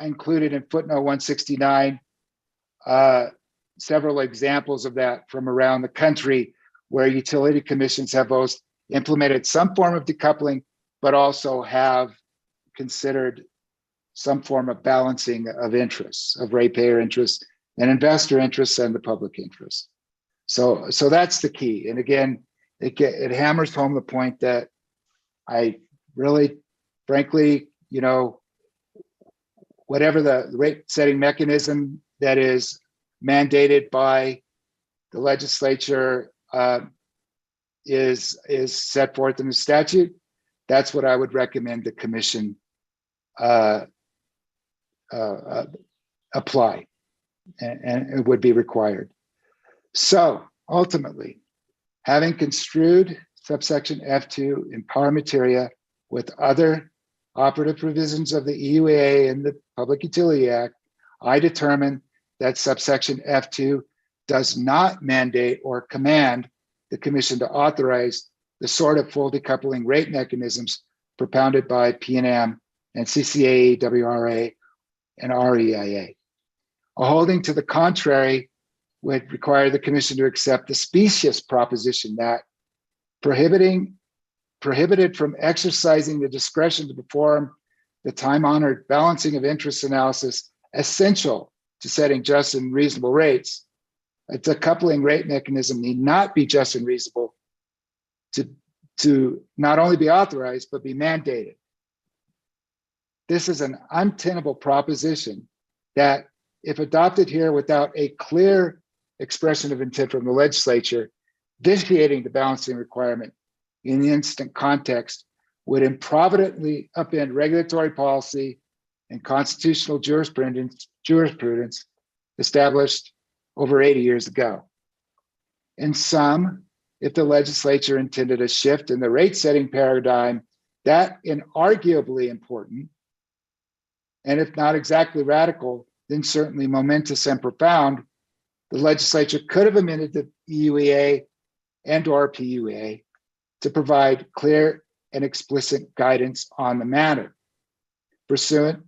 R: included in footnote 169 several examples of that from around the country where utility commissions have both implemented some form of decoupling, but also have considered some form of balancing of interests, of ratepayer interests and investor interests and the public interest. So that's the key. And again, it hammers home the point that I really, frankly, whatever the rate setting mechanism that is mandated by the legislature is set forth in the statute, that's what I would recommend the commission apply, and it would be required. So ultimately, having construed subsection F2 in par materia with other operative provisions of the EUA and the Public Utility Act, I determine that subsection F2 does not mandate or command the commission to authorize the sort of full decoupling rate mechanisms propounded by PNM and CCAE, WRA, and REIA. A holding to the contrary would require the commission to accept the specious proposition that prohibited from exercising the discretion to perform the time-honored balancing of interests analysis essential to setting just and reasonable rates, a decoupling rate mechanism need not be just and reasonable to not only be authorized, but be mandated. This is an untenable proposition that, if adopted here without a clear expression of intent from the legislature, vitiating the balancing requirement in the instant context would improvidently upend regulatory policy and constitutional jurisprudence established over 80 years ago. In sum, if the legislature intended a shift in the rate setting paradigm, that inarguably important, and if not exactly radical, then certainly momentous and profound, the legislature could have amended the EUA and or PUA to provide clear and explicit guidance on the matter. Pursuant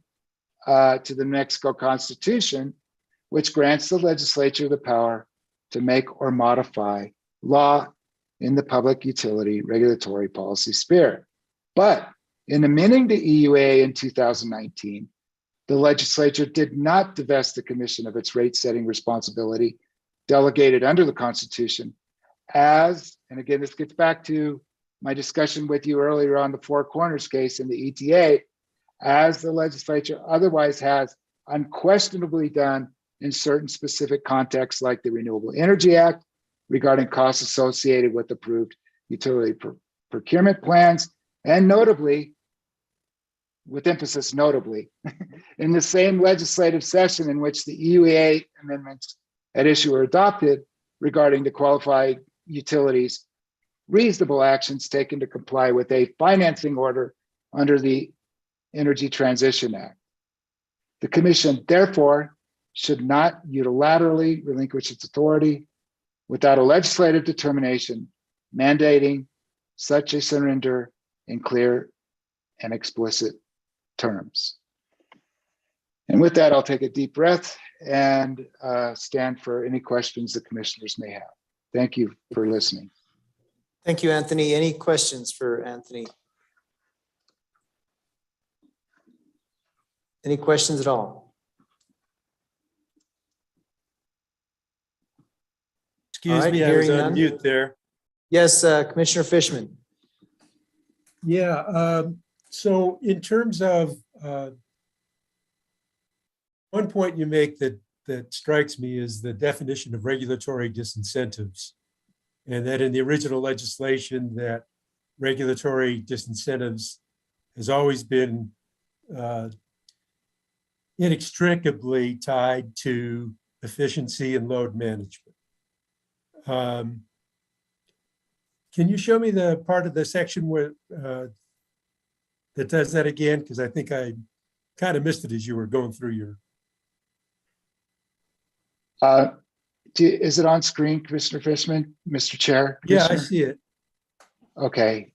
R: to the New Mexico Constitution, which grants the legislature the power to make or modify law in the public utility regulatory policy sphere. But in amending the EUA in 2019, the legislature did not divest the commission of its rate setting responsibility delegated under the Constitution as, and again, this gets back to my discussion with you earlier on the Four Corners case in the ETA, as the legislature otherwise has unquestionably done in certain specific contexts like the Renewable Energy Act regarding costs associated with approved utility procurement plans, and notably, with emphasis notably, in the same legislative session in which the EUA amendments at issue were adopted regarding the qualified utilities, reasonable actions taken to comply with a financing order under the Energy Transition Act. The commission, therefore, should not unilaterally relinquish its authority without a legislative determination mandating such a surrender in clear and explicit terms. And with that, I'll take a deep breath and stand for any questions the commissioners may have. Thank you for listening.
D: Thank you, Anthony. Any questions for Anthony? Any questions at all?
A: Excuse me, I was on mute there.
D: Yes, Commissioner Fishman.
A: Yeah, so in terms of one point you make that strikes me is the definition of regulatory disincentives, and that in the original legislation that regulatory disincentives has always been inextricably tied to efficiency and load management. Can you show me the part of the section where that does that again? Because I think I kind of missed it as you were going through your.
R: Is it on screen, Commissioner Fishman, Mr. Chair?
A: Yeah, I see it.
R: Okay.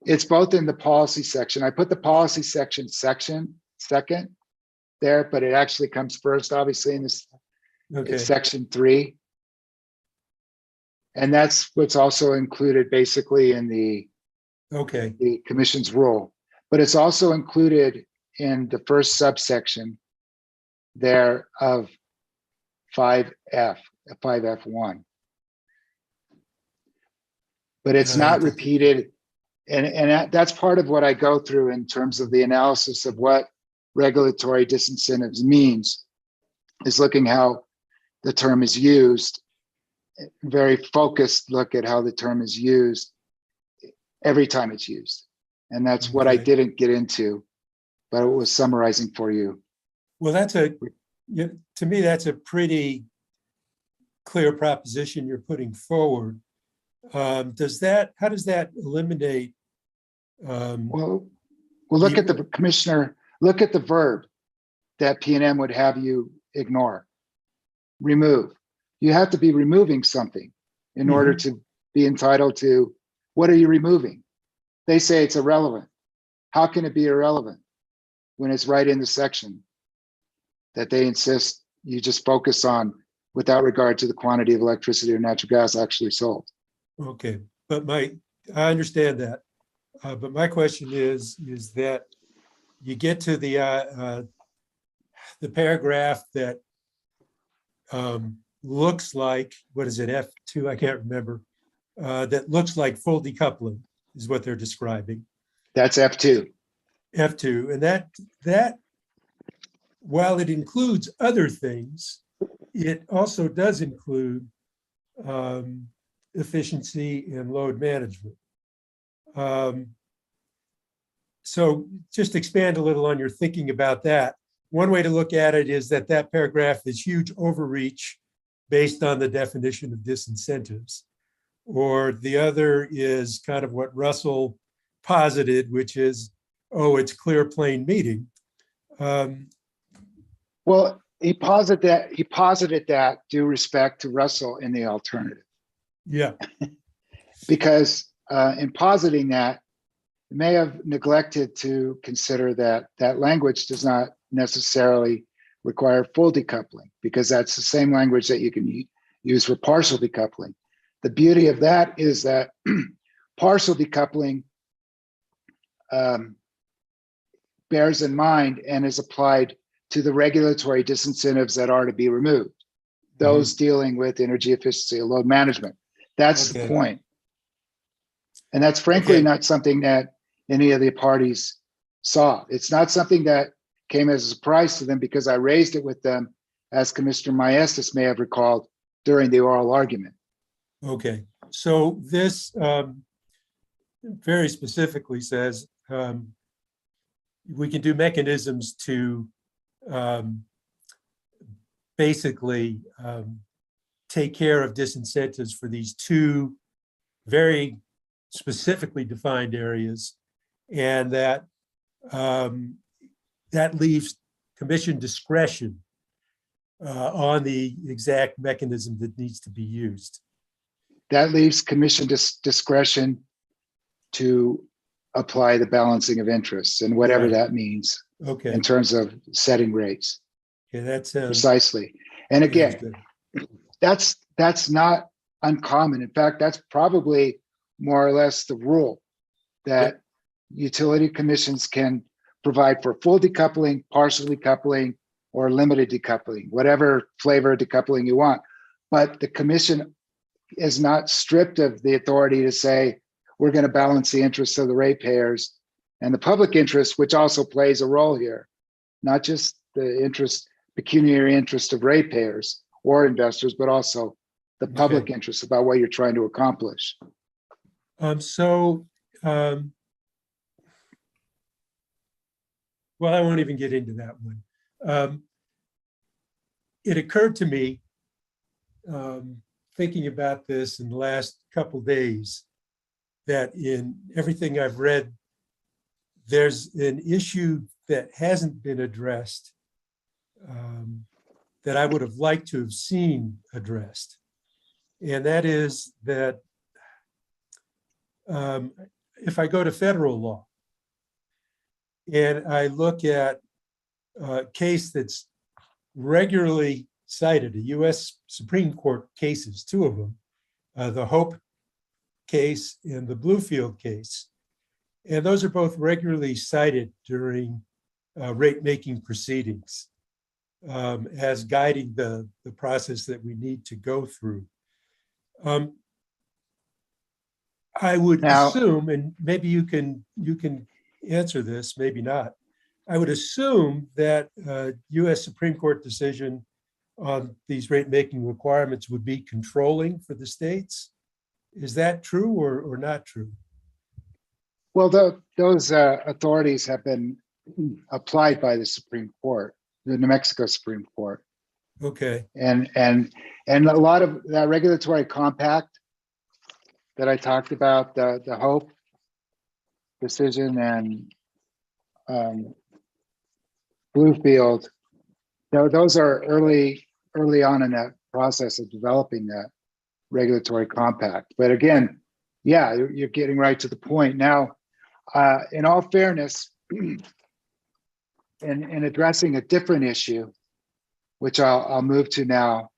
R: It's both in the policy section. I put the policy section second there, but it actually comes first, obviously, in this. Okay. It's section 3. And that's what's also included basically in the commission's rule. But it's also included in the first subsection there of 5F1. But it's not repeated. And that's part of what I go through in terms of the analysis of what regulatory disincentives means, is looking how the term is used very focused look at how the term is used every time it's used. And that's what I
A: Okay.
R: didn't get into, but it was summarizing for you.
A: Well, to me, that's a pretty clear proposition you're putting forward. How does that eliminate?
R: Well, look at the commissioner, look at the verb that P&M would have you ignore. Remove. You have to be removing something in order to be entitled to, what are you removing? They say it's irrelevant. How can it be irrelevant when it's right in the section that they insist you just focus on without regard to the quantity of electricity or natural gas actually sold?
A: Okay, but I understand that. But my question is that you get to the paragraph that looks like, what is it, F2? I can't remember. That looks like full decoupling is what they're describing.
R: That's F2.
A: F2, and that while it includes other things, it also does include efficiency and load management. So just expand a little on your thinking about that. One way to look at it is that paragraph is huge overreach based on the definition of disincentives. Or the other is kind of what Russell posited, which is, oh, it's clear, plain meaning.
R: Well, he posited that due respect to Russell in the alternative.
A: Yeah.
R: Because in positing that, it may have neglected to consider that that language does not necessarily require full decoupling, because that's the same language that you can use for partial decoupling. The beauty of that is that partial decoupling bears in mind and is applied to the regulatory disincentives that are to be removed, those dealing with energy efficiency and load management. That's the point. And that's frankly not something that any of the parties saw. It's not something that came as a surprise to them, because I raised it with them, as Commissioner Maestas may have recalled, during the oral argument.
A: Okay, so this very specifically says we can do mechanisms to basically take care of disincentives for these two very specifically defined areas, and that that leaves commission discretion on the exact mechanism that needs to be used.
R: That leaves commission discretion to apply the balancing of interests and whatever that means in terms of setting rates.
A: Yeah, that's
R: precisely. And again, that's not uncommon. In fact, that's probably more or less the rule, that utility commissions can provide for full decoupling, partial decoupling, or limited decoupling, whatever flavor of decoupling you want. But the commission is not stripped of the authority to say, we're going to balance the interests of the ratepayers and the public interest, which also plays a role here, not just the pecuniary interest of ratepayers or investors, but also the public interest about what you're trying to accomplish.
A: Well, I won't even get into that one. It occurred to me, thinking about this in the last couple of days, that in everything I've read, there's an issue that hasn't been addressed that I would have liked to have seen addressed. And that is that if I go to federal law and I look at a case that's regularly cited, a US Supreme Court cases, two of them, the Hope case and the Bluefield case. And those are both regularly cited during rate-making proceedings as guiding the process that we need to go through. I would assume, and maybe you can answer this, maybe not. I would assume that US Supreme Court decision on these rate-making requirements would be controlling for the states. Is that true or not true?
R: Well, those authorities have been applied by the Supreme Court, the New Mexico Supreme Court.
A: Okay.
R: And a lot of that regulatory compact that I talked about, the Hope decision and Bluefield, those are early on in that process of developing that regulatory compact. But again, yeah, you're getting right to the point. Now, in all fairness, in addressing a different issue, which I'll move to now,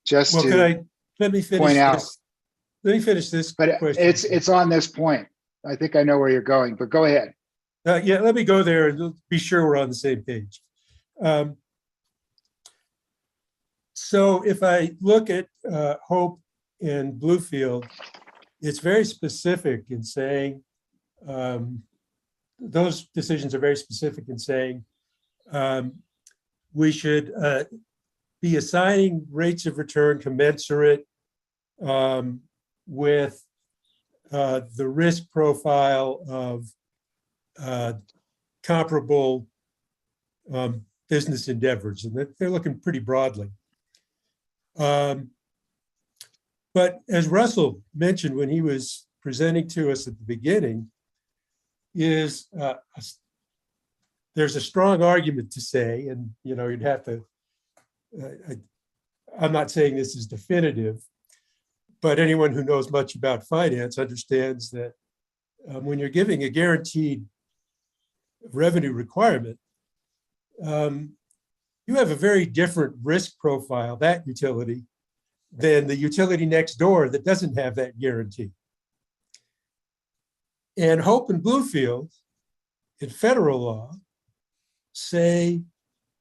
R: just
A: Well,
R: to
A: let me finish
R: point out.
A: this. Let me finish this
R: But
A: question.
R: it's on this point. I think I know where you're going, but go ahead.
A: Yeah, let me go there and be sure we're on the same page. So if I look at Hope and Bluefield, it's very specific in saying, those decisions are very specific in saying we should be assigning rates of return commensurate with the risk profile of comparable business endeavors, and they're looking pretty broadly. But as Russell mentioned when he was presenting to us at the beginning, is there's a strong argument to say, and you'd have to, I'm not saying this is definitive, but anyone who knows much about finance understands that when you're giving a guaranteed revenue requirement, you have a very different risk profile, that utility, than the utility next door that doesn't have that guarantee. And Hope and Bluefield in federal law say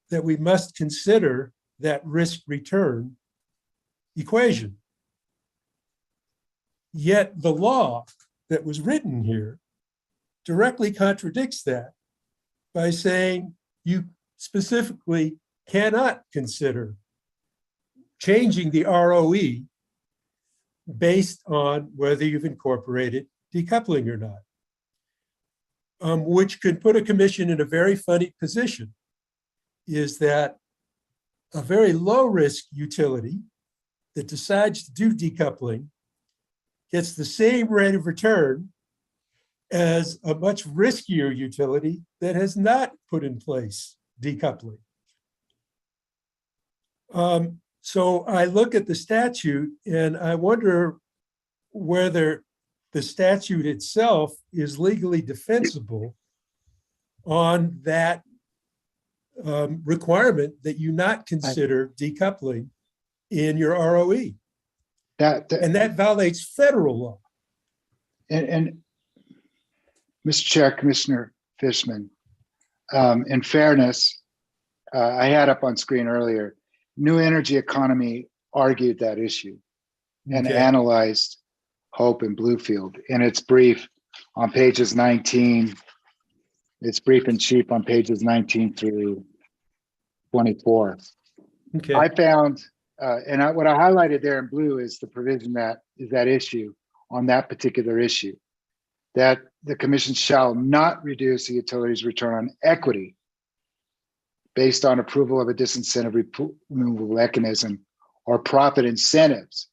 A: that we must consider that risk return equation. Yet the law that was written here directly contradicts that by saying you specifically cannot consider changing the ROE based on whether you've incorporated decoupling or not, which could put a commission in a very funny position, is that a very low risk utility that decides to do decoupling gets the same rate of return as a much riskier utility that has not put in place decoupling. So I look at the statute and I wonder whether the statute itself is legally defensible on that requirement that you not consider decoupling in your ROE. And that violates federal law.
R: And Mr. Chair, Commissioner Fishman, in fairness, I had up on screen earlier, New Energy Economy argued that issue and analyzed Hope and Bluefield in its brief on pages 19. It's brief and cheap on pages 19 through 24.
A: Okay.
R: I found, what I highlighted there in blue is the provision that is that issue on that particular issue, that the commission shall not reduce the utility's return on equity based on approval of a disincentive removal mechanism or profit incentives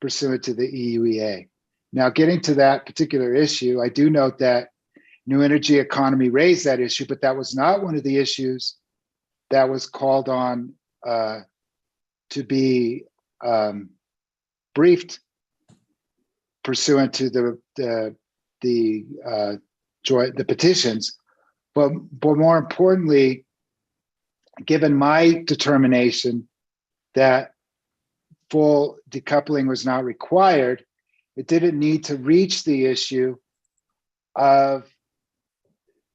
R: pursuant to the EUEA. Now, getting to that particular issue, I do note that New Energy Economy raised that issue, but that was not one of the issues that was called on to be briefed pursuant to the petitions. But more importantly, given my determination that full decoupling was not required, it didn't need to reach the issue of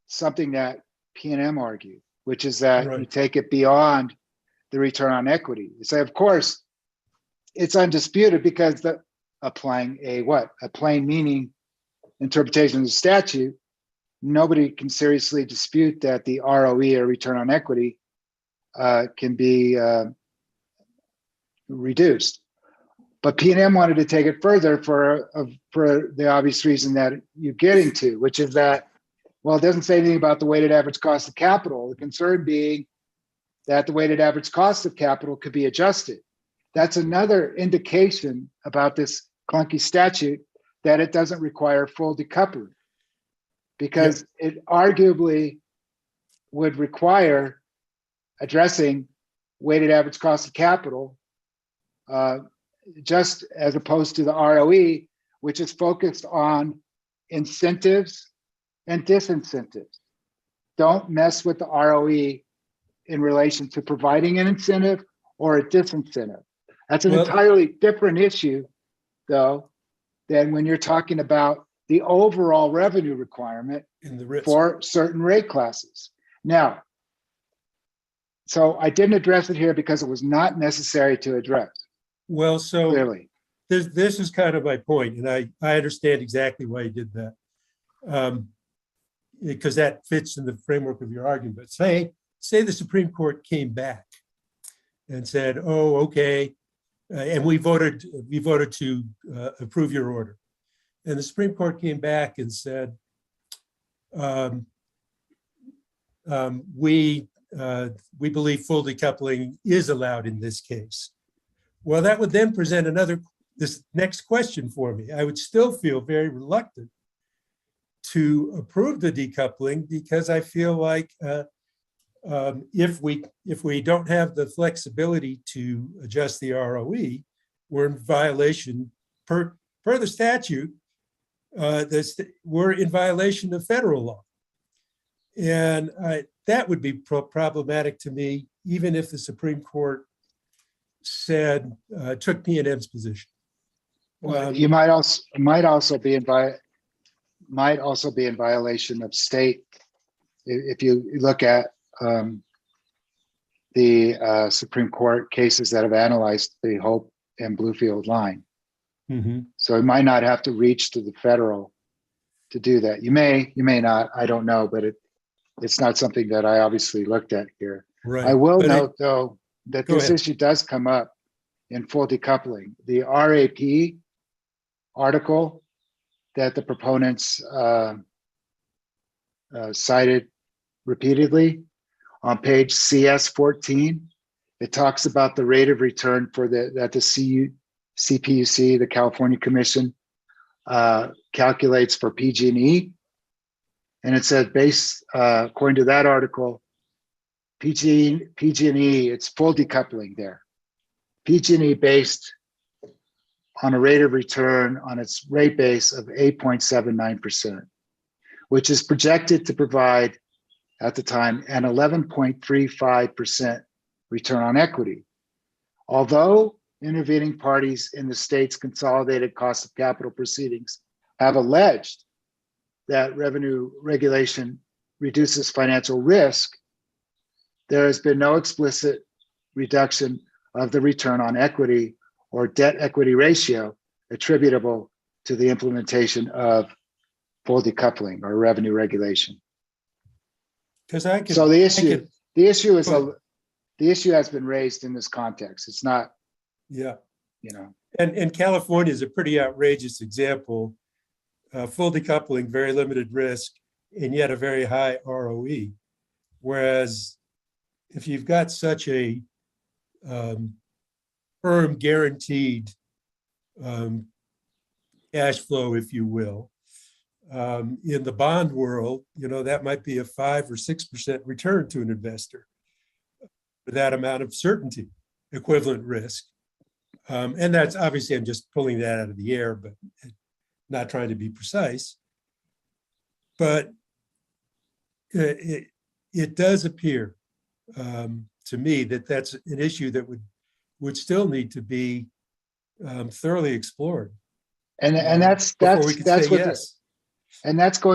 R: something that P&M argued, which is that you take it beyond the return on equity. You say, of course, it's undisputed because applying a plain meaning interpretation of the statute, nobody can seriously dispute that the ROE or return on equity can be reduced. But P&M wanted to take it further for the obvious reason that you're getting to, which is that, well, it doesn't say anything about the weighted average cost of capital. The concern being that the weighted average cost of capital could be adjusted. That's another indication about this clunky statute that it doesn't require full decoupling, because it arguably would require addressing weighted average cost of capital, just as opposed to the ROE, which is focused on incentives and disincentives. Don't mess with the ROE in relation to providing an incentive or a disincentive. That's an entirely different issue, though, than when you're talking about the overall revenue requirement for certain rate classes. Now, so I didn't address it here because it was not necessary to address.
A: Well, so
R: clearly,
A: this is kind of my point, and I understand exactly why you did that, because that fits in the framework of your argument. But say the Supreme Court came back and said, "Oh, okay," and we voted to approve your order, and the Supreme Court came back and said, "We believe full decoupling is allowed in this case." Well, that would then present this next question for me. I would still feel very reluctant to approve the decoupling, because I feel like if we don't have the flexibility to adjust the ROE, we're in violation per the statute. We're in violation of federal law, and that would be problematic to me, even if the Supreme Court took P&M's position.
R: You might also be in violation of state. If you look at the Supreme Court cases that have analyzed the Hope and Bluefield line.
A: Mm-hmm.
R: So it might not have to reach to the federal to do that. You may not, I don't know, but it's not something that I obviously looked at here.
A: Right.
R: I will note though, that this issue does come up in full decoupling. The RAP article that the proponents cited repeatedly on page CS 14, it talks about the rate of return that the CPUC, the California Commission, calculates for PG&E. And it says, according to that article, PG&E, it's full decoupling there. PG&E based on a rate of return on its rate base of 8.79%, which is projected to provide at the time an 11.35% return on equity. Although intervening parties in the state's consolidated cost of capital proceedings have alleged that revenue regulation reduces financial risk, there has been no explicit reduction of the return on equity or debt equity ratio attributable to the implementation of full decoupling or revenue regulation. So the issue has been raised in this context. It's not,
A: And California is a pretty outrageous example. Full decoupling, very limited risk, and yet a very high ROE. Whereas if you've got such a firm guaranteed cash flow, if you will, in the bond world, that might be a 5 or 6% return to an investor for that amount of certainty, equivalent risk. And that's obviously, I'm just pulling that out of the air, but not trying to be precise. But it does appear to me that that's an issue that would still need to be thoroughly explored.
R: And that's going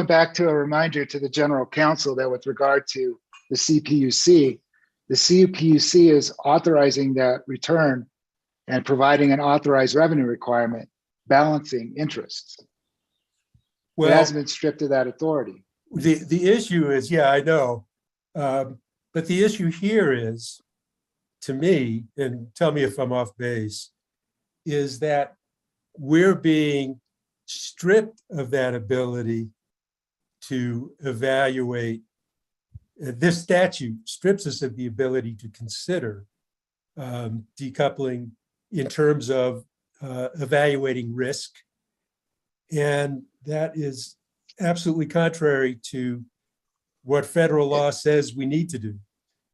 R: back to a reminder to the general counsel that with regard to the CPUC is authorizing that return and providing an authorized revenue requirement, balancing interests. Well, it hasn't been stripped of that authority.
A: The issue is, I know, but the issue here is to me, and tell me if I'm off base, is that we're being stripped of that ability to evaluate. This statute strips us of the ability to consider decoupling in terms of evaluating risk. And that is absolutely contrary to what federal law says we need to do.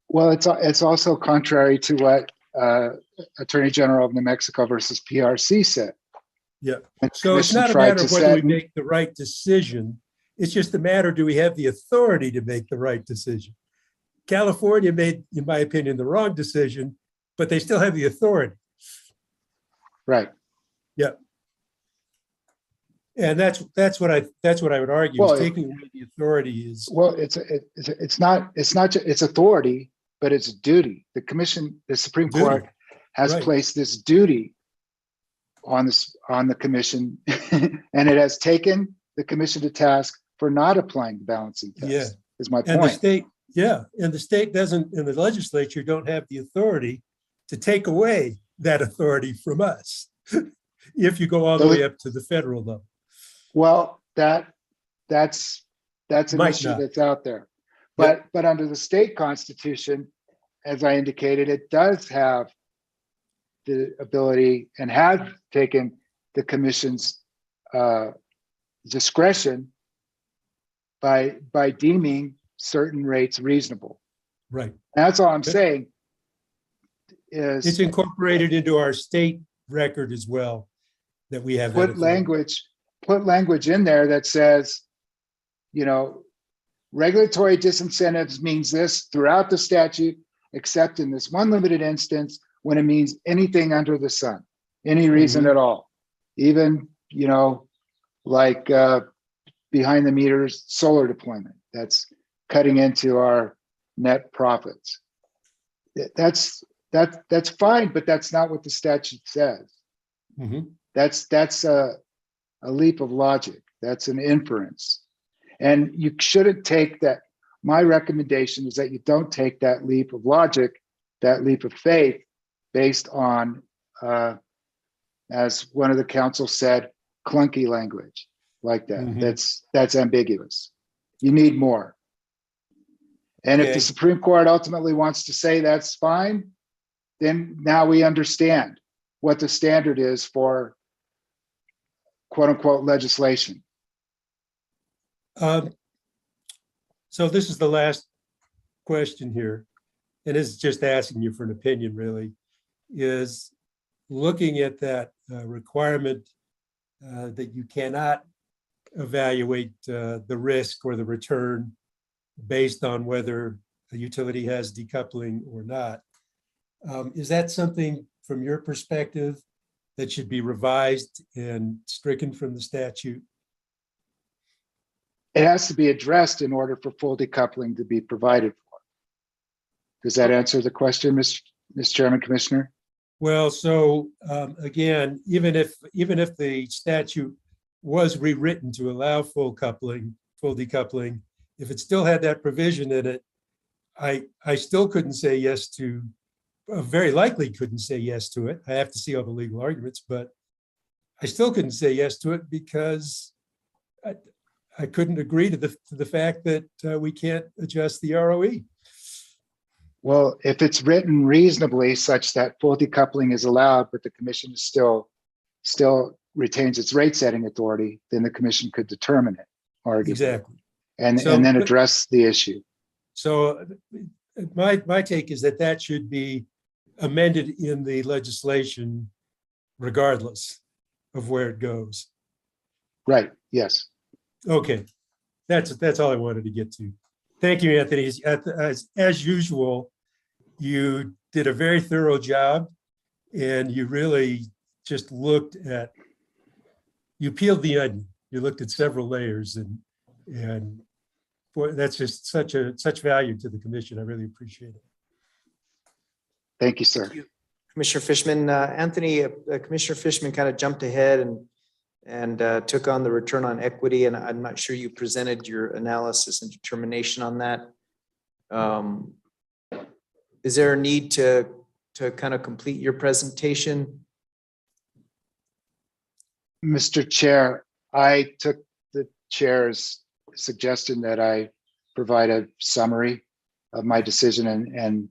R: Well, it's also contrary to what Attorney General of New Mexico versus PRC said.
A: Yeah.
R: The
A: So it's
R: commission
A: not a
R: tried
A: matter
R: to
A: of whether we
R: set-
A: make the right decision. It's just a matter, do we have the authority to make the right decision? California made, in my opinion, the wrong decision, but they still have the authority.
R: Right.
A: Yeah. And that's what I would argue,
R: Well,
A: is taking away the authority is.
R: Well, it's not it's authority, but it's duty. The commission, the Supreme
A: Duty.
R: Court has
A: Right.
R: placed this duty on the commission, and it has taken the commission to task for not applying the balancing test.
A: Yeah.
R: Is my
A: And the
R: point.
A: state, yeah, and the state doesn't, and the legislature don't have the authority to take away that authority from us. If you go all the way up to the federal level.
R: Well, that's an
A: Might
R: issue
A: not.
R: that's out there. But under the state constitution, as I indicated, it does have the ability and has taken the commission's discretion by deeming certain rates reasonable.
A: Right.
R: That's all I'm saying is
A: It's incorporated into our state record as well, that we have. that
R: put
A: authority.
R: language in there that says, regulatory disincentives means this throughout the statute, except in this one limited instance when it means anything under the sun, any reason at all, even, like behind the meters solar deployment that's cutting into our net profits. That's fine, but that's not what the statute says.
A: Mhm.
R: That's a leap of logic. That's an inference. And you shouldn't take that. My recommendation is that you don't take that leap of logic, that leap of faith, based on, as one of the council said, clunky language like that.
A: Mhm.
R: That's ambiguous. You need more. And if
A: Okay.
R: the Supreme Court ultimately wants to say that's fine, then now we understand what the standard is for quote unquote legislation.
A: So this is the last question here, and it's just asking you for an opinion, really, is looking at that requirement that you cannot evaluate the risk or the return based on whether a utility has decoupling or not. Is that something from your perspective that should be revised and stricken from the statute?
R: It has to be addressed in order for full decoupling to be provided for. Does that answer the question, Mr. Chairman, Commissioner?
A: Well, so again, even if the statute was rewritten to allow full decoupling, if it still had that provision in it, I still couldn't say yes to, very likely couldn't say yes to it. I have to see all the legal arguments, but I still couldn't say yes to it because I couldn't agree to the fact that we can't adjust the ROE.
R: Well, if it's written reasonably such that full decoupling is allowed, but the commission is still retains its rate setting authority, then the commission could determine it, arguably.
A: Exactly.
R: And
A: So,
R: then address the issue.
A: So my take is that should be amended in the legislation regardless of where it goes.
R: Right, yes.
A: Okay, that's all I wanted to get to. Thank you, Anthony. As usual, you did a very thorough job and you really just you peeled the onion. You looked at several layers and boy, that's just such value to the commission. I really appreciate it.
R: Thank you, sir.
D: Commissioner Fishman, Anthony, Commissioner Fishman kind of jumped ahead and took on the return on equity, and I'm not sure you presented your analysis and determination on that. Is there a need to to kind of complete your presentation?
R: Mr. Chair, I took the chair's suggestion that I provide a summary of my decision, and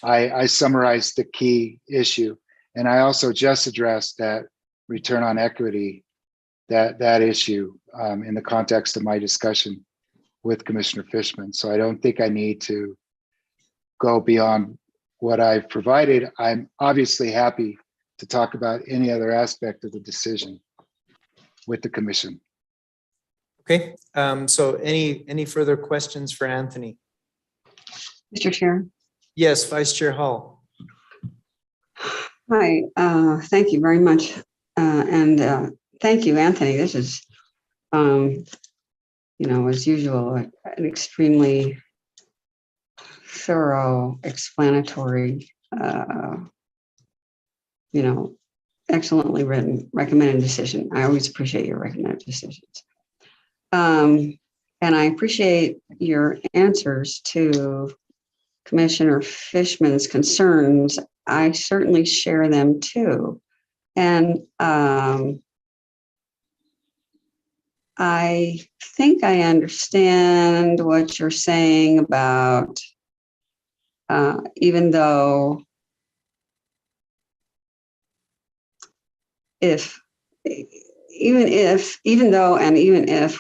R: I summarized the key issue. And I also just addressed that return on equity, that issue in the context of my discussion with Commissioner Fishman. So I don't think I need to go beyond what I've provided. I'm obviously happy to talk about any other aspect of the decision with the commission.
D: Okay, so any further questions for Anthony?
H: Mr. Chair.
D: Yes, Vice Chair Hall.
H: Hi, thank you very much. And thank you, Anthony. This is, as usual, an extremely thorough, explanatory, excellently written, recommended decision. I always appreciate your recommended decisions. And I appreciate your answers to Commissioner Fishman's concerns. I certainly share them too. And I think I understand what you're saying about even though if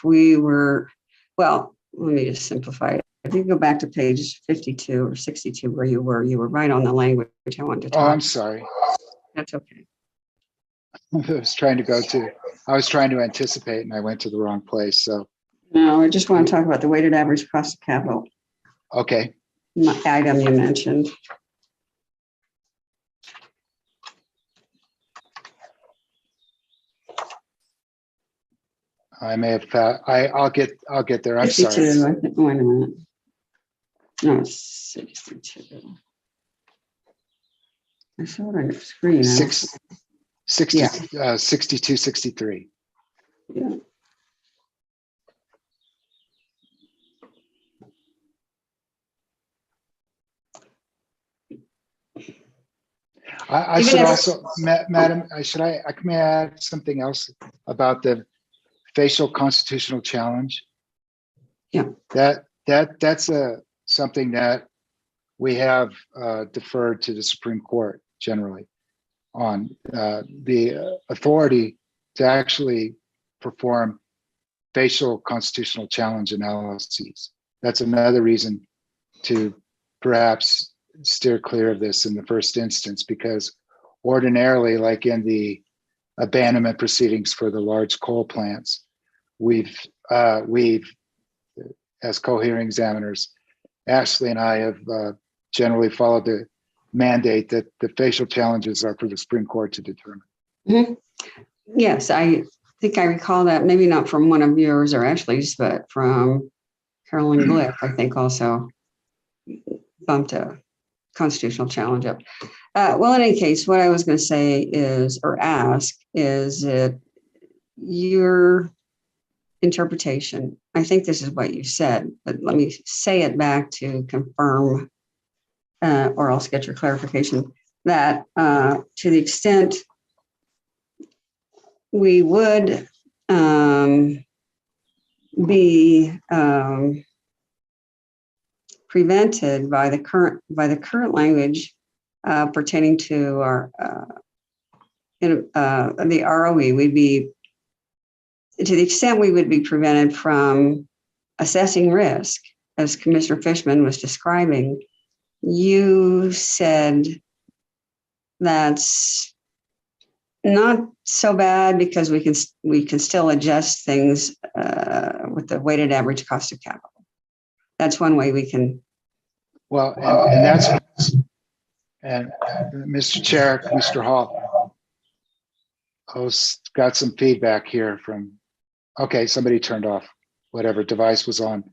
H: we were, well, let me just simplify it. If you go back to page 52 or 62 where you were right on the language I wanted to talk.
R: Oh, I'm sorry.
H: That's okay.
R: I was trying to anticipate and I went to the wrong place. So
H: No, I just want to talk about the weighted average cost of capital.
R: Okay.
H: Item you mentioned.
R: I may have found, I'll get there. I'm
H: 62,
R: sorry.
H: I think, wait a minute. No, it's 62. I saw it on your screen.
R: 62, 63.
H: Yeah.
R: I should also, Madam, may I add something else about the facial constitutional challenge?
H: Yeah.
R: That's something that we have deferred to the Supreme Court generally on the authority to actually perform facial constitutional challenge analyses. That's another reason to perhaps steer clear of this in the first instance, because ordinarily, like in the abandonment proceedings for the large coal plants, we've as co-hearing examiners, Ashley and I have generally followed the mandate that the facial challenges are for the Supreme Court to determine.
H: Mm-hmm. Yes, I think I recall that, maybe not from one of yours or Ashley's, but from Carolyn Glick, I think also bumped a constitutional challenge up. Well, in any case, what I was going to say is, or ask, is that your interpretation, I think this is what you said, but let me say it back to confirm, or else get your clarification, that to the extent we would be prevented by the current language pertaining to our the ROE, we'd be, to the extent we would be prevented from assessing risk, as Commissioner Fishman was describing. You said that's not so bad because we can still adjust things with the weighted average cost of capital. That's one way we can.
R: Well, and that's, and Mr. Chair, Mr. Hall, got some feedback here from, okay, somebody turned off whatever device was on.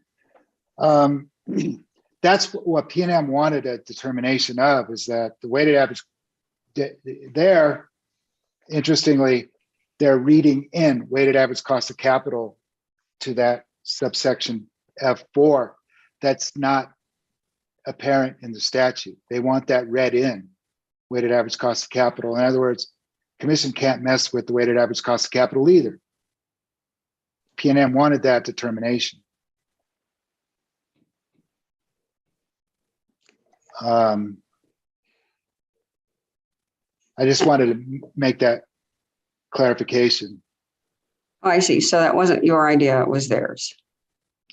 R: That's what PNM wanted a determination of, is that the weighted average there, interestingly, they're reading in weighted average cost of capital to that subsection F4. That's not apparent in the statute. They want that read in. weighted average cost of capital. In other words, commission can't mess with the weighted average cost of capital either. P&M wanted that determination. I just wanted to make that clarification.
H: Oh, I see. So that wasn't your idea, it was theirs.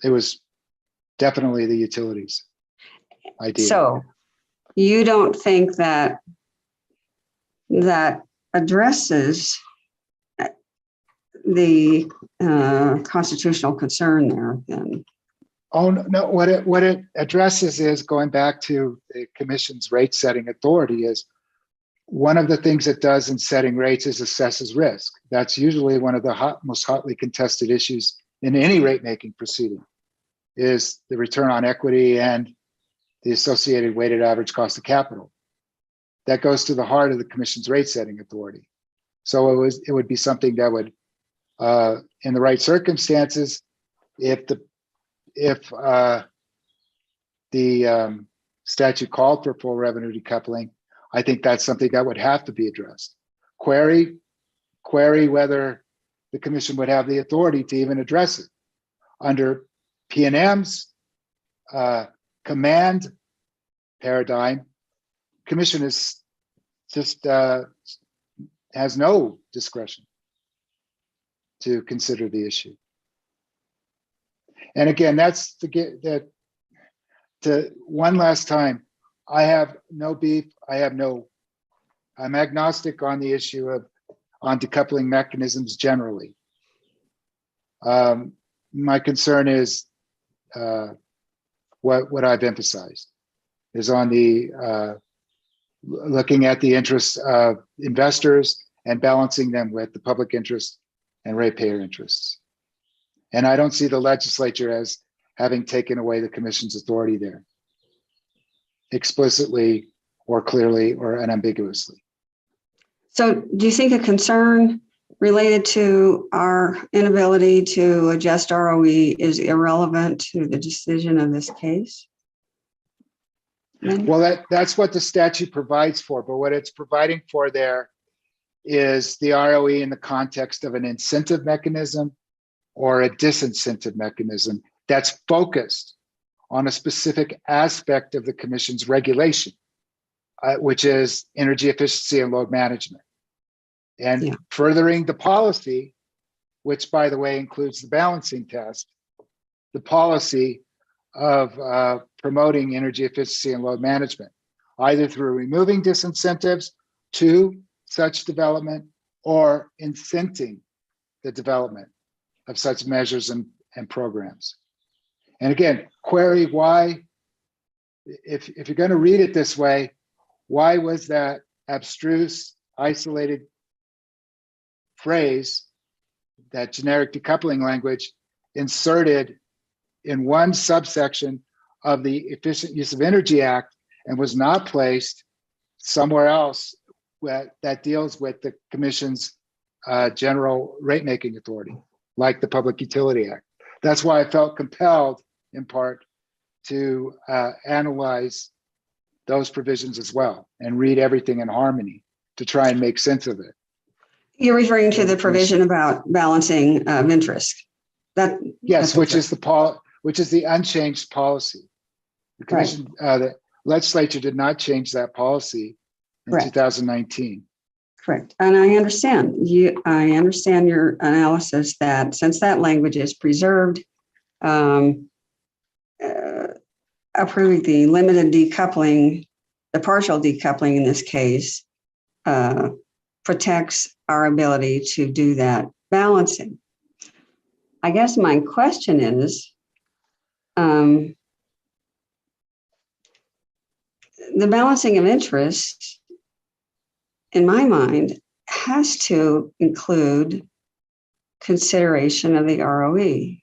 R: It was definitely the utilities idea.
H: So you don't think that that addresses the constitutional concern there then?
R: Oh, no, what it addresses is, going back to the commission's rate setting authority, is one of the things it does in setting rates is assesses risk. That's usually one of the most hotly contested issues in any rate making proceeding, is the return on equity and the associated weighted average cost of capital. That goes to the heart of the commission's rate setting authority. So it would be something that would, in the right circumstances, if the statute called for full revenue decoupling, I think that's something that would have to be addressed. Query whether the commission would have the authority to even address it. Under P&M's command paradigm, commission is just has no discretion to consider the issue. And again, that's to get that to one last time. I have no beef. I'm agnostic on the issue of on decoupling mechanisms generally. My concern is what I've emphasized is on the looking at the interests of investors and balancing them with the public interest and ratepayer interests. And I don't see the legislature as having taken away the commission's authority there, explicitly or clearly or unambiguously.
H: So do you think a concern related to our inability to adjust ROE is irrelevant to the decision of this case?
R: Well, that's what the statute provides for, but what it's providing for there is the ROE in the context of an incentive mechanism or a disincentive mechanism that's focused on a specific aspect of the commission's regulation, which is energy efficiency and load management. And furthering the policy, which by the way includes the balancing test, the policy of promoting energy efficiency and load management, either through removing disincentives to such development or incenting the development of such measures and programs. And again, query why, if you're going to read it this way, why was that abstruse, isolated phrase, that generic decoupling language, inserted in one subsection of the Efficient Use of Energy Act and was not placed somewhere else that deals with the commission's general rate making authority, like the Public Utility Act? That's why I felt compelled, in part, to analyze those provisions as well and read everything in harmony to try and make sense of it.
H: You're referring to the provision about balancing of interest.
R: Yes, which is the unchanged policy. The commission, the legislature did not change that policy in 2019.
H: Correct. And I understand your analysis that since that language is preserved, approving the limited decoupling, the partial decoupling in this case, protects our ability to do that balancing. I guess my question is, the balancing of interest, in my mind, has to include consideration of the ROE.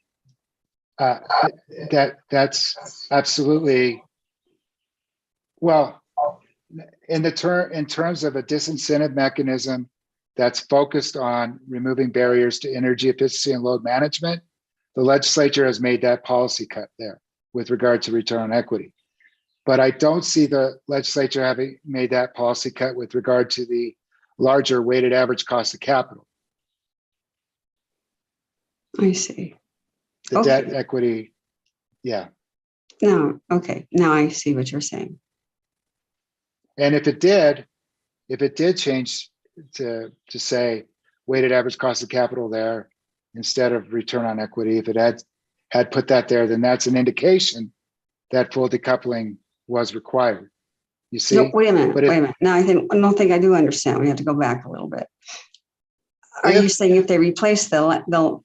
R: That's absolutely, well, in terms of a disincentive mechanism that's focused on removing barriers to energy efficiency and load management, the legislature has made that policy cut there with regard to return on equity. But I don't see the legislature having made that policy cut with regard to the larger weighted average cost of capital.
H: I see.
R: The
H: Okay.
R: debt equity, yeah.
H: No, okay, now I see what you're saying.
R: And if it did change to say weighted average cost of capital there instead of return on equity, if it had put that there, then that's an indication that full decoupling was required. You see?
H: No, wait a minute,
R: But
H: wait a minute. Now I don't think I do understand. We have to go back a little bit. Are you saying if they replace the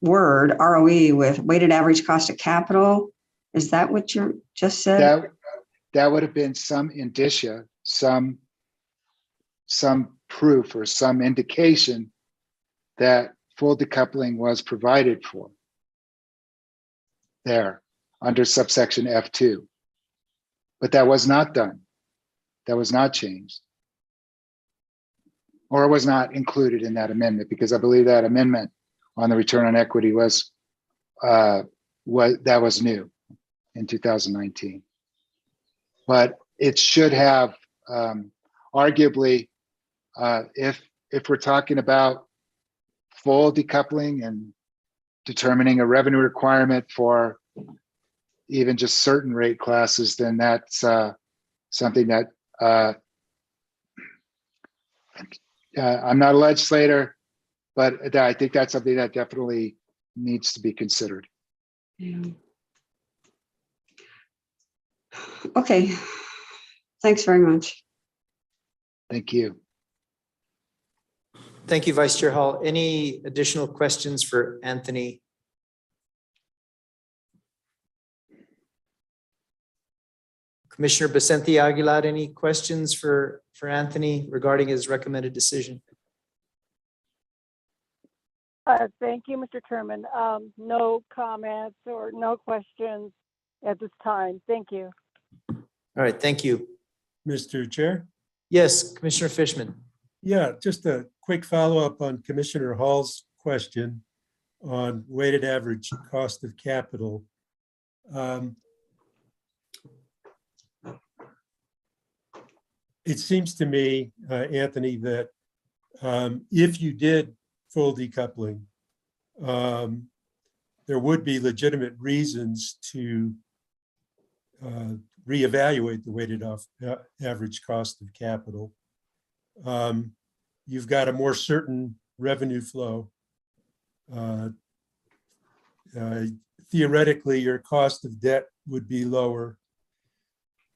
H: word ROE with weighted average cost of capital? Is that what you just said?
R: That would have been some indicia, some proof or some indication that full decoupling was provided for there under subsection F2. But that was not done. That was not changed. Or was not included in that amendment, because I believe that amendment on the return on equity was new in 2019. But it should have arguably, if we're talking about full decoupling and determining a revenue requirement for even just certain rate classes, then that's something that I'm not a legislator, but I think that's something that definitely needs to be considered.
H: Yeah. Okay, thanks very much.
R: Thank you.
D: Thank you, Vice Chair Hall. Any additional questions for Anthony? Commissioner Vicente Aguilar, any questions for Anthony regarding his recommended decision?
S: Thank you, Mr. Chairman. No comments or no questions at this time. Thank you.
D: All right, thank you.
A: Mr. Chair?
D: Yes, Commissioner Fishman.
A: Yeah, just a quick follow-up on Commissioner Hall's question on weighted average cost of capital. It seems to me, Anthony, that if you did full decoupling, there would be legitimate reasons to reevaluate the weighted average cost of capital. You've got a more certain revenue flow. Theoretically, your cost of debt would be lower.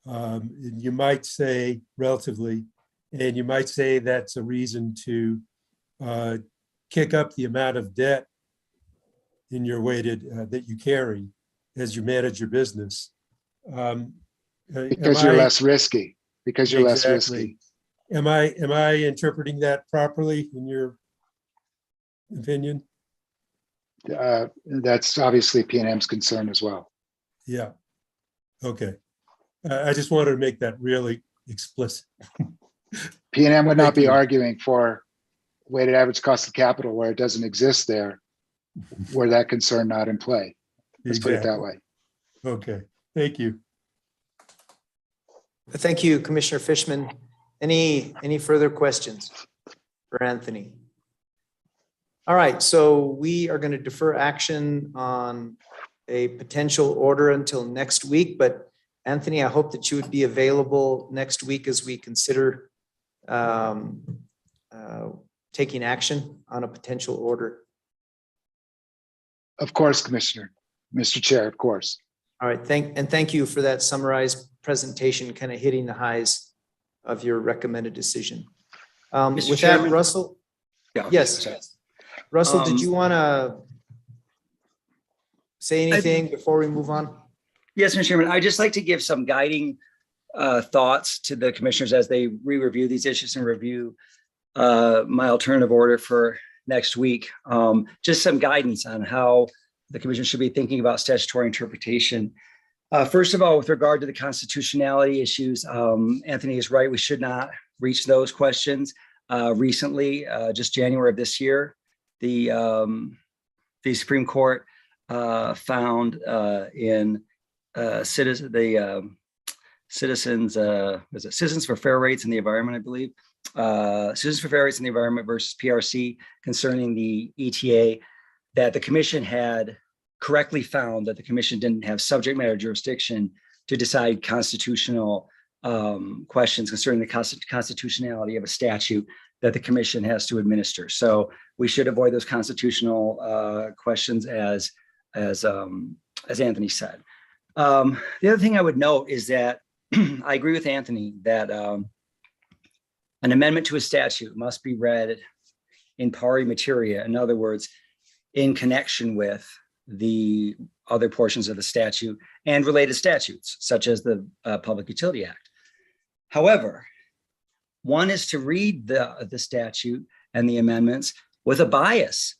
A: You might say relatively, and you might say that's a reason to kick up the amount of debt in your weighted that you carry as you manage your business.
R: Because you're less risky. Because you're less risky.
A: Am I interpreting that properly in your opinion?
R: That's obviously P&M's concern as well.
A: Yeah. Okay. I just wanted to make that really explicit.
R: P&M would not be arguing for weighted average cost of capital where it doesn't exist there, where that concern not in play. Let's put it that way.
A: Okay. Thank you.
D: Thank you, Commissioner Fishman. Any further questions for Anthony? All right, so we are going to defer action on a potential order until next week, but Anthony, I hope that you would be available next week as we consider taking action on a potential order.
R: Of course, Commissioner, Mr. Chair, of course.
D: All right, thank you for that summarized presentation, kind of hitting the highs of your recommended decision. With
E: Chairman?
D: that, Russell?
E: Yeah,
D: yes. Russell, did you want to say anything before we move on?
E: Yes, Mr. Chairman, I'd just like to give some guiding thoughts to the commissioners as they re-review these issues and review my alternative order for next week. Just some guidance on how the commission should be thinking about statutory interpretation. First of all, with regard to the constitutionality issues, Anthony is right. We should not reach those questions. Recently, just January of this year, the Supreme Court found in Citizens, is it Citizens for Fair Rates in the Environment, I believe. Citizens for Fair Rates in the Environment versus PRC concerning the ETA, that the commission had correctly found that the commission didn't have subject matter jurisdiction to decide constitutional questions concerning the constitutionality of a statute that the commission has to administer. So we should avoid those constitutional questions, as Anthony said. The other thing I would note is that I agree with Anthony that an amendment to a statute must be read in pari materia. In other words, in connection with the other portions of the statute and related statutes, such as the Public Utility Act. However, one is to read the statute and the amendments with a bias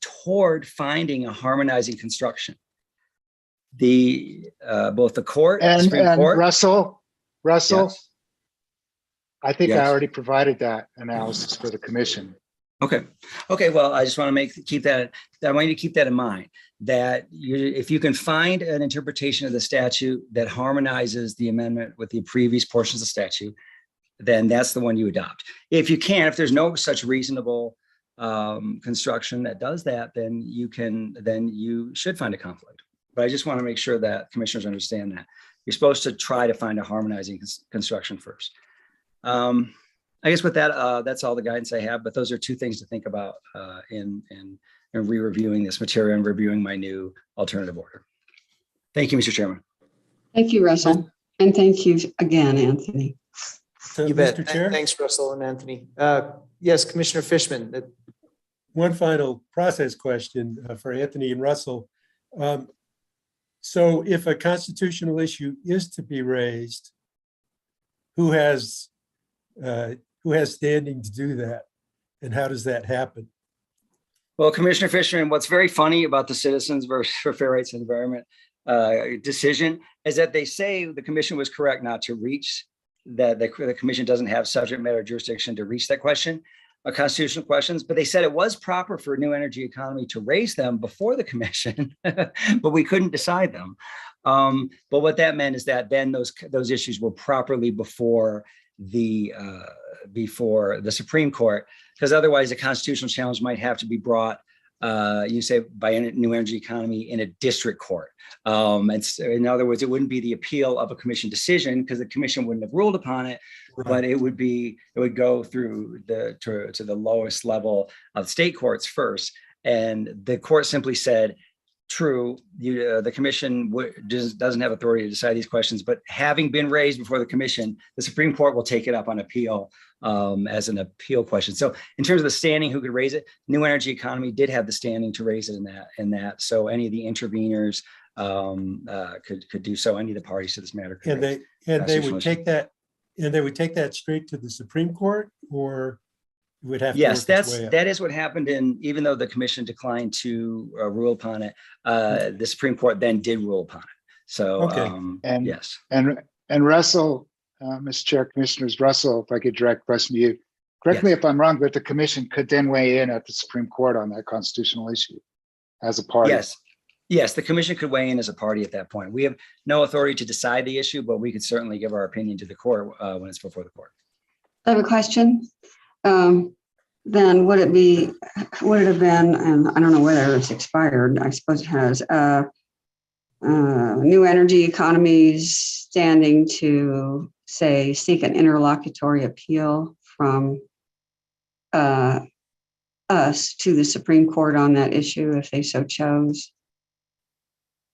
E: toward finding a harmonizing construction. Both the court and Supreme Court.
R: Russell,
E: Yes.
R: I think
E: Yes.
R: I already provided that analysis for the commission.
E: Okay. Well, I just want to keep that. I want you to keep that in mind. That if you can find an interpretation of the statute that harmonizes the amendment with the previous portions of statute, then that's the one you adopt. If you can't, if there's no such reasonable construction that does that, then you should find a conflict. But I just want to make sure that commissioners understand that you're supposed to try to find a harmonizing construction first. I guess with that, that's all the guidance I have, but those are two things to think about in re-reviewing this material and reviewing my new alternative order. Thank you, Mr. Chairman.
H: Thank you, Russell. And thank you again, Anthony.
D: You bet.
A: Mr. Chair?
D: Thanks, Russell and Anthony. Yes, Commissioner Fishman.
A: One final process question for Anthony and Russell. So if a constitutional issue is to be raised, who has standing to do that? And how does that happen?
E: Well, Commissioner Fishman, what's very funny about the Citizens for Fair Rights and Environment decision is that they say the commission was correct not to reach that. The commission doesn't have subject matter jurisdiction to reach that question, constitutional questions, but they said it was proper for New Energy Economy to raise them before the commission, but we couldn't decide them. But what that meant is that then those issues were properly before the Supreme Court, because otherwise a constitutional challenge might have to be brought, you say, by a New Energy Economy in a district court. In other words, it wouldn't be the appeal of a commission decision because the commission wouldn't have ruled upon it, but it would go through to the lowest level of state courts first. And the court simply said, true, the commission doesn't have authority to decide these questions, but having been raised before the commission, the Supreme Court will take it up on appeal as an appeal question. So in terms of the standing, who could raise it, New Energy Economy did have the standing to raise it in that. So any of the interveners could do so. Any of the parties to this matter.
A: And they would take that straight to the Supreme Court, or would have to
E: yes,
A: work its way up?
E: that is what happened. Even though the commission declined to rule upon it, the Supreme Court then did rule upon it. So
R: and
E: yes,
R: and Russell, Mr. Chair, Commissioners, Russell, if I could direct question to you, correct me if I'm wrong, but the commission could then weigh in at the Supreme Court on that constitutional issue as a party.
E: Yes, the commission could weigh in as a party at that point. We have no authority to decide the issue, but we could certainly give our opinion to the court when it's before the court.
H: I have a question. Then would it have been, and I don't know whether it's expired, I suppose it has, New Energy Economy's standing to, say, seek an interlocutory appeal from us to the Supreme Court on that issue if they so chose?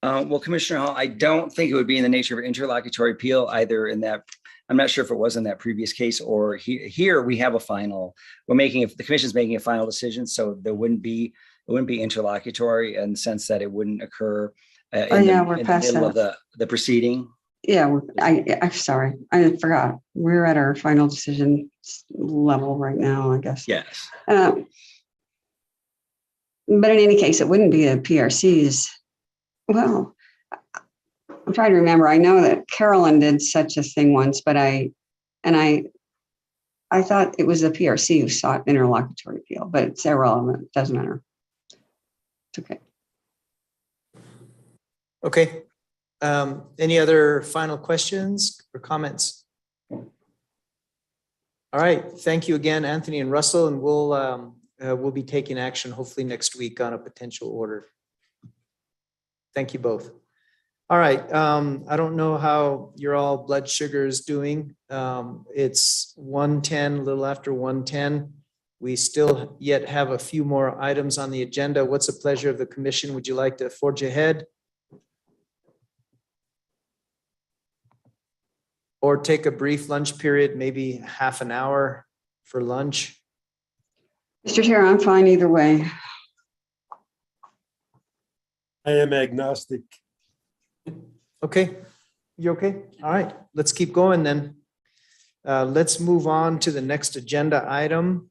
E: Well, Commissioner Hall, I don't think it would be in the nature of an interlocutory appeal either in that. I'm not sure if it was in that previous case or here we have a final. The commission's making a final decision, so it wouldn't be interlocutory in the sense that it wouldn't occur in the middle of the proceeding.
H: Yeah, I'm sorry, I forgot. We're at our final decision level right now, I guess.
E: Yes.
H: But in any case, it wouldn't be a PRC's. Well, I'm trying to remember. I know that Carolyn did such a thing once, but I thought it was the PRC who sought interlocutory appeal, but it's irrelevant. It doesn't matter. It's okay.
D: Okay. Any other final questions or comments? All right, thank you again, Anthony and Russell, and we'll be taking action hopefully next week on a potential order. Thank you both. All right, I don't know how your all blood sugar is doing. It's 1:10, a little after 1:10. We still yet have a few more items on the agenda. What's the pleasure of the commission? Would you like to forge ahead? Or take a brief lunch period, maybe half an hour for lunch?
H: Mr. Chair, I'm fine either way.
A: I am agnostic.
D: Okay, you okay? All right, let's keep going then. Let's move on to the next agenda item.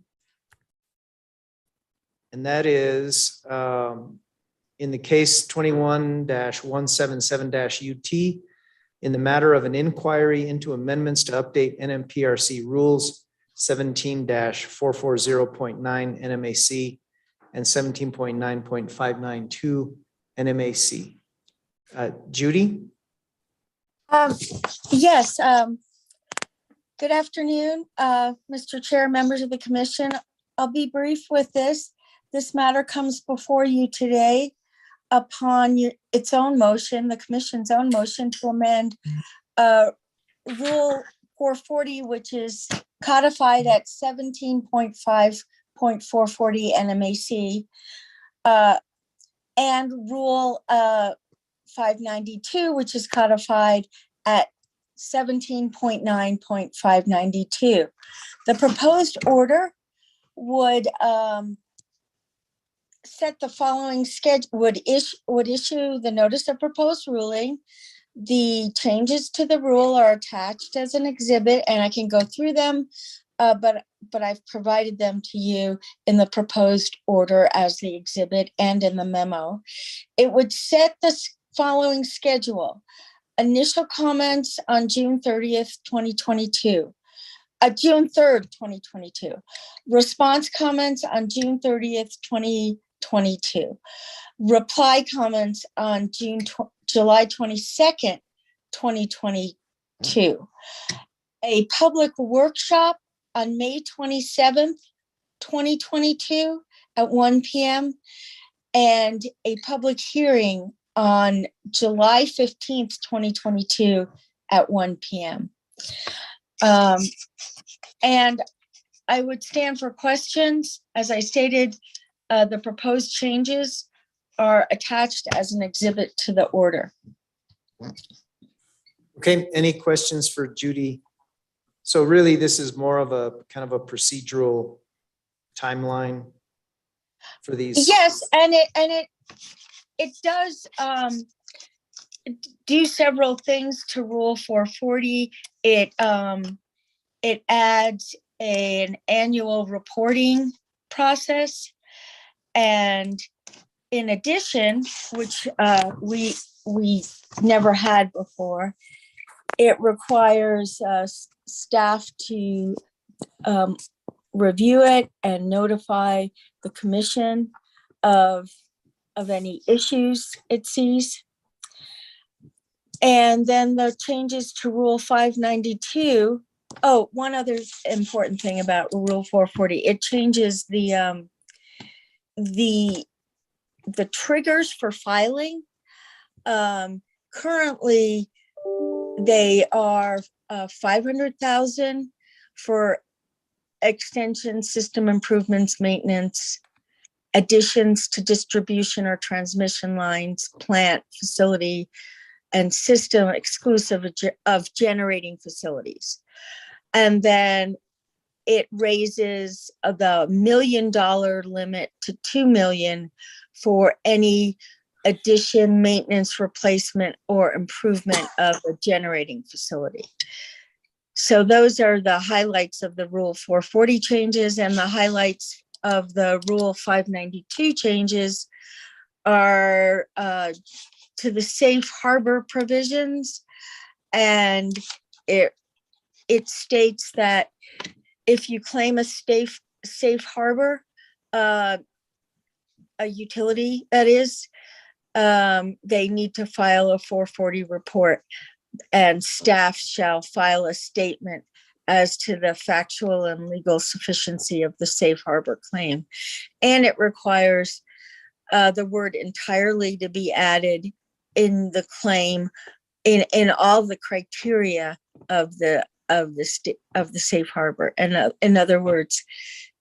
D: And that is in the case 21-177-UT, in the matter of an inquiry into amendments to update NMPRC rules 17-440.9 NMAC and 17.9.592 NMAC. Judy?
Q: Yes. Good afternoon, Mr. Chair, members of the commission. I'll be brief with this. This matter comes before you today upon its own motion, the commission's own motion to amend Rule 440, which is codified at 17.5.440 NMAC, and Rule 592, which is codified at 17.9.592. The proposed order would set the following schedule, would issue the notice of proposed ruling. The changes to the rule are attached as an exhibit, and I can go through them, but I've provided them to you in the proposed order as the exhibit and in the memo. It would set the following schedule: initial comments on June 30th, 2022. June 3rd, 2022. Response comments on June 30th, 2022. Reply comments on July 22nd, 2022. A public workshop on May 27th, 2022 at 1 p.m. and a public hearing on July 15th, 2022 at 1 p.m. And I would stand for questions. As I stated, the proposed changes are attached as an exhibit to the order.
D: Okay, any questions for Judy? So really, this is more of a kind of a procedural timeline for these.
Q: Yes, and it does do several things to Rule 440. It adds an annual reporting process, and in addition, which we never had before, it requires staff to review it and notify the commission of any issues it sees. And then the changes to Rule 592. Oh, one other important thing about Rule 440, it changes the triggers for filing. Currently, they are 500,000 for extension, system improvements, maintenance, additions to distribution or transmission lines, plant, facility, and system exclusive of generating facilities. And then it raises the $1 million limit to 2 million for any addition, maintenance, replacement, or improvement of a generating facility. So those are the highlights of the Rule 440 changes, and the highlights of the Rule 592 changes are to the safe harbor provisions. And it states that if you claim a safe harbor, a utility that is, they need to file a 440 report, and staff shall file a statement as to the factual and legal sufficiency of the safe harbor claim. And it requires the word entirely to be added in the claim in all the criteria of the safe harbor. And in other words,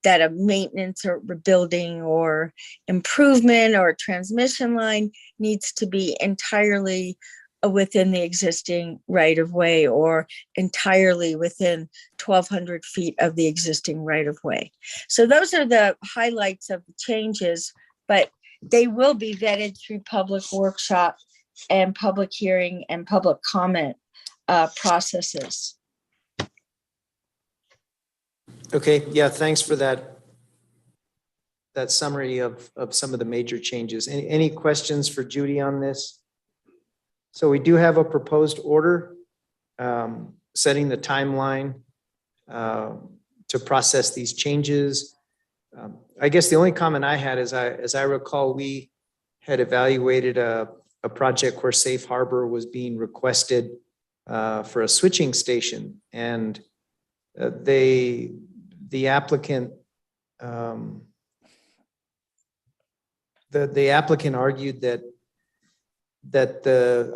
Q: that a maintenance or rebuilding or improvement or transmission line needs to be entirely within the existing right of way or entirely within 1,200 feet of the existing right of way. So those are the highlights of the changes, but they will be vetted through public workshop and public hearing and public comment processes.
D: Okay, yeah, thanks for that summary of some of the major changes. Any questions for Judy on this? So we do have a proposed order setting the timeline to process these changes. I guess the only comment I had is, as I recall, we had evaluated a project where safe harbor was being requested for a switching station, and the applicant the applicant argued that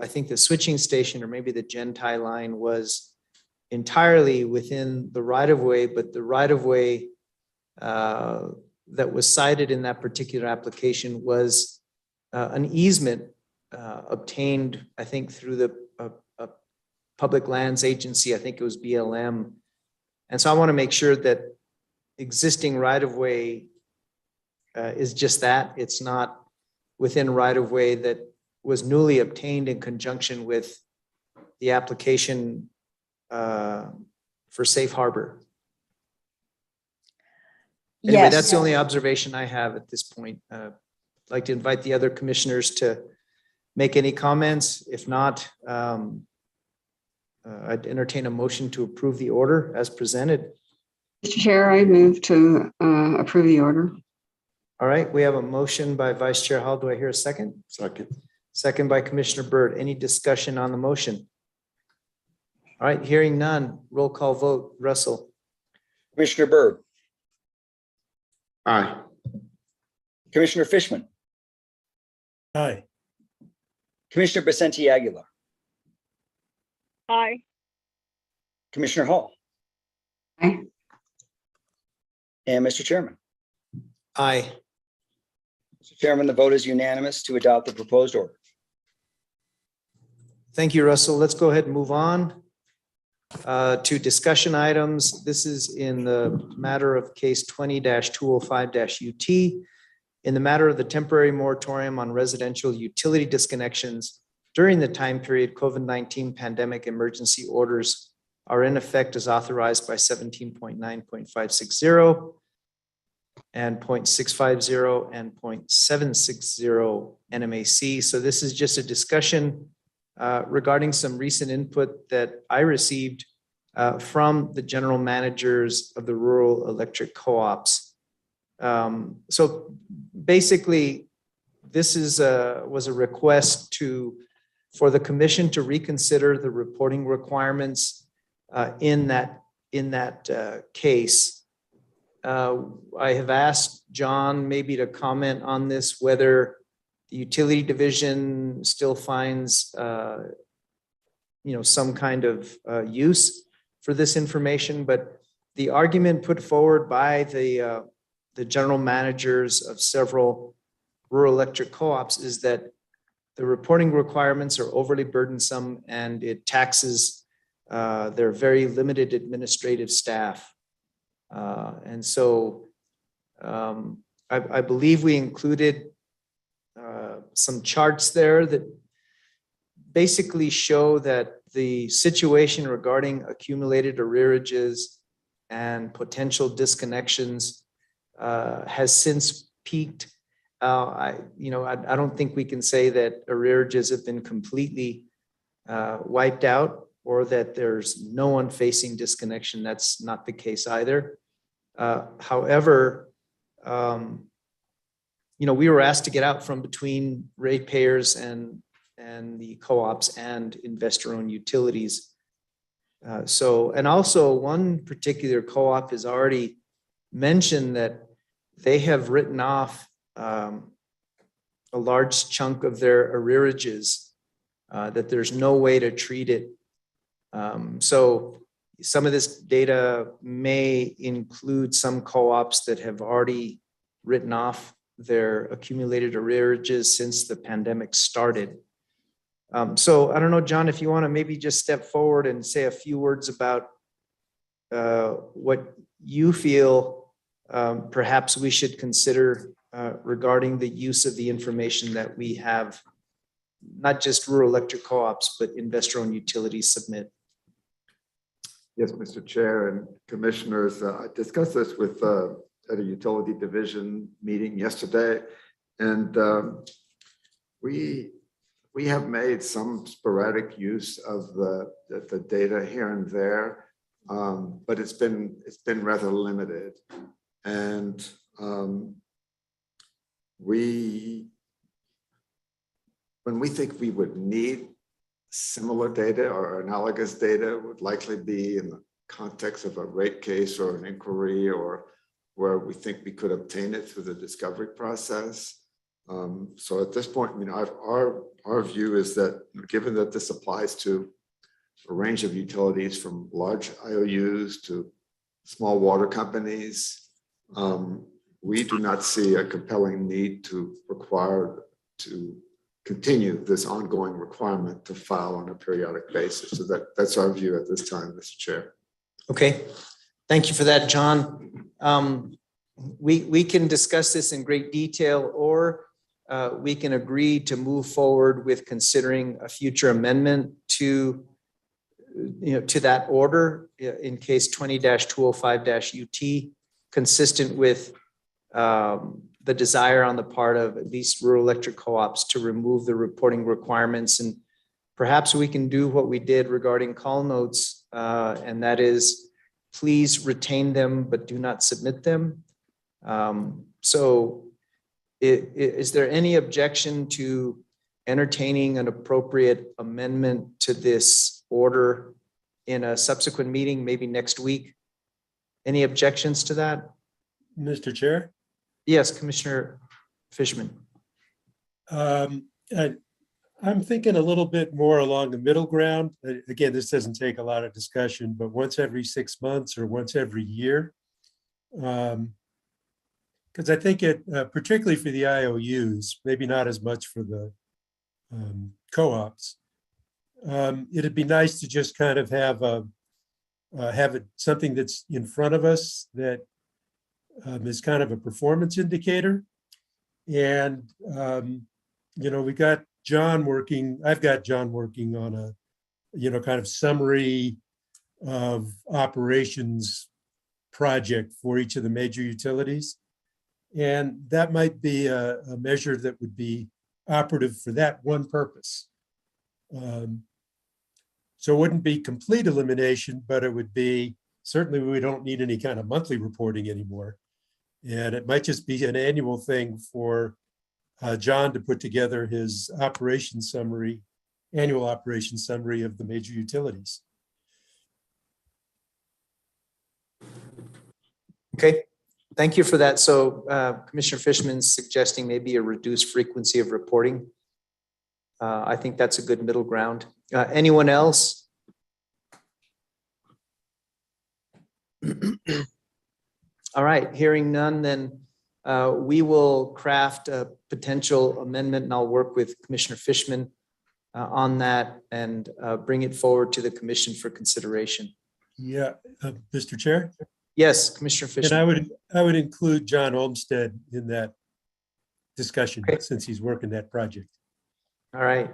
D: I think the switching station, or maybe the Gentai line, was entirely within the right of way, but the right of way that was cited in that particular application was an easement obtained, I think, through the public lands agency. I think it was BLM. And so I want to make sure that existing right of way is just that. It's not within right of way that was newly obtained in conjunction with the application for safe harbor. Anyway,
Q: Yes.
D: that's the only observation I have at this point. I'd like to invite the other commissioners to make any comments. If not, I'd entertain a motion to approve the order as presented.
H: Mr. Chair, I move to approve the order.
D: All right, we have a motion by Vice Chair Hall. Do I hear a second?
F: Second.
D: Second by Commissioner Byrd. Any discussion on the motion? All right, hearing none. Roll call vote. Russell.
E: Commissioner Byrd,
F: Aye.
E: Commissioner Fishman,
A: Aye.
E: Commissioner Vicente Aguilar,
S: Aye.
E: Commissioner Hall,
H: Aye.
E: and Mr. Chairman.
D: Aye.
E: Mr. Chairman, the vote is unanimous to adopt the proposed order.
D: Thank you, Russell. Let's go ahead and move on to discussion items. This is in the matter of case 20-205-UT. In the matter of the temporary moratorium on residential utility disconnections during the time period COVID-19 pandemic emergency orders are in effect as authorized by 17.9.560 and 0.650 and 0.760 NMAC. So this is just a discussion regarding some recent input that I received from the general managers of the rural electric co-ops. So basically, this was a request for the commission to reconsider the reporting requirements in that case. I have asked John maybe to comment on this, whether the utility division still finds some kind of use for this information, but the argument put forward by the general managers of several rural electric co-ops is that the reporting requirements are overly burdensome and it taxes their very limited administrative staff. And so I believe we included some charts there that basically show that the situation regarding accumulated arrearages and potential disconnections has since peaked. I don't think we can say that arrearages have been completely wiped out or that there's no one facing disconnection. That's not the case either. However, we were asked to get out from between ratepayers and the co-ops and investor-owned utilities. And also one particular co-op has already mentioned that they have written off a large chunk of their arrearages, that there's no way to treat it. So some of this data may include some co-ops that have already written off their accumulated arrearages since the pandemic started. So I don't know, John, if you want to maybe just step forward and say a few words about what you feel perhaps we should consider regarding the use of the information that we have, not just rural electric co-ops, but investor-owned utilities submit.
F: Yes, Mr. Chair and Commissioners, I discussed this with at a utility division meeting yesterday, and we have made some sporadic use of the data here and there, but it's been rather limited, and when we think we would need similar data or analogous data would likely be in the context of a rate case or an inquiry, or where we think we could obtain it through the discovery process. So at this point, our view is that given that this applies to a range of utilities from large IOUs to small water companies, we do not see a compelling need to continue this ongoing requirement to file on a periodic basis. So that's our view at this time, Mr. Chair.
D: Okay, thank you for that, John. We can discuss this in great detail, or we can agree to move forward with considering a future amendment to that order in case 20-205-UT, consistent with the desire on the part of at least rural electric co-ops to remove the reporting requirements. And perhaps we can do what we did regarding call notes, and that is please retain them, but do not submit them. So is there any objection to entertaining an appropriate amendment to this order in a subsequent meeting, maybe next week? Any objections to that?
A: Mr. Chair?
D: Yes, Commissioner Fishman.
A: I'm thinking a little bit more along the middle ground. Again, this doesn't take a lot of discussion, but once every 6 months or once every year. Because I think it, particularly for the IOUs, maybe not as much for the co-ops, it'd be nice to just kind of have something that's in front of us that is kind of a performance indicator. And, we got John working, I've got John working on a, kind of summary of operations project for each of the major utilities. And that might be a measure that would be operative for that one purpose. So it wouldn't be complete elimination, but it would be, certainly we don't need any kind of monthly reporting anymore. And it might just be an annual thing for John to put together his annual operation summary of the major utilities.
D: Okay, thank you for that. So Commissioner Fishman's suggesting maybe a reduced frequency of reporting. I think that's a good middle ground. Anyone else? All right, hearing none, then we will craft a potential amendment, and I'll work with Commissioner Fishman on that and bring it forward to the commission for consideration.
A: Yeah, Mr. Chair?
D: Yes, Commissioner Fishman.
A: And I would include John Olmsted in that discussion, okay, since he's working that project.
D: All right.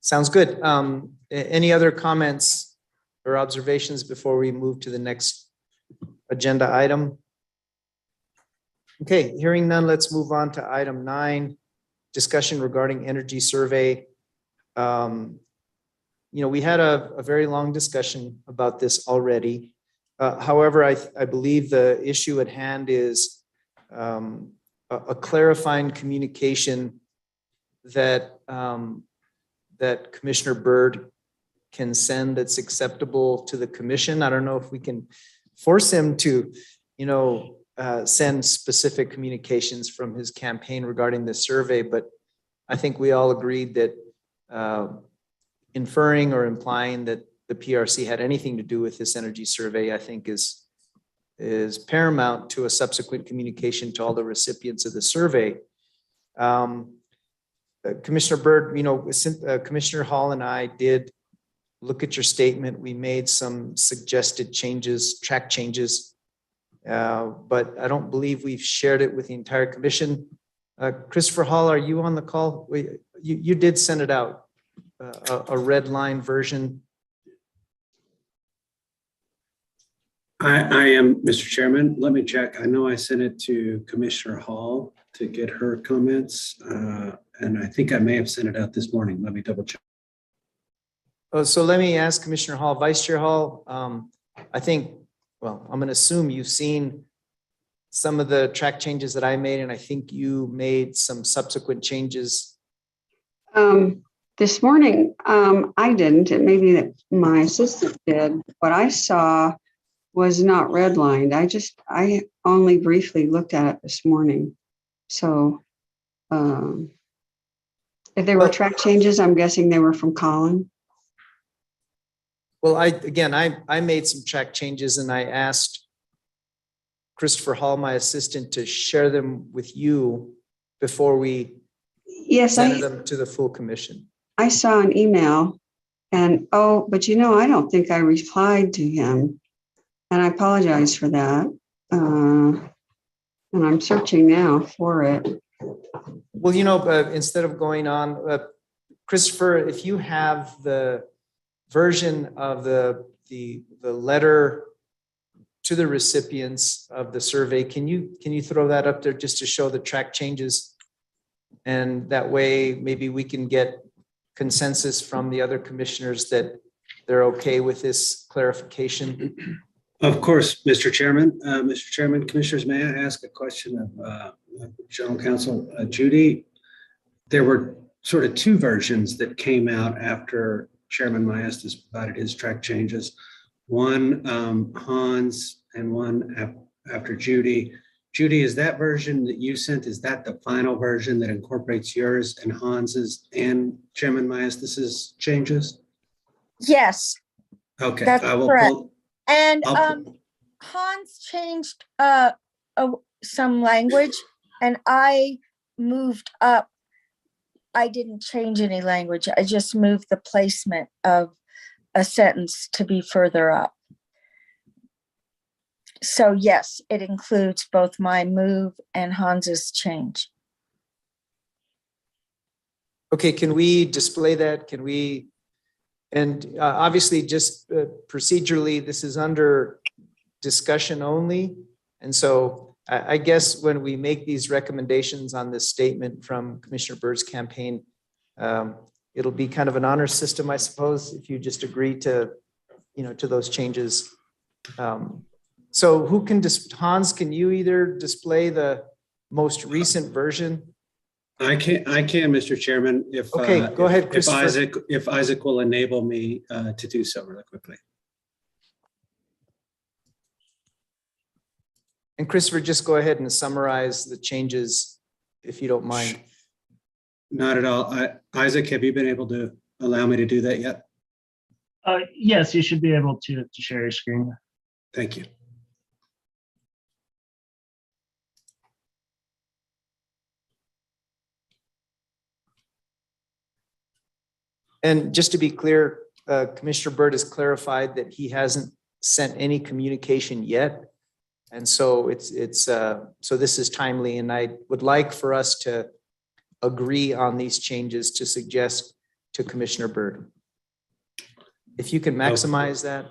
D: Sounds good. Any other comments or observations before we move to the next agenda item? Okay, hearing none, let's move on to item 9, discussion regarding energy survey. We had a very long discussion about this already. However, I believe the issue at hand is a clarifying communication that that Commissioner Byrd can send that's acceptable to the commission. I don't know if we can force him to, send specific communications from his campaign regarding this survey, but I think we all agreed that inferring or implying that the PRC had anything to do with this energy survey, I think is paramount to a subsequent communication to all the recipients of the survey. Commissioner Byrd, Commissioner Hall and I did look at your statement. We made some suggested changes, track changes, but I don't believe we've shared it with the entire commission. Christopher Hall, are you on the call? You did send it out, a red line version.
T: I am, Mr. Chairman. Let me check. I know I sent it to Commissioner Hall to get her comments, and I think I may have sent it out this morning. Let me double check.
D: Oh, so let me ask Commissioner Hall, Vice Chair Hall. I think, well, I'm going to assume you've seen some of the track changes that I made, and I think you made some subsequent changes.
H: This morning, I didn't. It may be that my assistant did. What I saw was not redlined. I only briefly looked at it this morning. So if there were track changes, I'm guessing they were from Colin.
D: Well, I made some track changes, and I asked Christopher Hall, my assistant, to share them with you before we send them to the full commission.
H: I saw an email and, but I don't think I replied to him. And I apologize for that. And I'm searching now for it.
D: Well, instead of going on, Christopher, if you have the version of the letter to the recipients of the survey, can you throw that up there just to show the track changes? And that way, maybe we can get consensus from the other commissioners that they're okay with this clarification.
T: Of course, Mr. Chairman. Mr. Chairman, Commissioners, may I ask a question of General Counsel Judy? There were sort of two versions that came out after Chairman Maestas provided his track changes. One Hans and one after Judy. Judy, is that version that you sent, is that the final version that incorporates yours and Hans's and Chairman Maestas's changes?
Q: Yes.
T: Okay,
Q: That's
T: I will
Q: correct.
T: pull.
Q: And Hans changed some language, and I moved up. I didn't change any language. I just moved the placement of a sentence to be further up. So yes, it includes both my move and Hans's change.
D: Okay, can we display that? Can we? And obviously, just procedurally, this is under discussion only. And so I guess when we make these recommendations on this statement from Commissioner Byrd's campaign, it'll be kind of an honor system, I suppose, if you just agree to, to those changes. So who can, Hans, can you either display the most recent version?
T: I can, Mr. Chairman, if
D: okay, go ahead, Christopher.
T: If Isaac will enable me to do so really quickly.
D: And Christopher, just go ahead and summarize the changes, if you don't mind.
T: Not at all. Isaac, have you been able to allow me to do that yet?
J: Yes, you should be able to share your screen.
T: Thank you.
D: And just to be clear, Commissioner Byrd has clarified that he hasn't sent any communication yet. And so so this is timely, and I would like for us to agree on these changes to suggest to Commissioner Byrd. If you can maximize that,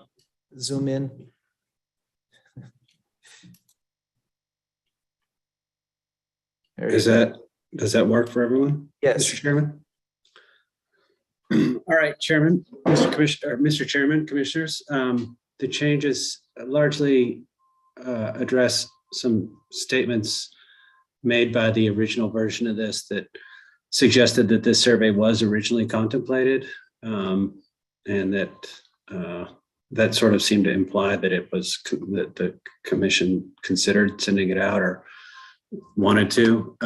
D: zoom in.
T: Does that work for everyone?
D: Yes.
T: Mr. Chairman? All right, Chairman, Mr. Chairman, Commissioners, the changes largely address some statements made by the original version of this that suggested that this survey was originally contemplated, and that that sort of seemed to imply that it was that the commission considered sending it out or wanted to.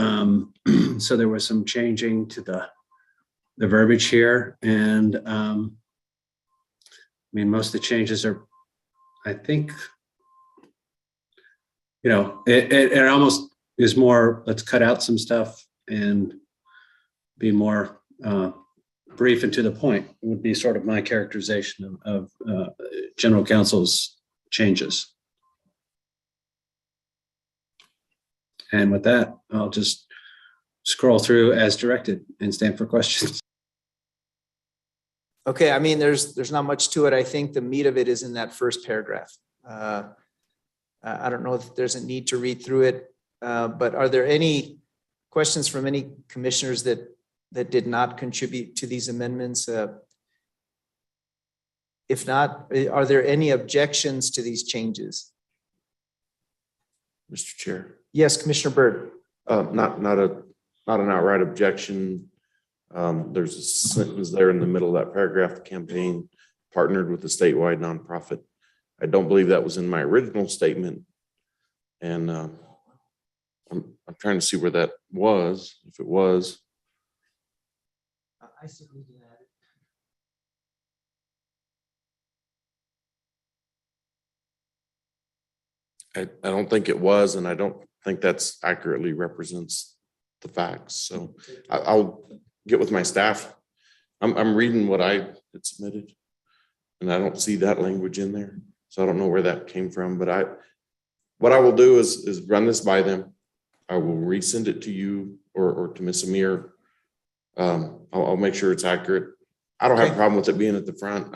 T: So there was some changing to the verbiage here, and I mean, most of the changes are, I think, you know, it almost is more, let's cut out some stuff and be more brief and to the point, would be sort of my characterization of general counsel's changes. And with that, I'll just scroll through as directed and stand for questions.
D: Okay, I mean, there's not much to it. I think the meat of it is in that first paragraph. I don't know if there's a need to read through it, but are there any questions from any commissioners that did not contribute to these amendments? If not, are there any objections to these changes?
G: Mr. Chair.
D: Yes, Commissioner Byrd.
G: Not an outright objection. There's a sentence there in the middle of that paragraph, the campaign partnered with a statewide nonprofit. I don't believe that was in my original statement. And I'm trying to see where that was, if it was.
D: I certainly did add it.
G: I don't think it was, and I don't think that's accurately represents the facts. So I'll get with my staff. I'm reading what I had submitted, and I don't see that language in there. So I don't know where that came from, but what I will do is run this by them. I will resend it to you or to Ms. Amir. I'll make sure it's accurate. I don't have a problem with it being at the front.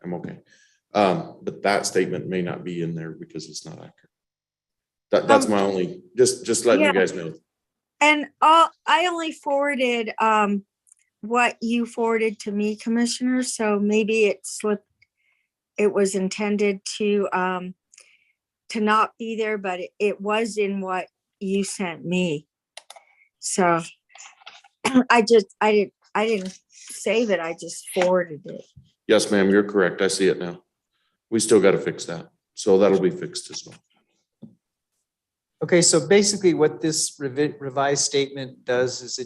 G: I'm okay. But that statement may not be in there because it's not accurate. That's my only, just letting you guys know.
Q: And I only forwarded what you forwarded to me, Commissioner, so maybe it slipped. It was intended to not be there, but it was in what you sent me. So I didn't save it. I just forwarded it.
G: Yes, ma'am, you're correct. I see it now. We still got to fix that. So that'll be fixed as well.
D: Okay, so basically what this revised statement does is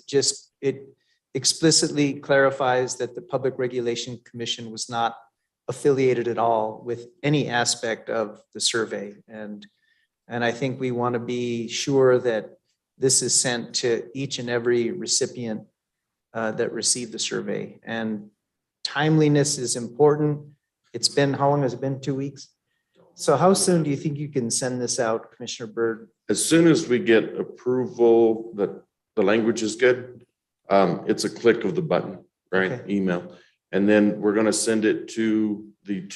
D: it explicitly clarifies that the Public Regulation Commission was not affiliated at all with any aspect of the survey. And I think we want to be sure that this is sent to each and every recipient that received the survey. And timeliness is important. It's been, how long has it been? 2 weeks? So how soon do you think you can send this out, Commissioner Byrd?
G: As soon as we get approval that the language is good, it's a click of the button, right? Okay. Email. And then we're going to send it to the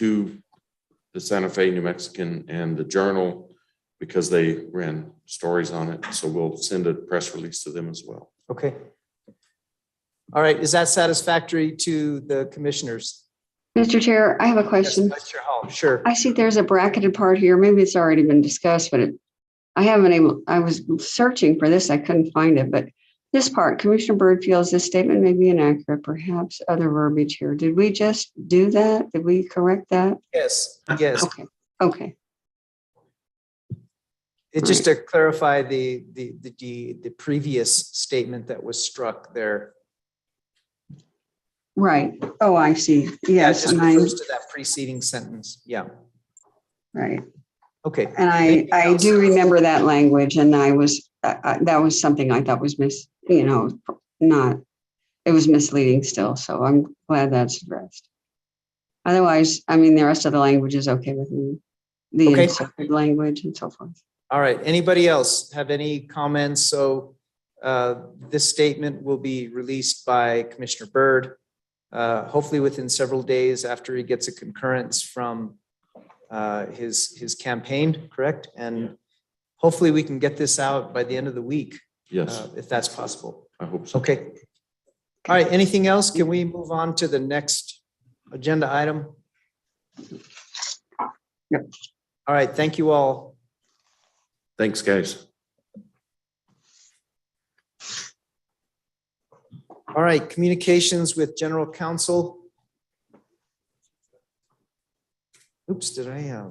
G: Santa Fe, New Mexican and the Journal because they ran stories on it. So we'll send a press release to them as well.
D: Okay. All right. Is that satisfactory to the commissioners?
H: Mr. Chair, I have a question.
D: Yes, Vice Chair Hall. Sure.
H: I see there's a bracketed part here. Maybe it's already been discussed, but I was searching for this. I couldn't find it, but this part, Commissioner Byrd feels this statement may be inaccurate, perhaps other verbiage here. Did we just do that? Did we correct that?
D: Yes, yes.
H: Okay.
D: It's just to clarify the previous statement that was struck there.
H: Right. Oh, I see. Yes.
D: Just refers to that preceding sentence. Yeah.
H: Right.
D: Okay.
H: And I do remember that language, and that was something I thought was it was misleading still. So I'm glad that's addressed. Otherwise, I mean, the rest of the language is okay with me. The inserted language and so forth.
D: All right. Anybody else have any comments? So this statement will be released by Commissioner Byrd, hopefully within several days after he gets a concurrence from his campaign, correct? And hopefully we can get this out by the end of the week.
G: Yes.
D: If that's possible.
G: I hope so.
D: Okay. All right. Anything else? Can we move on to the next agenda item?
H: Yep.
D: All right. Thank you all.
G: Thanks, guys.
D: All right, communications with general counsel. Oops, did I?
E: I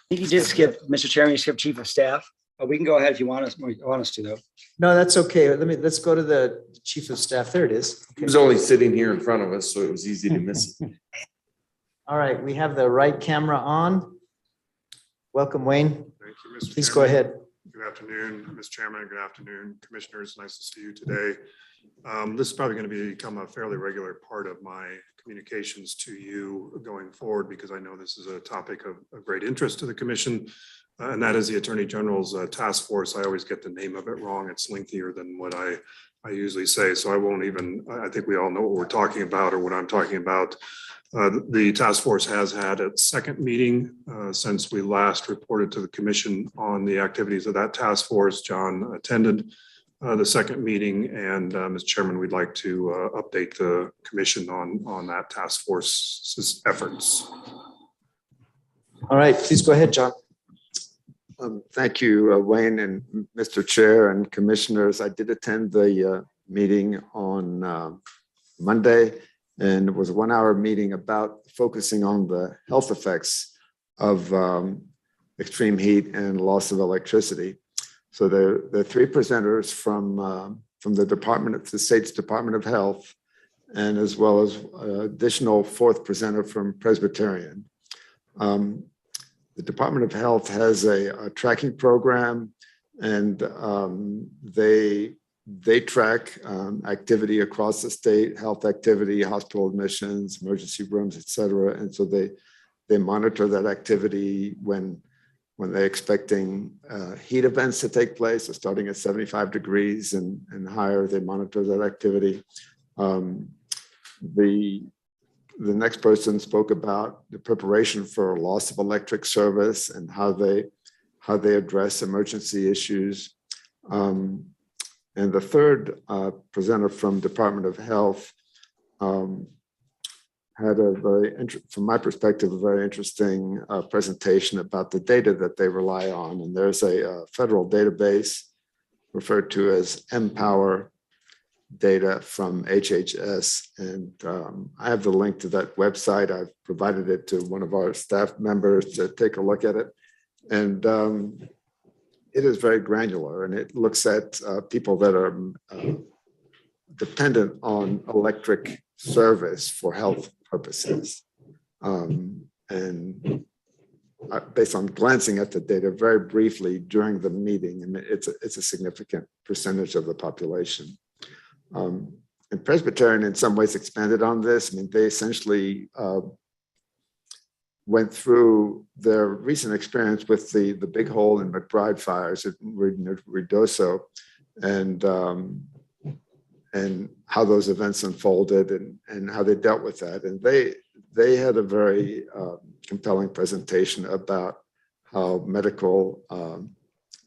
E: think you did skip, Mr. Chairman, you skipped Chief of Staff. We can go ahead if you want us to, though.
D: No, that's okay. Let's go to the chief of staff. There it is.
G: He was only sitting here in front of us, so it was easy to miss it.
D: All right, we have the right camera on. Welcome, Wayne.
U: Thank you, Mr.
D: Please go
U: Chairman.
D: ahead.
U: Good afternoon, Mr. Chairman. Good afternoon, commissioners. Nice to see you today. This is probably going to become a fairly regular part of my communications to you going forward, because I know this is a topic of great interest to the commission, and that is the Attorney General's task force. I always get the name of it wrong. It's lengthier than what I usually say, so I won't even, I think we all know what we're talking about or what I'm talking about. The task force has had its second meeting since we last reported to the commission on the activities of that task force. John attended the second meeting, and Mr. Chairman, we'd like to update the commission on that task force's efforts.
D: All right, please go ahead, John.
F: Thank you, Wayne and Mr. Chair and commissioners. I did attend the meeting on Monday, and it was a 1-hour meeting about focusing on the health effects of extreme heat and loss of electricity. So there are 3 presenters from the state's Department of Health, and as well as additional 4th presenter from Presbyterian. The Department of Health has a tracking program, and they track activity across the state, health activity, hospital admissions, emergency rooms, et cetera. And so they monitor that activity when they're expecting heat events to take place, so starting at 75 degrees and higher, they monitor that activity. The next person spoke about the preparation for loss of electric service and how they address emergency issues. And the 3rd presenter from Department of Health had from my perspective, a very interesting presentation about the data that they rely on. And there's a federal database referred to as Empower data from HHS. And I have the link to that website. I've provided it to one of our staff members to take a look at it. And it is very granular, and it looks at people that are dependent on electric service for health purposes. And based on glancing at the data very briefly during the meeting, and it's a significant percentage of the population. And Presbyterian in some ways expanded on this. I mean, they essentially went through their recent experience with the Big Hole and McBride fires at Ruidoso, and how those events unfolded and how they dealt with that. And they had a very compelling presentation about how medical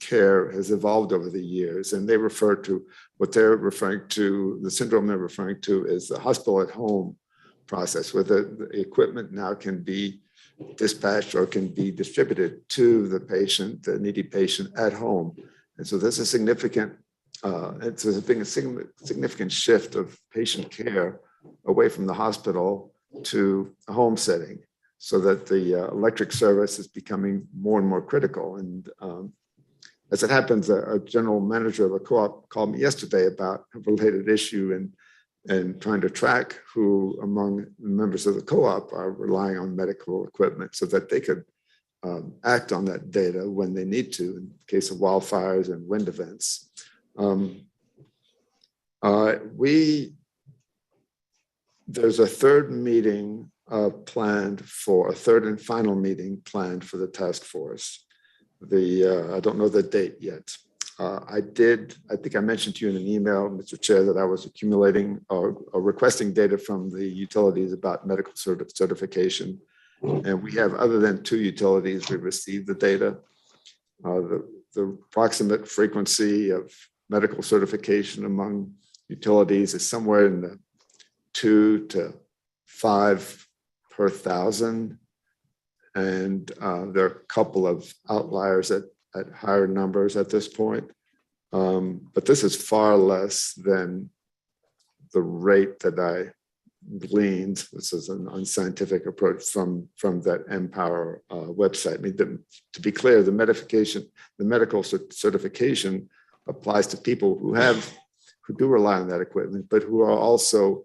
F: care has evolved over the years. And they refer to what they're referring to, the syndrome they're referring to is the hospital at home process, where the equipment now can be dispatched or can be distributed to the patient, the needy patient at home. And so there's a significant, it's a significant shift of patient care away from the hospital to a home setting, so that the electric service is becoming more and more critical. And as it happens, a general manager of a co-op called me yesterday about a related issue and trying to track who among members of the co-op are relying on medical equipment so that they could act on that data when they need to in case of wildfires and wind events. There's a 3rd meeting planned for a 3rd and final meeting planned for the task force. I don't know the date yet. I think I mentioned to you in an email, Mr. Chair, that I was accumulating or requesting data from the utilities about medical certification. And we have, other than 2 utilities, we received the data. The approximate frequency of medical certification among utilities is somewhere in the 2 to 5 per 1,000. And there are a couple of outliers at higher numbers at this point. But this is far less than the rate that I gleaned, this is an unscientific approach from that Empower website. I mean, to be clear, the medical certification applies to people who do rely on that equipment, but who are also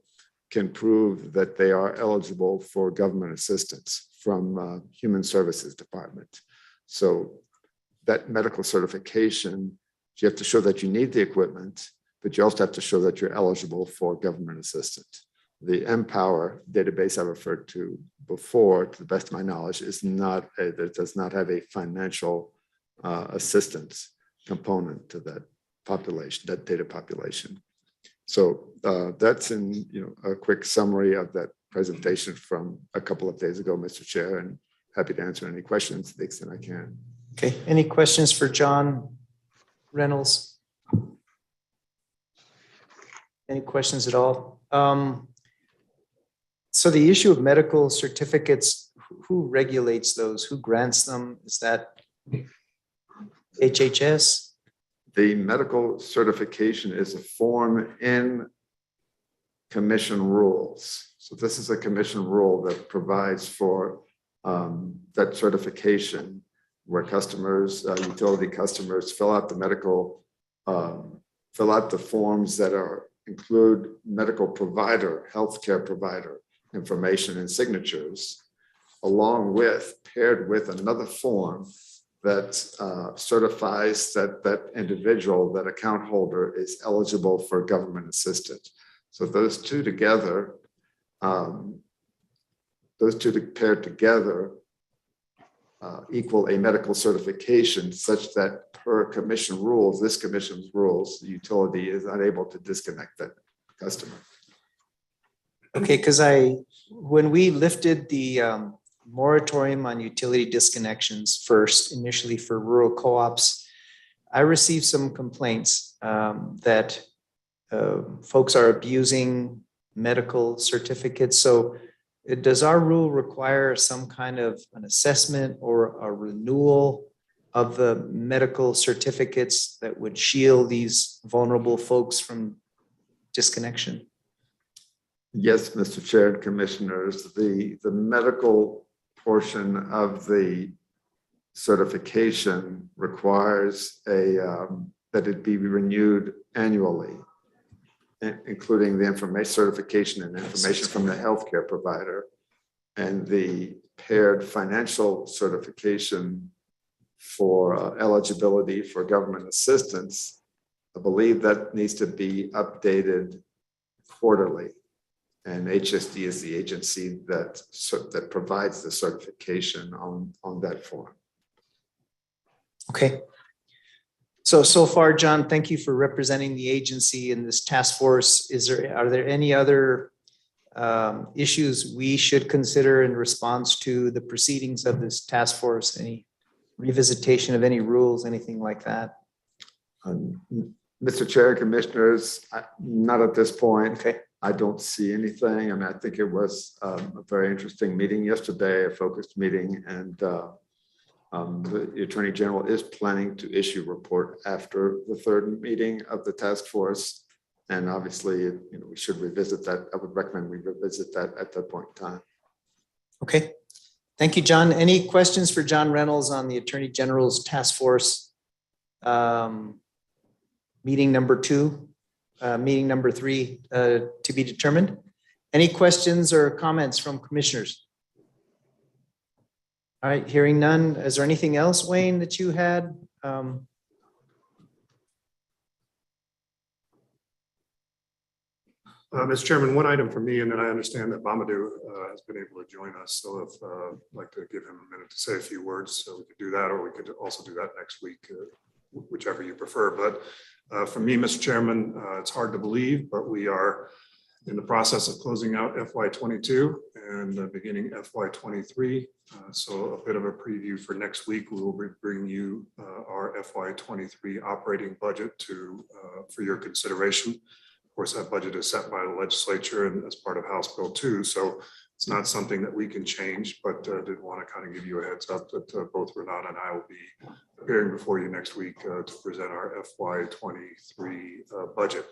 F: can prove that they are eligible for government assistance from Human Services Department. So that medical certification, you have to show that you need the equipment, but you also have to show that you're eligible for government assistance. The Empower database I referred to before, to the best of my knowledge, it does not have a financial assistance component to that population, that data population. So that's in a quick summary of that presentation from a couple of days ago, Mr. Chair, and happy to answer any questions to the extent I can.
D: Okay, any questions for John Reynolds? Any questions at all? So the issue of medical certificates, who regulates those? Who grants them? Is that HHS?
F: The medical certification is a form in commission rules. So this is a commission rule that provides for that certification where customers, utility customers fill out the forms that include medical provider, healthcare provider information and signatures, paired with another form that certifies that individual, that account holder, is eligible for government assistance. So those two together, paired together, equal a medical certification such that per commission rules, this commission's rules, the utility is unable to disconnect that customer.
D: Okay, because when we lifted the moratorium on utility disconnections first, initially for rural co-ops, I received some complaints that folks are abusing medical certificates. So does our rule require some kind of an assessment or a renewal of the medical certificates that would shield these vulnerable folks from disconnection?
F: Yes, Mr. Chair and Commissioners, the medical portion of the certification requires that it be renewed annually, including the information certification and information from the healthcare provider, and the paired financial certification for eligibility for government assistance. I believe that needs to be updated quarterly. And HSD is the agency that provides the certification on that form.
D: Okay. So far, John, thank you for representing the agency in this task force. Are there any other issues we should consider in response to the proceedings of this task force? Any revisitation of any rules, anything like that?
F: Mr. Chair, Commissioners, not at this point.
D: Okay.
F: I don't see anything. I mean, I think it was a very interesting meeting yesterday, a focused meeting, and the Attorney General is planning to issue a report after the third meeting of the task force. And obviously, we should revisit that. I would recommend we revisit that at that point in time.
D: Okay. Thank you, John. Any questions for John Reynolds on the Attorney General's task force meeting number 2? Meeting number 3 to be determined. Any questions or comments from commissioners? All right, hearing none. Is there anything else, Wayne, that you had?
U: Mr. Chairman, one item for me, and then I understand that Mamadou has been able to join us. So if I'd like to give him a minute to say a few words, so we could do that, or we could also do that next week, whichever you prefer. But for me, Mr. Chairman, it's hard to believe, but we are in the process of closing out FY22 and beginning FY23. So a bit of a preview for next week. We will bring you our FY23 operating budget for your consideration. Of course, that budget is set by the legislature and as part of House Bill 2. So it's not something that we can change, but did want to kind of give you a heads up that both Renata and I will be appearing before you next week to present our FY23 budget.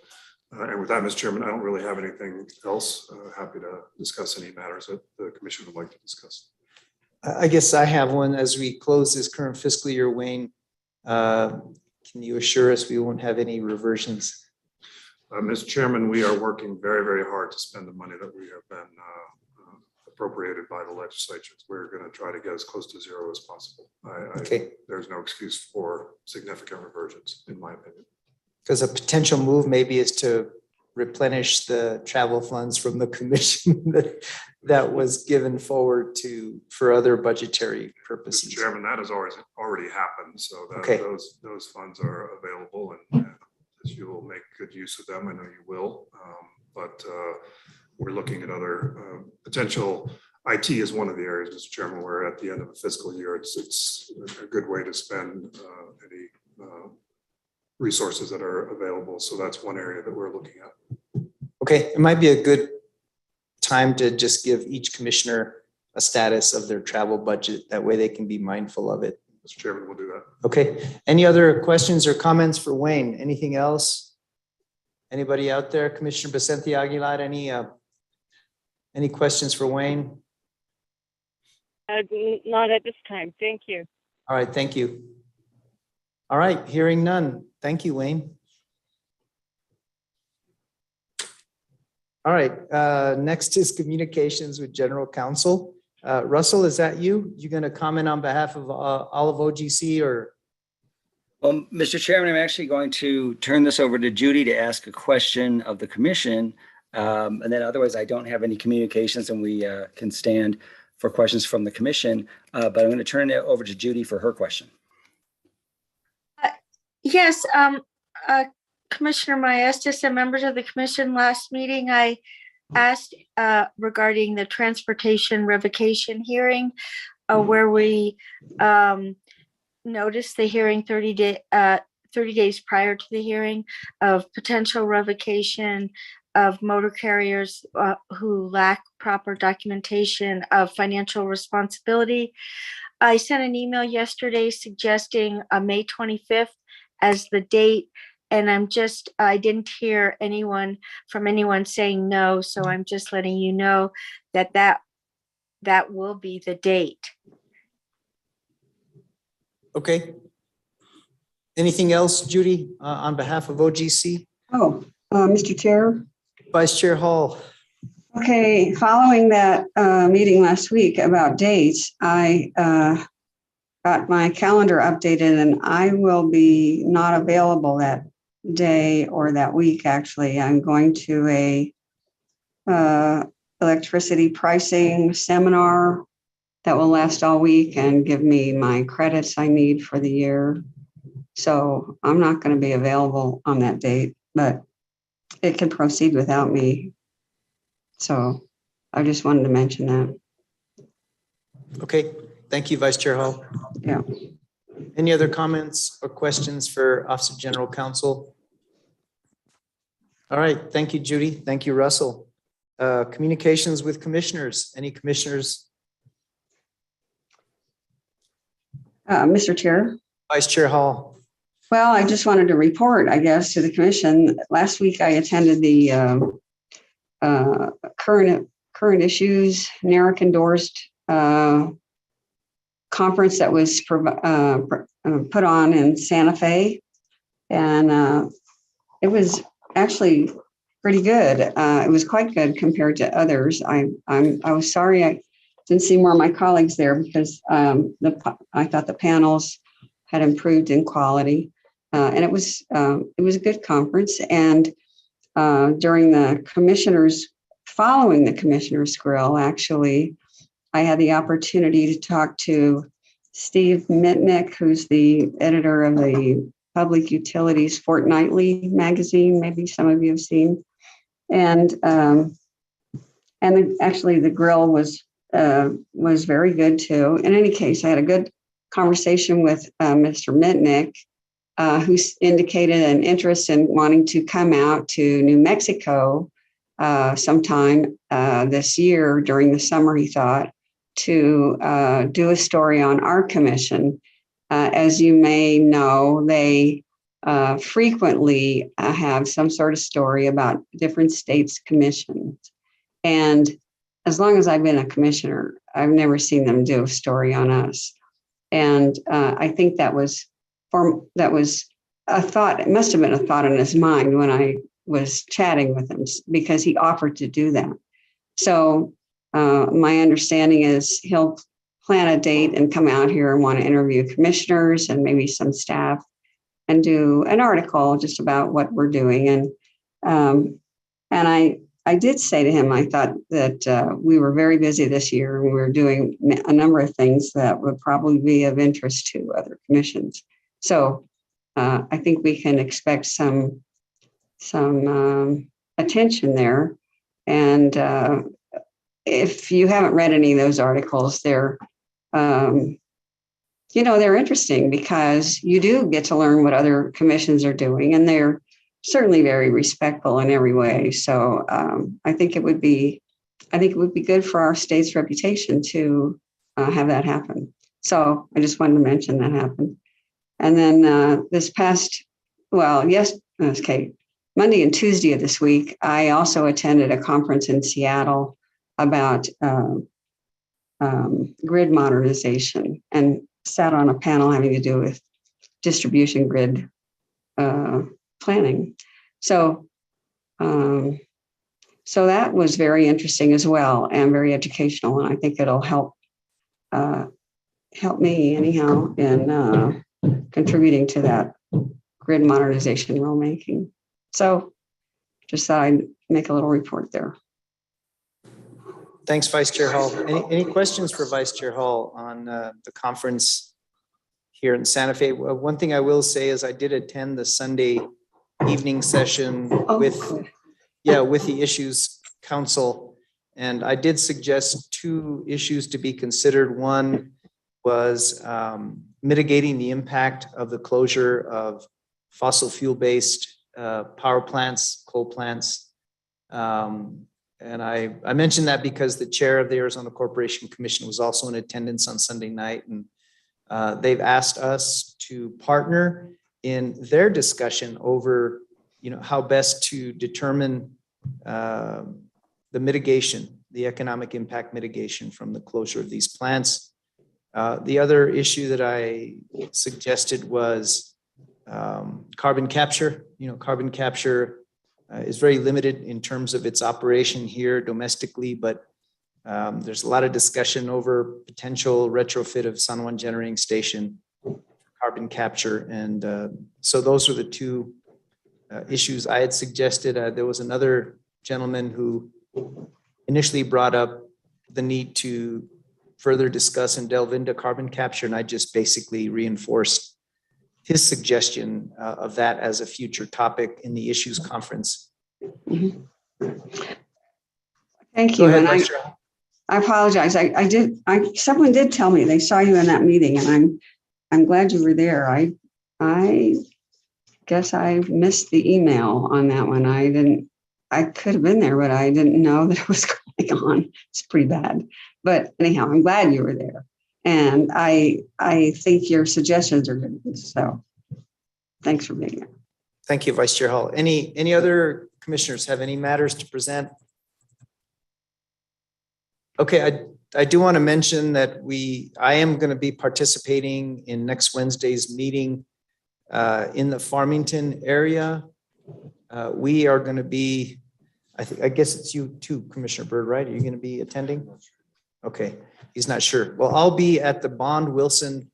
U: And with that, Mr. Chairman, I don't really have anything else. Happy to discuss any matters that the commission would like to discuss.
D: I guess I have one as we close this current fiscal year, Wayne. Can you assure us we won't have any reversions?
U: Mr. Chairman, we are working very, very hard to spend the money that we have been appropriated by the legislature. We're going to try to get as close to zero as possible. There's no excuse for significant reversions, in my opinion.
D: Because a potential move maybe is to replenish the travel funds from the commission that was given forward for other budgetary purposes.
U: Mr. Chairman, that has already happened. So that those funds are available, and you will make good use of them. I know you will, but we're looking at other potential. IT is one of the areas, Mr. Chairman, where at the end of the fiscal year, it's a good way to spend any resources that are available. So that's one area that we're looking at.
D: Okay, it might be a good time to just give each commissioner a status of their travel budget. That way they can be mindful of it.
U: Mr. Chairman, we'll do that.
D: Okay, any other questions or comments for Wayne? Anything else? Anybody out there? Commissioner Vicente Aguilar, any questions for Wayne?
S: Not at this time. Thank you.
D: All right, thank you. All right, hearing none. Thank you, Wayne. All right, next is communications with General Counsel. Russell, is that you? You going to comment on behalf of all of OGC or?
E: Well, Mr. Chairman, I'm actually going to turn this over to Judy to ask a question of the commission. And then otherwise I don't have any communications and we can stand for questions from the commission. But I'm going to turn it over to Judy for her question.
Q: Yes, Commissioner Maestas and members of the commission, last meeting I asked regarding the transportation revocation hearing where we noticed the hearing 30 days prior to the hearing of potential revocation of motor carriers who lack proper documentation of financial responsibility. I sent an email yesterday suggesting May 25th as the date, and I didn't hear from anyone saying no, so I'm just letting you know that will be the date.
D: Okay. Anything else, Judy, on behalf of OGC?
H: Mr. Chair.
D: Vice Chair Hall.
H: Okay, following that meeting last week about dates, I got my calendar updated and I will be not available that day or that week. Actually, I'm going to a electricity pricing seminar that will last all week and give me my credits I need for the year. So I'm not going to be available on that date, but it can proceed without me. So I just wanted to mention that.
D: Okay, thank you, Vice Chair Hall.
H: Yeah.
D: Any other comments or questions for Office of General Counsel? All right, thank you, Judy. Thank you, Russell. Communications with commissioners. Any commissioners?
H: Mr. Chair.
D: Vice Chair Hall.
H: Well, I just wanted to report, I guess, to the commission. Last week, I attended the current issues NARIC endorsed conference that was put on in Santa Fe, and it was actually pretty good. It was quite good compared to others. I was sorry I didn't see more of my colleagues there because I thought the panels had improved in quality, and it was a good conference. And during the following the commissioner's grill, actually, I had the opportunity to talk to Steve Mitnick, who's the editor of the Public Utilities Fortnightly magazine. Maybe some of you have seen, and actually the grill was very good too. In any case, I had a good conversation with Mr. Mitnick, who indicated an interest in wanting to come out to New Mexico sometime this year during the summer, he thought, to do a story on our commission. As you may know, they frequently have some sort of story about different states' commissions. And as long as I've been a commissioner, I've never seen them do a story on us. And I think that was a thought. It must have been a thought in his mind when I was chatting with him, because he offered to do that. So my understanding is he'll plan a date and come out here and want to interview commissioners and maybe some staff and do an article just about what we're doing. And I did say to him, I thought that we were very busy this year and we were doing a number of things that would probably be of interest to other commissions. So I think we can expect some attention there. And if you haven't read any of those articles, they're interesting because you do get to learn what other commissions are doing, and they're certainly very respectful in every way. So I think it would be good for our state's reputation to have that happen. So I just wanted to mention that happened. And then Monday and Tuesday of this week, I also attended a conference in Seattle about grid modernization and sat on a panel having to do with distribution grid planning. So that was very interesting as well and very educational. And I think it'll help me anyhow in contributing to that grid modernization rulemaking. So just thought I'd make a little report there.
D: Thanks, Vice Chair Hall. Any questions for Vice Chair Hall on the conference here in Santa Fe? One thing I will say is I did attend the Sunday evening session with the Issues Council, and I did suggest 2 issues to be considered. One was mitigating the impact of the closure of fossil fuel-based power plants, coal plants. And I mentioned that because the chair of the Arizona Corporation Commission was also in attendance on Sunday night, and they've asked us to partner in their discussion over, how best to determine the mitigation, the economic impact mitigation from the closure of these plants. The other issue that I suggested was carbon capture. Carbon capture is very limited in terms of its operation here domestically, but there's a lot of discussion over potential retrofit of San Juan Generating Station, carbon capture. And so those are the 2 issues I had suggested. There was another gentleman who initially brought up the need to further discuss and delve into carbon capture, and I just basically reinforced his suggestion of that as a future topic in the Issues Conference.
H: Mm-hmm. Thank you. And I apologize. Someone did tell me they saw you in that meeting, and I'm glad you were there. I guess I missed the email on that one. I could have been there, but I didn't know that it was going on. It's pretty bad. But anyhow, I'm glad you were there. And I think your suggestions are good. So thanks for being there.
D: Thank you, Vice Chair Hall. Any other commissioners have any matters to present? Okay, I do want to mention that I am going to be participating in next Wednesday's meeting in the Farmington area. We are going to be, I guess it's you too, Commissioner Byrd, right? Are you going to be attending? Okay, he's not sure. Well, I'll be at the Bond Wilson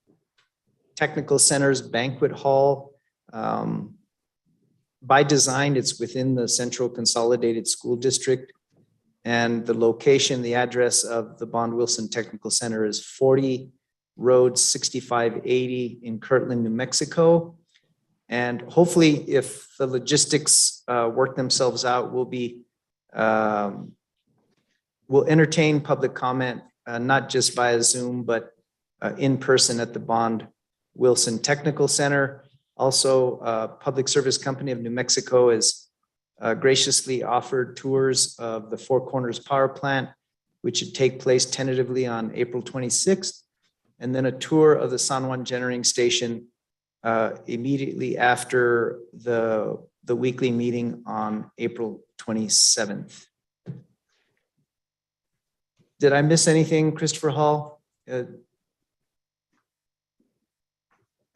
D: Technical Center's banquet hall. By design, it's within the Central Consolidated School District. And the location, the address of the Bond Wilson Technical Center is 40 Road 6580 in Kirtland, New Mexico. And hopefully, if the logistics work themselves out, we'll entertain public comment, not just via Zoom, but in person at the Bond Wilson Technical Center. Also, Public Service Company of New Mexico has graciously offered tours of the Four Corners Power Plant, which should take place tentatively on April 26th, and then a tour of the San Juan Generating Station immediately after the weekly meeting on April 27th. Did I miss anything, Christopher Hall? I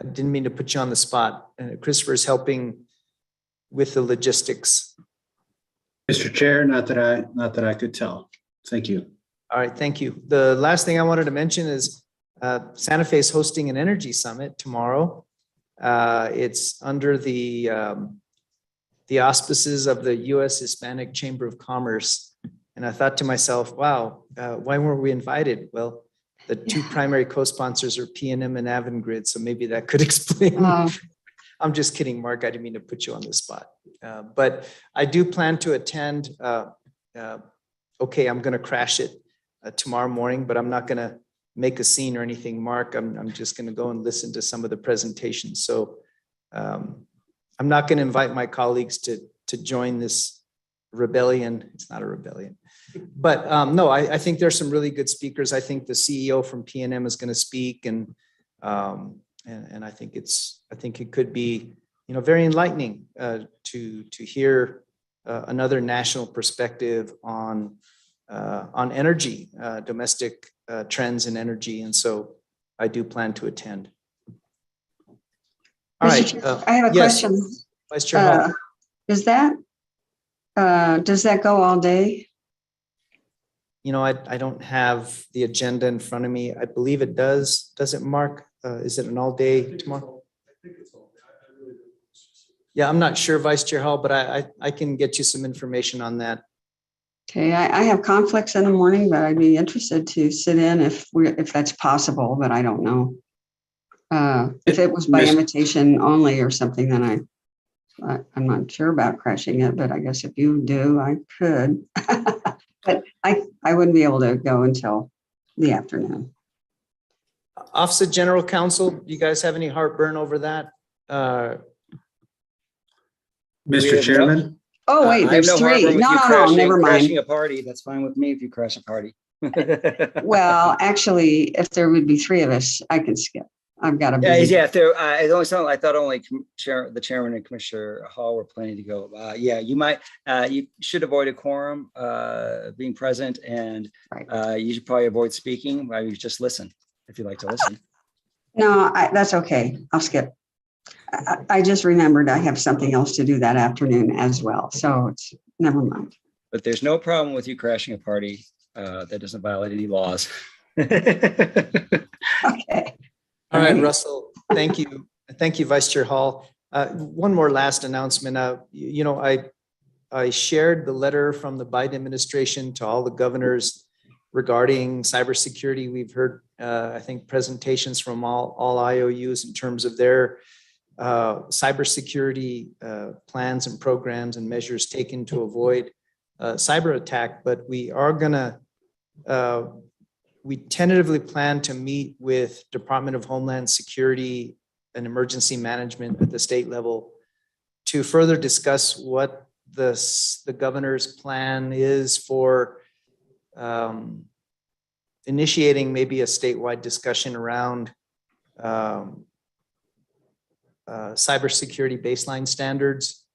D: didn't mean to put you on the spot. Christopher is helping with the logistics.
T: Mr. Chair, not that I could tell. Thank you.
D: All right, thank you. The last thing I wanted to mention is Santa Fe is hosting an energy summit tomorrow. It's under the auspices of the U.S. Hispanic Chamber of Commerce. And I thought to myself, wow, why weren't we invited? Well, the two primary co-sponsors are PNM and Avangrid, so maybe that could explain. I'm just kidding, Mark. I didn't mean to put you on the spot. But I do plan to attend. Okay, I'm going to crash it tomorrow morning, but I'm not going to make a scene or anything, Mark. I'm just going to go and listen to some of the presentations. So I'm not going to invite my colleagues to join this rebellion. It's not a rebellion. But no, I think there's some really good speakers. I think the CEO from PNM is going to speak, and I think it could be, very enlightening to hear another national perspective on energy, domestic trends in energy, and so I do plan to attend. All right.
H: I have a question.
D: Vice Chair Hall.
H: Does that go all day?
D: I don't have the agenda in front of me. I believe it does. Does it, Mark? Is it an all day tomorrow? Yeah, I'm not sure, Vice Chair Hall, but I can get you some information on that.
H: Okay, I have conflicts in the morning, but I'd be interested to sit in if that's possible, but I don't know. If it was by invitation only or something, then I'm not sure about crashing it, but I guess if you do, I could. But I wouldn't be able to go until the afternoon.
D: Office of General Counsel, do you guys have any heartburn over that?
T: Mr. Chairman?
H: Oh, wait, there's three. No, never mind.
E: Crashing a party, that's fine with me if you crash a party.
H: Well, actually, if there would be three of us, I can skip. I've got to be.
E: Yeah. I thought only the chairman and Commissioner Hall were planning to go. Yeah, you might. You should avoid a quorum being present, and you should probably avoid speaking. You just listen if you like to listen.
H: No, that's okay. I'll skip. I just remembered I have something else to do that afternoon as well, so it's never mind.
E: But there's no problem with you crashing a party. That doesn't violate any laws.
H: Okay.
D: All right, Russell, thank you. Thank you, Vice Chair Hall. One more last announcement. I shared the letter from the Biden administration to all the governors regarding cybersecurity. We've heard, I think, presentations from all IOUs in terms of their cybersecurity plans and programs and measures taken to avoid cyber attack. But we are gonna, we tentatively plan to meet with Department of Homeland Security and Emergency Management at the state level to further discuss what the governor's plan is for initiating maybe a statewide discussion around cybersecurity baseline standards.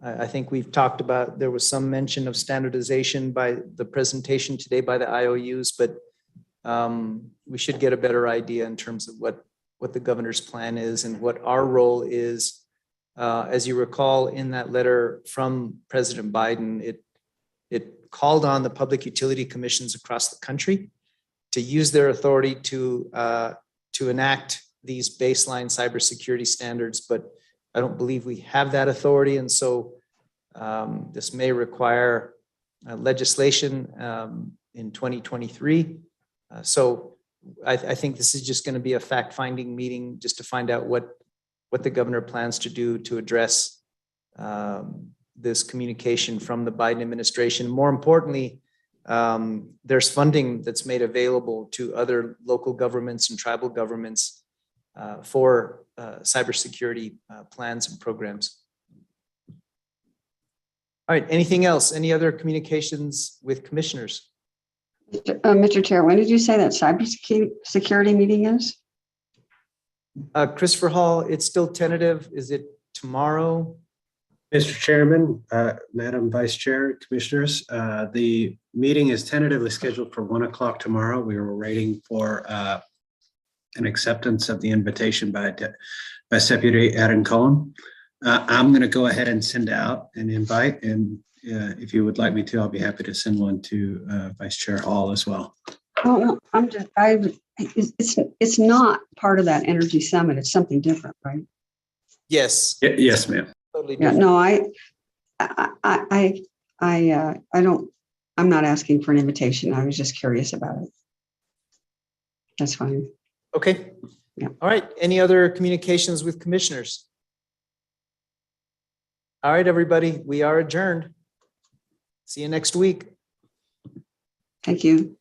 D: I think we've talked about, there was some mention of standardization by the presentation today by the IOUs, but we should get a better idea in terms of what the governor's plan is and what our role is. As you recall, in that letter from President Biden, it called on the public utility commissions across the country to use their authority to enact these baseline cybersecurity standards, but I don't believe we have that authority, and so this may require legislation in 2023. So I think this is just going to be a fact-finding meeting just to find out what the governor plans to do to address this communication from the Biden administration. More importantly, there's funding that's made available to other local governments and tribal governments for cybersecurity plans and programs. All right, anything else? Any other communications with commissioners?
H: Mr. Chair, when did you say that cybersecurity meeting is?
D: Christopher Hall, it's still tentative. Is it tomorrow?
T: Mr. Chairman, Madam Vice Chair, Commissioners, the meeting is tentatively scheduled for 1 o'clock tomorrow. We were waiting for an acceptance of the invitation by Deputy Adam Cohen. I'm going to go ahead and send out an invite, and if you would like me to, I'll be happy to send one to Vice Chair Hall as well.
H: Oh, it's not part of that energy summit. It's something different, right?
D: Yes.
T: Yes, ma'am.
D: Totally
H: Yeah,
D: different.
H: no, I don't, I'm not asking for an invitation. I was just curious about it. That's fine.
D: Okay.
H: Yeah.
D: All right. Any other communications with commissioners? All right, everybody, we are adjourned. See you next week.
H: Thank you.